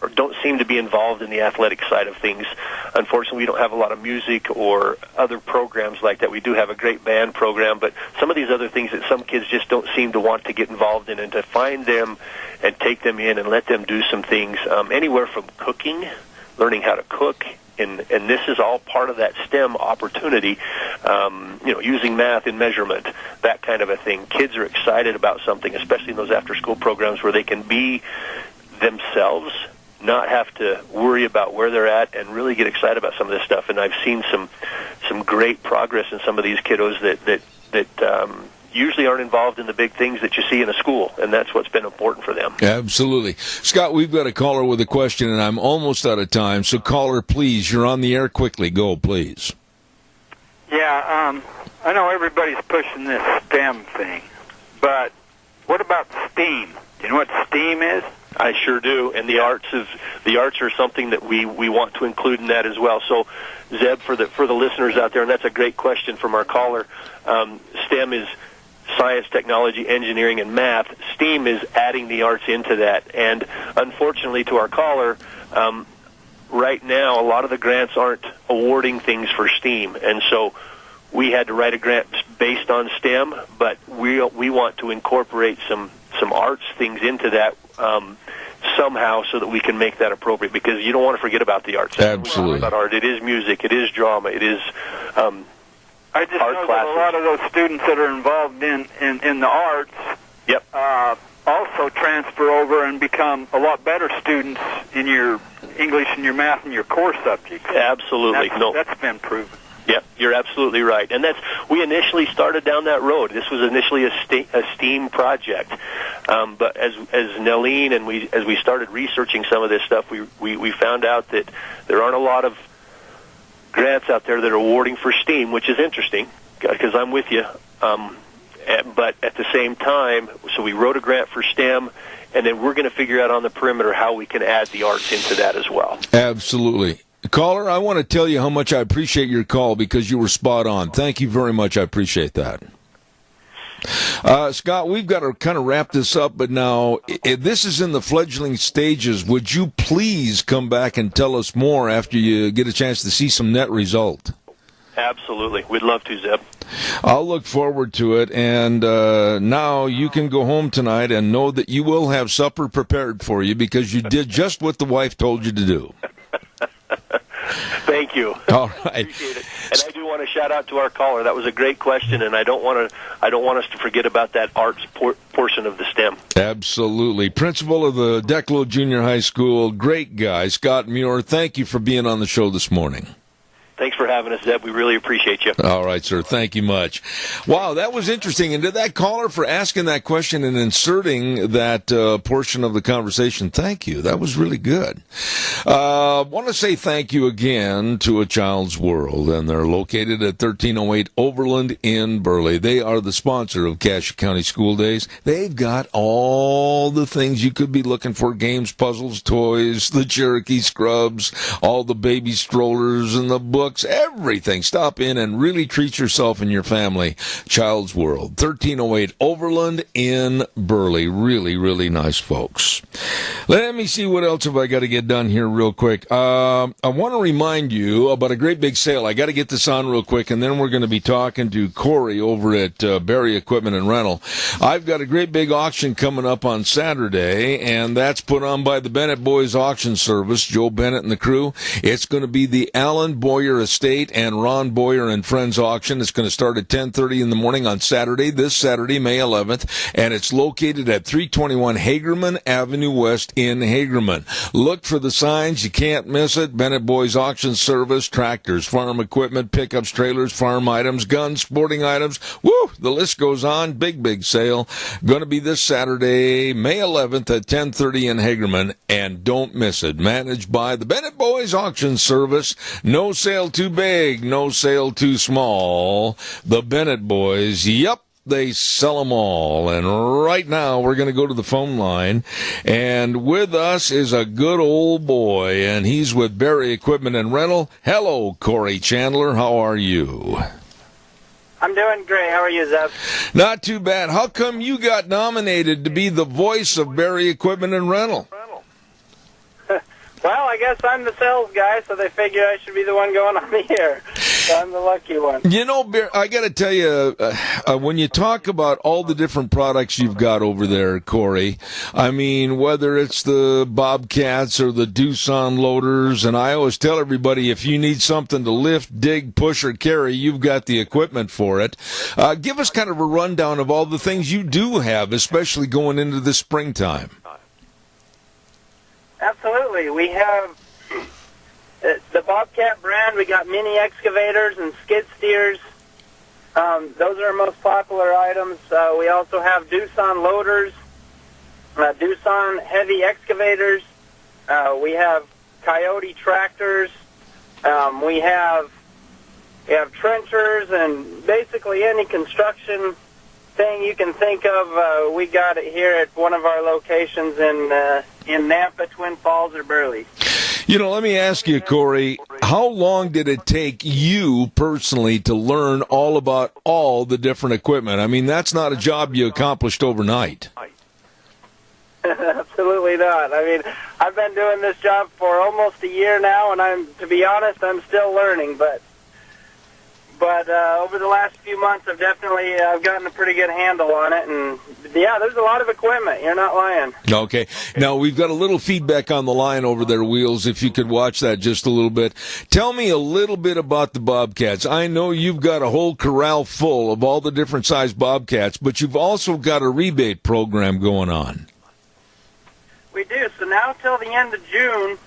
or don't seem to be involved in the athletic side of things. Unfortunately, we don't have a lot of music or other programs like that. We do have a great band program, but some of these other things that some kids just don't seem to want to get involved in, and to find them and take them in and let them do some things, anywhere from cooking, learning how to cook, and this is all part of that STEM opportunity, using math and measurement, that kind of a thing. Kids are excited about something, especially in those after-school programs where they can be themselves, not have to worry about where they're at, and really get excited about some of this stuff. And I've seen some great progress in some of these kiddos that usually aren't involved in the big things that you see in a school, and that's what's been important for them. Absolutely. Scott, we've got a caller with a question, and I'm almost out of time. So, caller, please, you're on the air. Quickly, go, please. Yeah, I know everybody's pushing this STEM thing, but what about STEAM? Do you know what STEAM is? I sure do, and the arts are something that we want to include in that as well. So, Zeb, for the listeners out there, and that's a great question from our caller. STEM is science, technology, engineering, and math. STEAM is adding the arts into that, and unfortunately, to our caller, right now a lot of the grants aren't awarding things for STEAM, and so we had to write a grant based on STEM, but we want to incorporate some arts things into that somehow, so that we can make that appropriate, because you don't want to forget about the arts. Absolutely. About art, it is music, it is drama, it is I just art know classes. that a lot of those students that are involved in the arts also transfer over and become a lot better students in your English and your math and your core subjects. Absolutely. That's been proven. Yeah, you're absolutely right. And we initially started down that road. This was initially a STEAM project. But as Nellene and as we started researching some of this stuff, we found out that there aren't a lot of grants out there that are awarding for STEAM, which is interesting, because I'm with you. But at the same time, so we wrote a grant for STEM, and then we're going to figure out on the perimeter how we can add the arts into that as well. Absolutely. Caller, I want to tell you how much I appreciate your call, because you were spot on. Thank you very much. I appreciate that. Scott, we've got to kind of wrap this up, but now this is in the fledgling stages. Would you please come back and tell us more after you get a chance to see some net result? Absolutely. We'd love to, Zeb. I'll look forward to it, and now you can go home tonight and know that you will have supper prepared for you, because you did just what the wife told you to do. Thank Thank you. All right. Appreciate it. And I do want to shout out to our caller. That was a great question, and I don't want us to forget about that arts portion of the STEM. Absolutely. Principal of the Declo Junior High School, great guy, Scott Muir. Thank you for being on the show this morning. Thanks for having us, Zeb. We really appreciate you. All right, sir. Thank you much. Wow, that was interesting. And to that caller for asking that question and inserting that portion of the conversation, thank you. That was really good. I want to say thank you again to A Child's World, and they're located at 1308 Overland in Burley. They are the sponsor of Cassia County School Days. They've got all the things you could be looking for: games, puzzles, toys, the Cherokee scrubs, all the baby strollers and the books. Everything. Stop in and really treat yourself and your family. Child's World, 1308 Overland in Burley. Really, really nice folks. Let me see what else have I got to get done here real quick. I want to remind you about a great big sale. I got to get this on real quick, and then we're going to be talking to Cory over at Barry Equipment and Rental. I've got a great big auction coming up on Saturday, and that's put on by the Bennett Boys Auction Service, Joe Bennett and the crew. It's going to be the Alan Boyer Estate and Ron Boyer and Friends auction. It's going to start at 10:30 in the morning on Saturday, this Saturday, May 11th, and it's located at 321 Hagerman Avenue West in Hagerman. Look for the signs. You can't miss it. Bennett Boys Auction Service, tractors, farm equipment, pickups, trailers, farm items, guns, sporting items. Woo! The list goes on. Big, big sale. Going to be this Saturday, May 11th at 10:30 in Hagerman, and don't miss it. Managed by the Bennett Boys Auction Service. No sale too big, no sale too small. The Bennett Boys, yep, they sell them all. And right now we're going to go to the phone line, and with us is a good old boy, and he's with Barry Equipment and Rental. Hello, Cory Chandler. How are you? I'm doing great. How are you, Zeb? Not too bad. How come you got nominated to be the voice of Barry Equipment and Rental? Well, I guess I'm the sales guy, so they figure I should be the one going on the air. So I'm the lucky one. You know, I got to tell you, when you talk about all the different products you've got over there, Cory, I mean, whether it's the Bobcats or the Doosan loaders, and I always tell everybody, if you need something to lift, dig, push, or carry, you've got the equipment for it. Give us kind of a rundown of all the things you do have, especially going into the springtime. Absolutely. We have the Bobcat brand. We got mini excavators and skid steers. Those are our most popular items. We also have Doosan loaders, Doosan heavy excavators. We have Coyote tractors. We have trenchers, and basically any construction thing you can think of, we got it here at one of our locations in Nampa, Twin Falls, or Burley. You know, let me ask you, Cory, how long did it take you personally to learn all about all the different equipment? I mean, that's not a job you accomplished overnight. Absolutely not. I mean, I've been doing this job for almost a year now, and to be honest, I'm still learning, but over the last few months, I've gotten a pretty good handle on it, and yeah, there's a lot of equipment. You're not lying. Okay. Now, we've got a little feedback on the line over there, Wheels, if you could watch that just a little bit. Tell me a little bit about the Bobcats. I know you've got a whole corral full of all the different size Bobcats, but you've also got a rebate program going on. We do. So now till the end of June,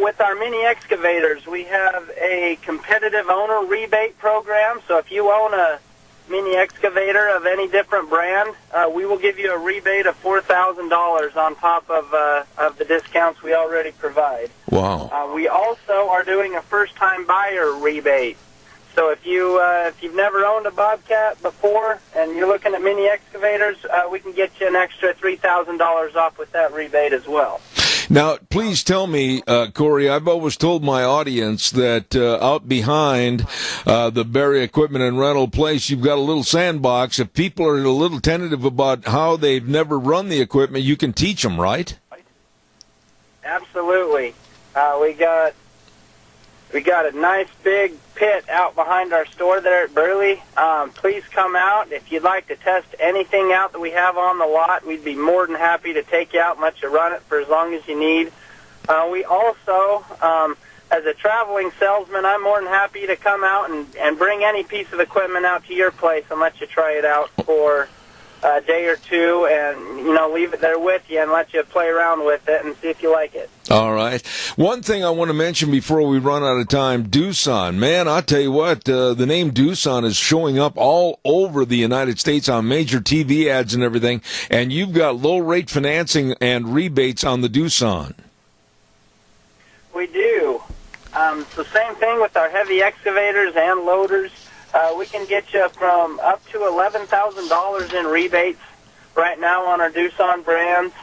with our mini excavators, we have a competitive owner rebate program. So if you own a mini excavator of any different brand, we will give you a rebate of $4,000 on top of the discounts we already provide. Wow. We also are doing a first-time buyer rebate. So if you've never owned a Bobcat before and you're looking at mini excavators, we can get you an extra $3,000 off with that rebate as well. Now, please tell me, Cory, I've always told my audience that out behind the Barry Equipment and Rental place, you've got a little sandbox. If people are a little tentative about how they've never run the equipment, you can teach them, right? Absolutely. We got a nice big pit out behind our store there at Burley. Please come out. If you'd like to test anything out that we have on the lot, we'd be more than happy to take you out and let you run it for as long as you need. We also, as as a traveling salesman, I'm more than happy to come out and bring any piece of equipment out to your place and let you try it out for a day or two, and leave it there with you and let you play around with it and see if you like it. All right. One thing I want to mention before we run out of time, Doosan. Man, I'll tell you what, the name Doosan is showing up all over the United States on major TV ads and everything, and you've got low-rate financing and rebates on the Doosan. We do. So same thing with our heavy excavators and loaders. We can get you from up to $11,000 in rebates right now on our Doosan brands.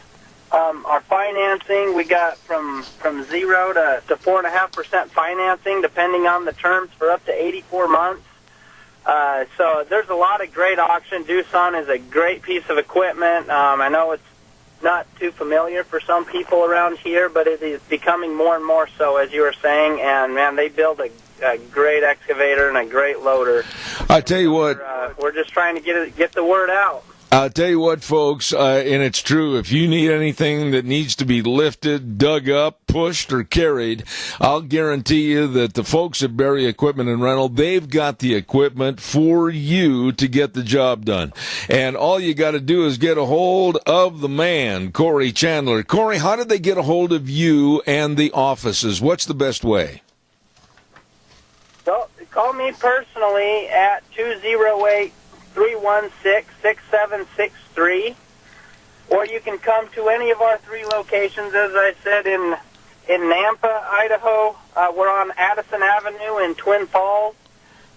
Our financing, we got from 0 to 4.5% financing, depending on the terms, for up to 84 months. So there's a lot of great option. Doosan is a great piece of equipment. I know it's not too familiar for some people around here, but it is becoming more and more so, as you were saying. And man, they build a great excavator and a great loader. I tell you what, we're just trying to get the word out. I'll tell you what, folks, and it's true, if you need anything that needs to be lifted, dug up, pushed, or carried, I'll guarantee you that the folks at Berry Equipment and Rental, they've got the equipment for you to get the job done. And all you got to do is get a hold of the man, Cory Chandler. Cory, how did they get a hold of you and the offices? What's the best way? So, call me personally at 208-316-6763, or you can come to any of our 3 locations, as I said, in Nampa, Idaho. We're on Addison Avenue in Twin Falls,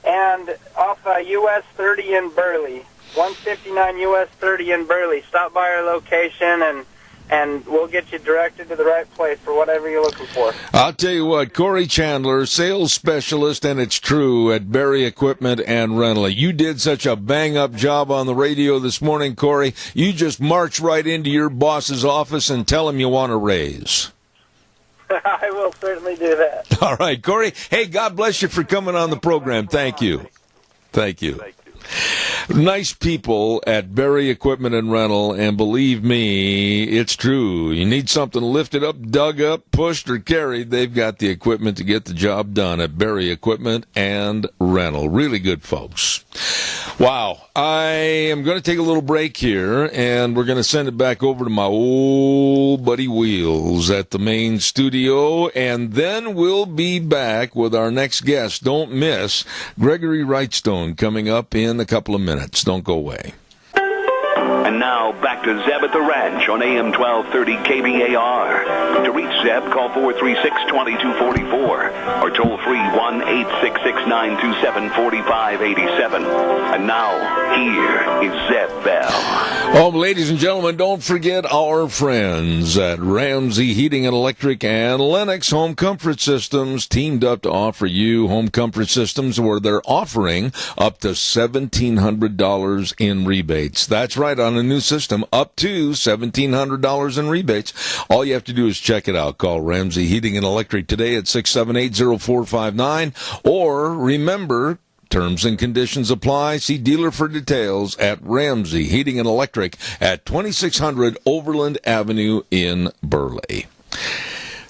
and off US 30 in Burley, 159 US 30 in Burley. Stop by our location, and we'll get you directed to the right place for whatever you're looking for. I'll tell you what, Cory Chandler, sales specialist, and it's true, at Berry Equipment and Rental. You did such a bang-up job on the radio this morning, Cory. You just march right into your boss's office and tell him you want a raise. I will certainly do that. All right, Cory. Hey, God bless you for coming on the program. Thank you. Thank you. Nice people at Berry Equipment and Rental, and believe me, it's true. You need something lifted up, dug up, pushed, or carried, they've got the equipment to get the job done at Berry Equipment and Rental. Really good folks. Wow. I am going to take a little break here, and we're going to send it back over to my old buddy Wheels at the main studio, and then we'll be back with our next guest. Don't miss Gregory Wrightstone coming up in a couple of minutes. Don't go away. And now, back to Zeb at the Ranch on AM 1230 KBAR. To reach Zeb, call 436-2244 or toll free 1-866-927-4587. And now, here is Zeb Bell. Oh, ladies and gentlemen, don't forget our friends at Ramsey Heating and Electric and Lennox Home Comfort Systems, teamed up to offer you home comfort systems where they're offering up to $1,700 in rebates. That's right, on a new system, up to $1,700 in rebates. All you have to do is check it out. Call Ramsey Heating and Electric today at 678-0459, or remember, terms and conditions apply. See dealer for details at Ramsey Heating and Electric at 2600 Overland Avenue in Burley.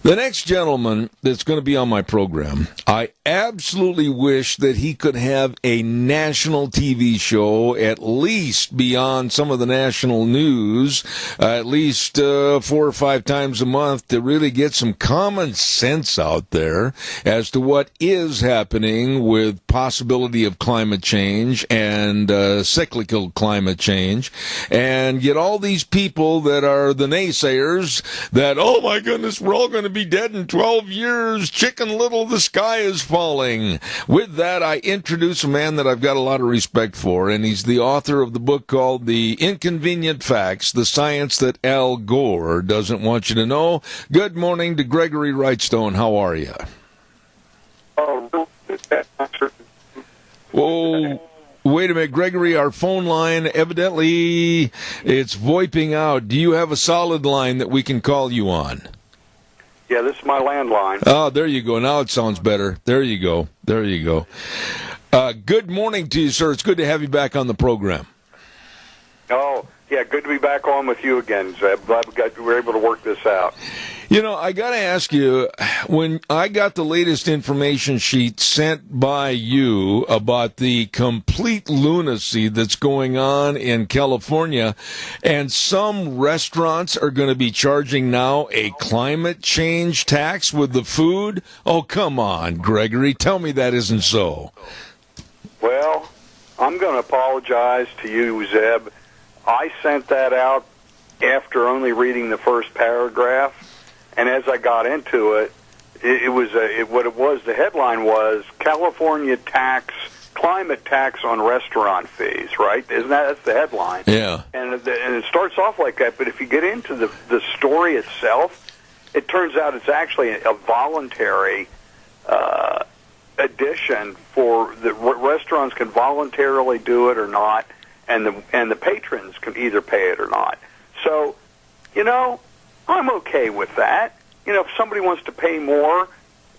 The next gentleman that's going to be on my program, I absolutely wish that he could have a national TV show, at least beyond some of the national news, at least 4 or 5 times a month, to really get some common sense out there as to what is happening with possibility of climate change and cyclical climate change, and get all these people that are the naysayers that, oh my goodness, we're all going to be dead in 12 years. Chicken Little, the sky is falling. With that, I introduce a man that I've got a lot of respect for, and he's the author of the book called The Inconvenient Facts, The Science That Al Gore Doesn't Want You to Know. Good morning to Gregory Wrightstone. How are you? Whoa. Wait a minute, Gregory, our phone line, evidently it's VoIPing out. Do you have a solid line that we can call you on? Yeah, this is my landline. Oh, there you go. Now it sounds better. There you go. There you go. Good morning to you, sir. It's good to have you back on the program. Oh, yeah, good to be back on with you again, Zeb. Glad we were able to work this out. You know, I got to ask you, when I got the latest information sheet sent by you about the complete lunacy that's going on in California, and some restaurants are going to be charging now a climate change tax with the food? Oh, come on, Gregory. Tell me that isn't so. Well, I'm going to apologize to you, Zeb. I sent that out after only reading the first paragraph. And as I got into it, the headline was California climate tax on restaurant fees, right? That's the headline? Yeah. And it starts off like that, but if you get into the story itself, it turns out it's actually a voluntary addition for the restaurants can voluntarily do it or not, and the patrons can either pay it or not. So, you know, I'm okay with that. You know, if somebody wants to pay more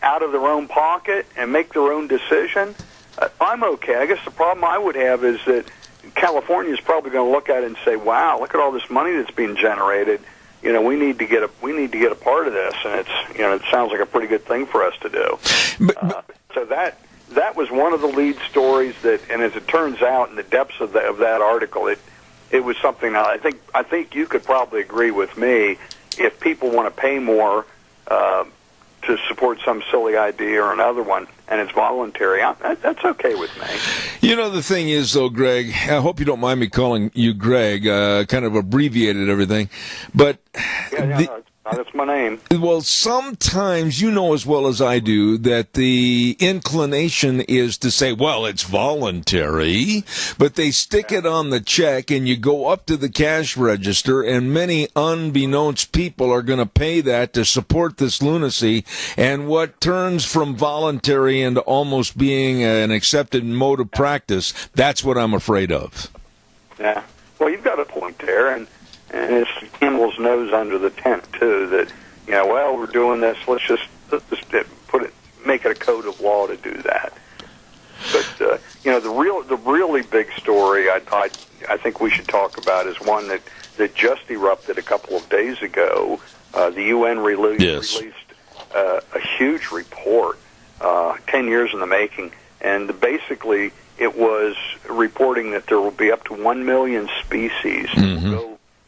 out of their own pocket and make their own decision, I'm okay. I guess the problem I would have is that California is probably going to look at it and say, "Wow, look at all this money that's being generated. You know, we need to get a part of this." And it sounds like a pretty good thing for us to do. So that was one of the lead stories and as it turns out, in the depths of that article, it was something that I think you could probably agree with me. If people want to pay more to support some silly idea or another one, and it's voluntary, that's okay with me. You know, the thing is, though, Greg, I hope you don't mind me calling you Greg, kind of abbreviated everything, but... That's my name. Well, sometimes you know as well as I do that the inclination is to say, well, it's voluntary, but they stick it on the check and you go up to the cash register and many unbeknownst people are going to pay that to support this lunacy, and what turns from voluntary into almost being an accepted mode of practice, that's what I'm afraid of. Yeah. Well, you've got a point there, and it's camel's nose under the tent too. That well, we're doing this. Let's just make it a code of law to do that. But the really big story I think we should talk about is one that just erupted a couple of days ago. The UN released a huge report, 10 years in the making, and basically it was reporting that there will be up to 1 million species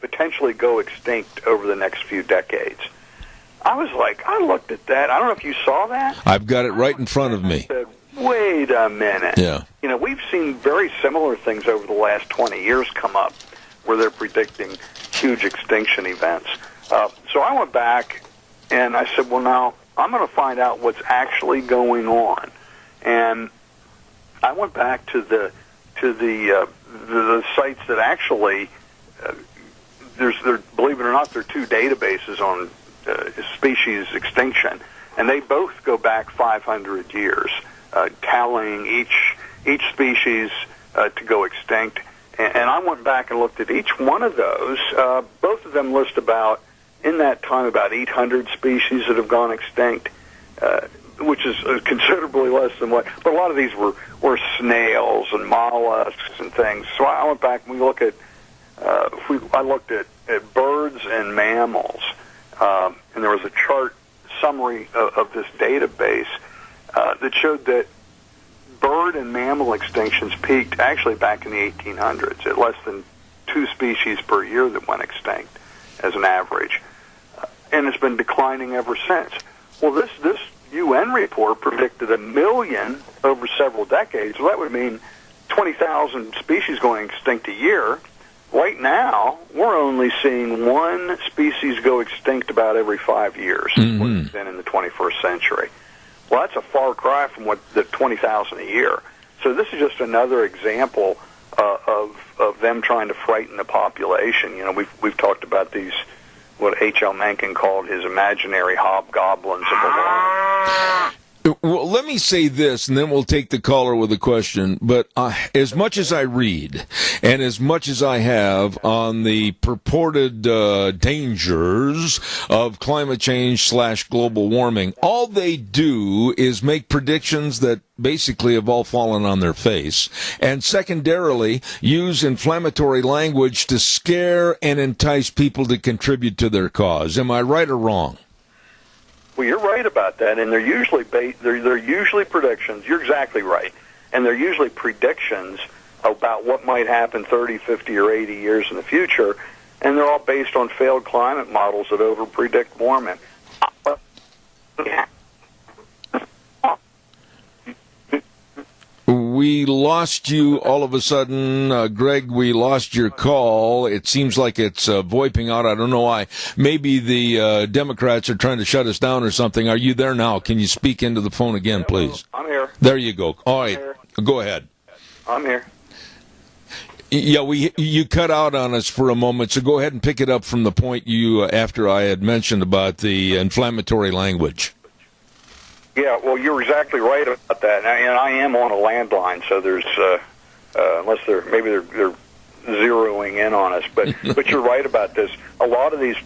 potentially go extinct over the next few decades. I looked at that. I don't know if you saw that. I've got it right in front of me. I said, wait a minute. Yeah. We've seen very similar things over the last 20 years come up where they're predicting huge extinction events. So I went back and I said, well, now I'm going to find out what's actually going on. And I went back to the sites that actually believe it or not, there are two databases on species extinction, and they both go back 500 years, tallying each species to go extinct. And I went back and looked at each one of those. Both of them list in that time, about 800 species that have gone extinct, which is considerably less than but a lot of these were snails and mollusks and things. So I went back and I looked at birds and mammals, and there was a chart summary of this database that showed that bird and mammal extinctions peaked actually back in the 1800s at less than 2 species per year that went extinct as an average, and it's been declining ever since. Well, this UN report predicted 1 million over several decades. Well, that would mean 20,000 species going extinct a year. Right now, we're only seeing 1 species go extinct about every 5 years, what it's been in the 21st century. Well, that's a far cry from the 20,000 a year. So this is just another example of them trying to frighten the population. We've talked about these, what H.L. Mencken called his imaginary hobgoblins of alarm. Well, let me say this, and then we'll take the caller with a question. But as much as I read, and as much as I have on the purported dangers of climate change / global warming, all they do is make predictions that basically have all fallen on their face, and secondarily use inflammatory language to scare and entice people to contribute to their cause. Am I right or wrong? Well, you're right about that, and they're usually they're usually predictions. You're exactly right, and they're usually predictions about what might happen 30, 50, or 80 years in the future, and they're all based on failed climate models that over-predict warming. We lost you all of a sudden. Greg, we lost your call. It seems like it's VoIPing out. I don't know why. Maybe the Democrats are trying to shut us down or something. Are you there now? Can you speak into the phone again, please? I'm here. There you go. All right. Go ahead. I'm here. Yeah, you cut out on us for a moment, so go ahead and pick it up from the point you after I had mentioned about the inflammatory language. Yeah, well, you're exactly right about that, and I am on a landline, so there's unless they're zeroing in on us, but you're right about this. A lot of these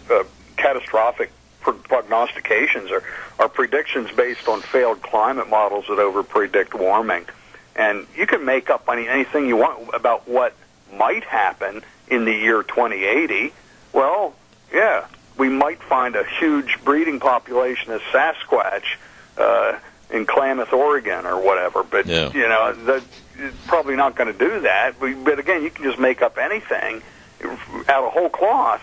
catastrophic prognostications are predictions based on failed climate models that over-predict warming, and you can make up anything you want about what might happen in the year 2080. Well, yeah, we might find a huge breeding population of Sasquatch in Klamath, Oregon, or whatever. But you know, it's probably not going to do that. But again, you can just make up anything out of whole cloth,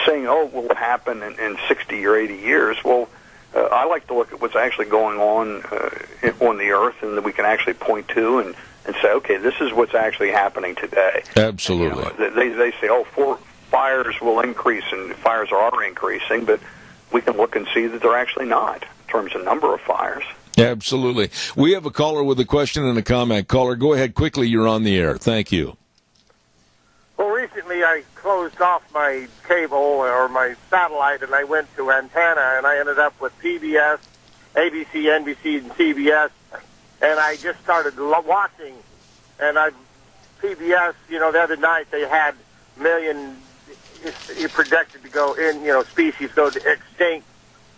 saying, "Oh, it will happen in 60 or 80 years." Well, I like to look at what's actually going on the Earth, and that we can actually point to and say, "Okay, this is what's actually happening today." Absolutely. You know, they say, "Oh, fires will increase," and fires are increasing, but we can look and see that they're actually not in terms of number of fires. Absolutely. We have a caller with a question and a comment. Caller, go ahead quickly. You're on the air. Thank you. Well, recently I closed off my cable or my satellite, and I went to antenna, and I ended up with PBS, ABC, NBC, and CBS, and I just started watching. And PBS, you know, the other night they had million projected to go in, you know, species go to extinct,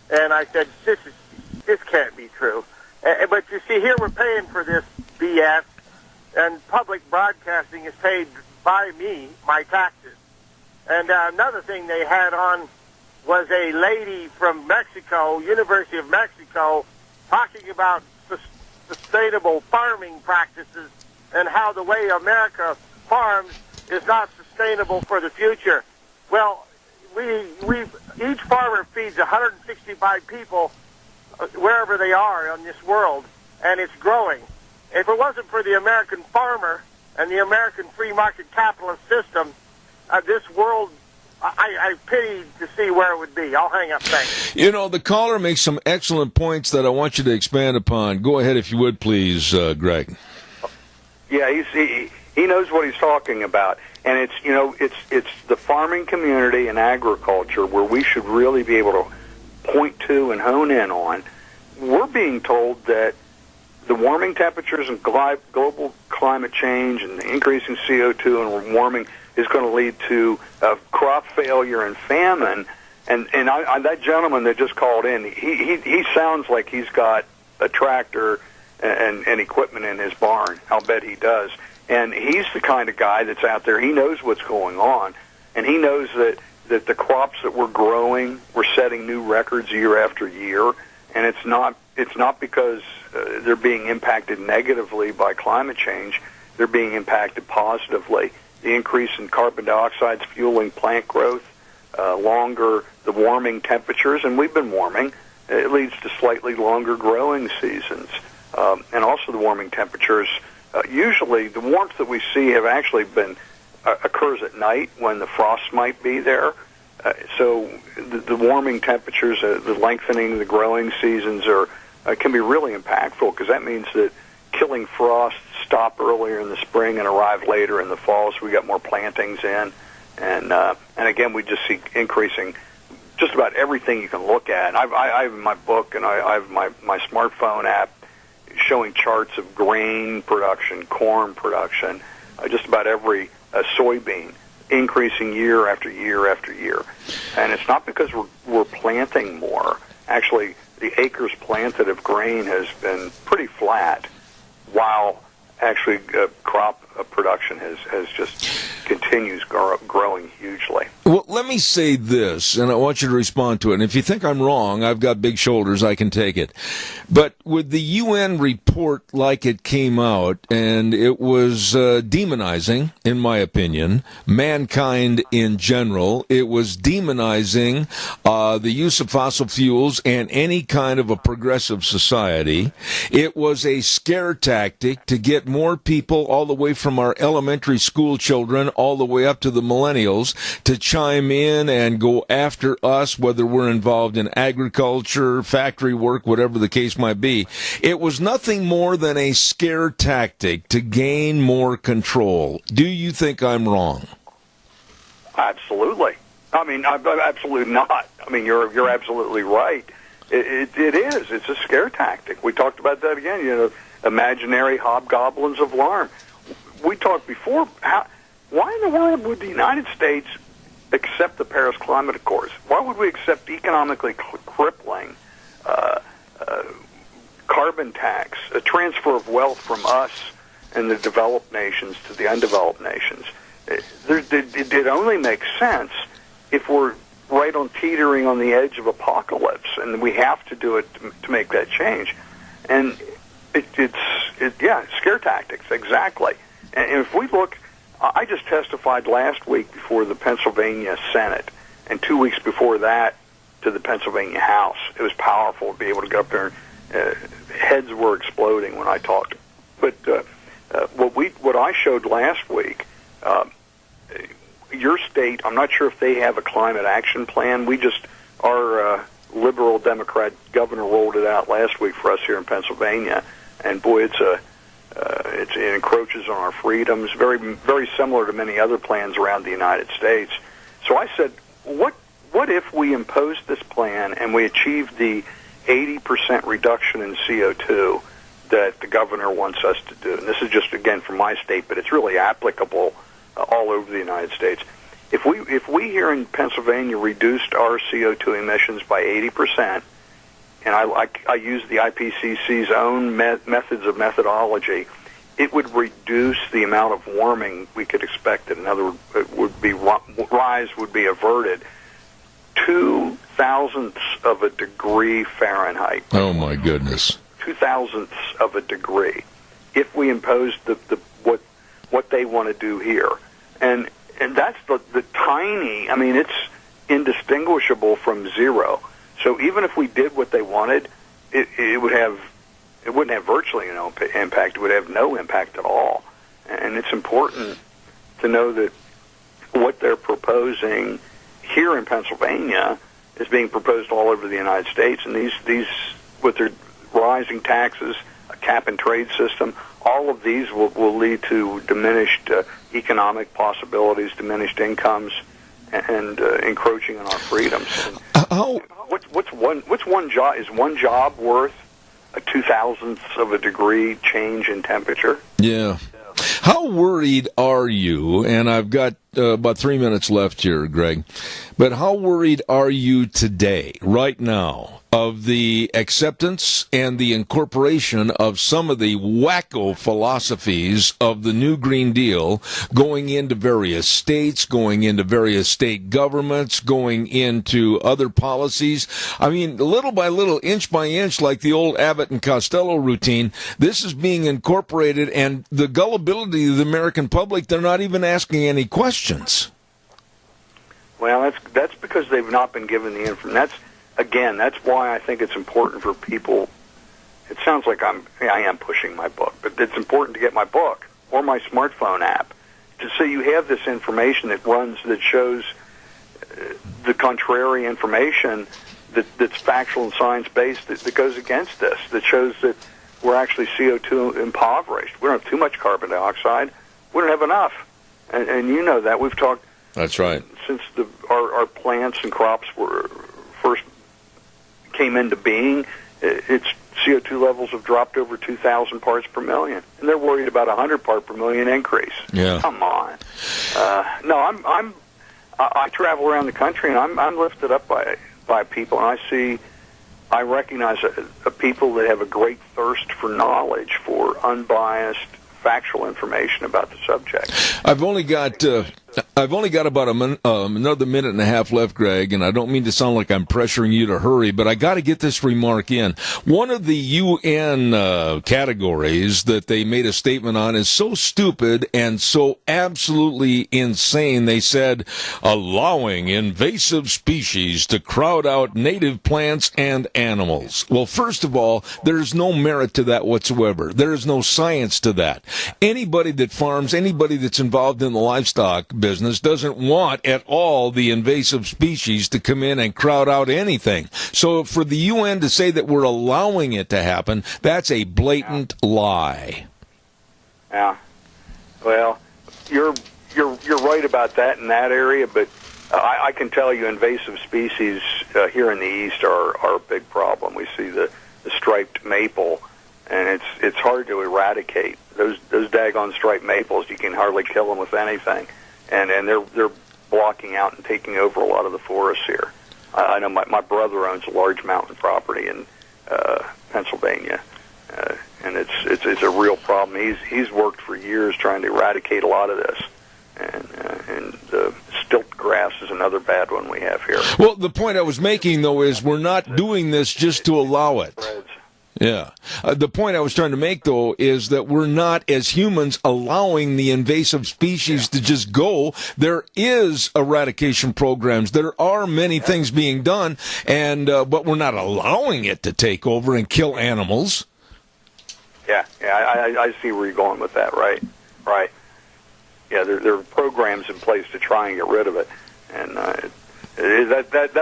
and I said, this can't be true. But you see, here we're paying for this BS, and public broadcasting is paid by me, my taxes. And another thing they had on was a lady from Mexico, University of Mexico, talking about sustainable farming practices and how the way America farms is not sustainable for the future. Well, each farmer feeds 165 people wherever they are on this world, and it's growing. If it wasn't for the American farmer and the American free market capitalist system, this world, I pity to see where it would be. I'll hang up. Thanks. You know, the caller makes some excellent points that I want you to expand upon. Go ahead, if you would, please, Greg. Yeah, he knows what he's talking about, and it's the farming community and agriculture where we should really be able to point to and hone in on. We're being told that the warming temperatures and global climate change and the increasing CO2 and warming is going to lead to crop failure and famine. And that gentleman that just called in, he sounds like he's got a tractor and equipment in his barn. I'll bet he does. And he's the kind of guy that's out there. He knows what's going on, and he knows that the crops that we're growing, we're setting new records year after year, and it's not because they're being impacted negatively by climate change. They're being impacted positively. The increase in carbon dioxide is fueling plant growth, the warming temperatures, and we've been warming. It leads to slightly longer growing seasons, and also the warming temperatures. Usually, the warmth that we see have actually been occurs at night when the frost might be there. So the warming temperatures, the lengthening of the growing seasons can be really impactful, because that means that killing frosts stop earlier in the spring and arrive later in the fall, so we got more plantings in. And again, we just see increasing just about everything you can look at. I have in my book, and I have my smartphone app showing charts of grain production, corn production, just about every soybean increasing year after year after year. And it's not because we're planting more. Actually, the acres planted of grain has been pretty flat, while actually crop production has just continues growing hugely. Well, let me say this, and I want you to respond to it. And if you think I'm wrong, I've got big shoulders, I can take it. But with the UN report like it came out, and it was demonizing, in my opinion, mankind in general, it was demonizing the use of fossil fuels and any kind of a progressive society. It was a scare tactic to get more people, all the way from our elementary school children all the way up to the millennials, to chime in and go after us, whether we're involved in agriculture, factory work, whatever the case might be. It was nothing more than a scare tactic to gain more control. Do you think I'm wrong? Absolutely. I mean, absolutely not. I mean, you're absolutely right. It is. It's a scare tactic. We talked about that again. You know, imaginary hobgoblins of alarm. We talked before. Why in the world would the United States accept the Paris Climate Accords? Why would we accept economically crippling carbon tax, a transfer of wealth from us and the developed nations to the undeveloped nations? It only makes sense if we're right on teetering on the edge of apocalypse, and we have to do it to make that change. And it's scare tactics, exactly. And if we look, I just testified last week before the Pennsylvania Senate, and 2 weeks before that to the Pennsylvania House. It was powerful to be able to go up there. Heads were exploding when I talked. But what I showed last week, your state, I'm not sure if they have a climate action plan. Our liberal Democrat governor rolled it out last week for us here in Pennsylvania, and boy, it encroaches on our freedoms, very, very similar to many other plans around the United States. So I said, what if we imposed this plan and we achieved the 80% reduction in CO2 that the governor wants us to do? And this is just, again, from my state, but it's really applicable all over the United States. If we here in Pennsylvania reduced our CO2 emissions by 80%, and I use the IPCC's own methods of methodology, it would reduce the amount of warming we could expect. In other words, rise would be averted 2/1000ths of a degree Fahrenheit. Oh my goodness! 2/1000ths of a degree, if we imposed what they want to do here, and that's the tiny. I mean, it's indistinguishable from zero. So even if we did what they wanted, it wouldn't have virtually no impact. It would have no impact at all. And it's important to know that what they're proposing here in Pennsylvania is being proposed all over the United States. And these with their rising taxes, a cap and trade system, all of these will lead to diminished economic possibilities, diminished incomes, and encroaching on our freedoms. What's one job? Is one job worth a 2/1000ths of a degree change in temperature? Yeah. How worried are you? And I've got about 3 minutes left here, Greg. But how worried are you today, right now, of the acceptance and the incorporation of some of the wacko philosophies of the new Green Deal going into various states, going into various state governments, going into other policies? I mean, little by little, inch by inch, like the old Abbott and Costello routine, this is being incorporated, and the gullibility of the American public, they're not even asking any questions. Well, that's because they've not been given the information. That's why I think it's important for people. It sounds like I am pushing my book, but it's important to get my book or my smartphone app to so you have this information that shows the contrary information that's factual and science-based that goes against this, that shows that we're actually CO2 impoverished. We don't have too much carbon dioxide. We don't have enough. And you know that. We've talked. That's right. Since our plants and crops first came into being, its CO2 levels have dropped over 2,000 parts per million, and they're worried about a 100 part per million increase. Yeah. Come on. No, I travel around the country, and I'm lifted up by people, and I recognize a people that have a great thirst for knowledge, for unbiased, factual information about the subject. I've only got about another minute and a half left, Greg, and I don't mean to sound like I'm pressuring you to hurry, but I got to get this remark in. One of the UN categories that they made a statement on is so stupid and so absolutely insane. They said allowing invasive species to crowd out native plants and animals. Well, first of all, there's no merit to that whatsoever. There is no science to that. Anybody that farms, anybody that's involved in the livestock business doesn't want at all the invasive species to come in and crowd out anything. So for the UN to say that we're allowing it to happen, that's a blatant lie. Yeah. Well, you're right about that in that area, but I can tell you invasive species here in the East are a big problem. We see the striped maple, and it's hard to eradicate. Those daggone striped maples, you can hardly kill them with anything. And they're blocking out and taking over a lot of the forests here. I know my brother owns a large mountain property in Pennsylvania, and it's a real problem. He's worked for years trying to eradicate a lot of this, and stilt grass is another bad one we have here. Well, the point I was making though is we're not doing this just to allow it. Yeah. The point I was trying to make, though, is that we're not, as humans, allowing the invasive species to just go. There is eradication programs. There are many things being done, and but we're not allowing it to take over and kill animals. Yeah, I see where you're going with that, right? Right. Yeah, there are programs in place to try and get rid of it, and that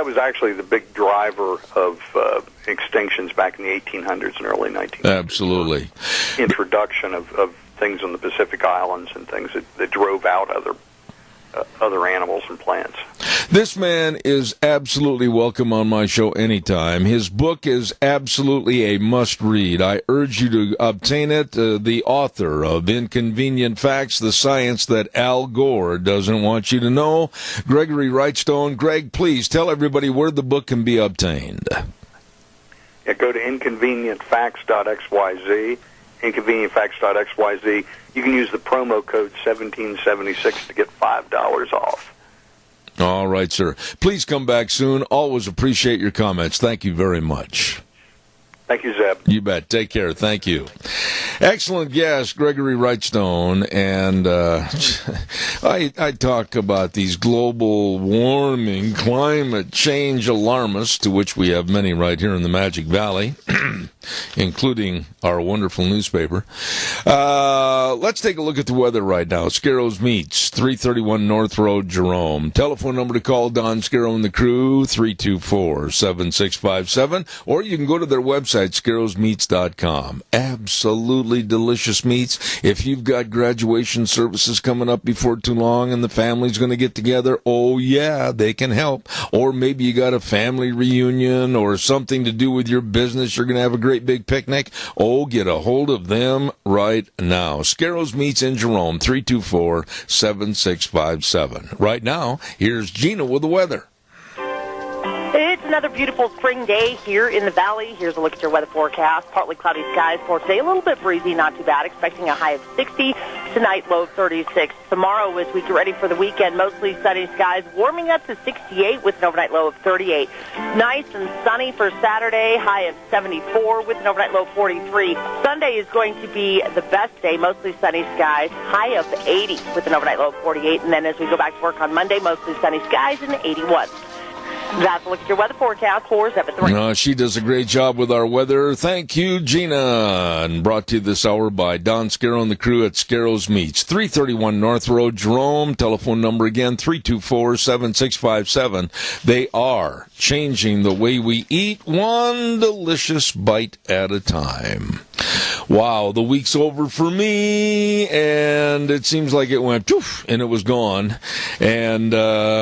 was actually the big driver of extinctions back in the 1800s and early 1900s. Absolutely. Introduction of things on the Pacific Islands and things that drove out other animals and plants. This man is absolutely welcome on my show anytime. His book is absolutely a must-read. I urge you to obtain it. The author of Inconvenient Facts, the Science That Al Gore Doesn't Want You to Know, Gregory Wrightstone. Greg, please tell everybody where the book can be obtained. Yeah, go to inconvenientfacts.xyz, inconvenientfacts.xyz. You can use the promo code 1776 to get $5 off. All right, sir. Please come back soon. Always appreciate your comments. Thank you very much. Thank you, Zeb. You bet. Take care. Thank you. Excellent guest, Gregory Wrightstone. And I talk about these global warming, climate change alarmists, to which we have many right here in the Magic Valley, including our wonderful newspaper. Let's take a look at the weather right now. Scarrows Meats, 331 North Road, Jerome. Telephone number to call Don Scarrow and the crew, 324-7657. Or you can go to their website, scarrowsmeats.com. Absolutely delicious meats. If you've got graduation services coming up before too long and the family's going to get together, oh yeah, they can help. Or maybe you got a family reunion or something to do with your business. You're going to have a great big picnic. Oh, get a hold of them right now. Scarrows Meats in Jerome, 324-7657. Right now, here's Gina with the weather. It's another beautiful spring day here in the valley. Here's a look at your weather forecast. Partly cloudy skies for today. A little bit breezy, not too bad. Expecting a high of 60. Tonight, low of 36. Tomorrow, as we get ready for the weekend, mostly sunny skies, warming up to 68 with an overnight low of 38. Nice and sunny for Saturday, high of 74 with an overnight low of 43. Sunday is going to be the best day, mostly sunny skies, high of 80 with an overnight low of 48. And then as we go back to work on Monday, mostly sunny skies and 81. That's a look at your weather forecast for 7-3. She does a great job with our weather. Thank you, Gina. And brought to you this hour by Don Scarrow and the crew at Scarrows Meats. 331 North Road, Jerome. Telephone number again, 324-7657. They are changing the way we eat, one delicious bite at a time. Wow, the week's over for me, and it seems like it went poof, and it was gone. And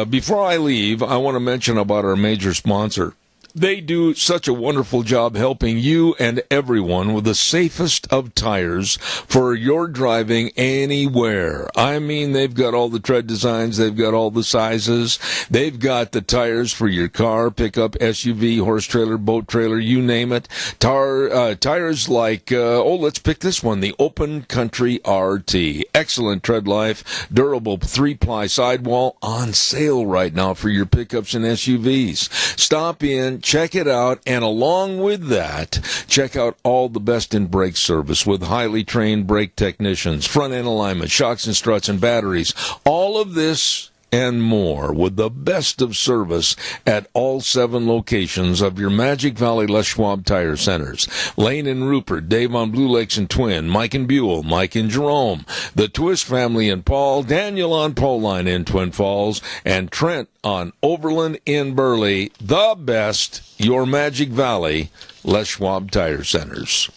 before I leave, I want to mention about our major sponsor. They do such a wonderful job helping you and everyone with the safest of tires for your driving anywhere. I mean, they've got all the tread designs, they've got all the sizes, they've got the tires for your car, pickup, SUV, horse trailer, boat trailer, you name it. Tires like, let's pick this one, the Open Country RT. Excellent tread life, durable 3-ply sidewall, on sale right now for your pickups and SUVs. Stop in, check it out, and along with that, check out all the best in brake service with highly trained brake technicians, front end alignment, shocks and struts and batteries. All of this and more with the best of service at all 7 locations of your Magic Valley Les Schwab Tire Centers. Lane and Rupert, Dave on Blue Lakes and Twin, Mike and Buell, Mike and Jerome, the Twist family in Paul, Daniel on Poline in Twin Falls, and Trent on Overland in Burley. The best, your Magic Valley Les Schwab Tire Centers.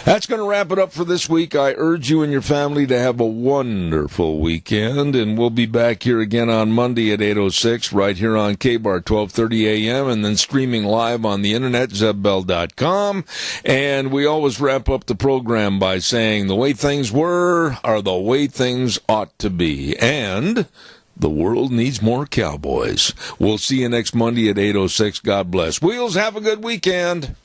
That's going to wrap it up for this week. I urge you and your family to have a wonderful weekend, and we'll be back here again on Monday at 8:06 right here on K-Bar 1230 a.m. and then streaming live on the internet, zebbell.com. And we always wrap up the program by saying the way things were are the way things ought to be. And the world needs more cowboys. We'll see you next Monday at 8:06. God bless. Wheels, have a good weekend.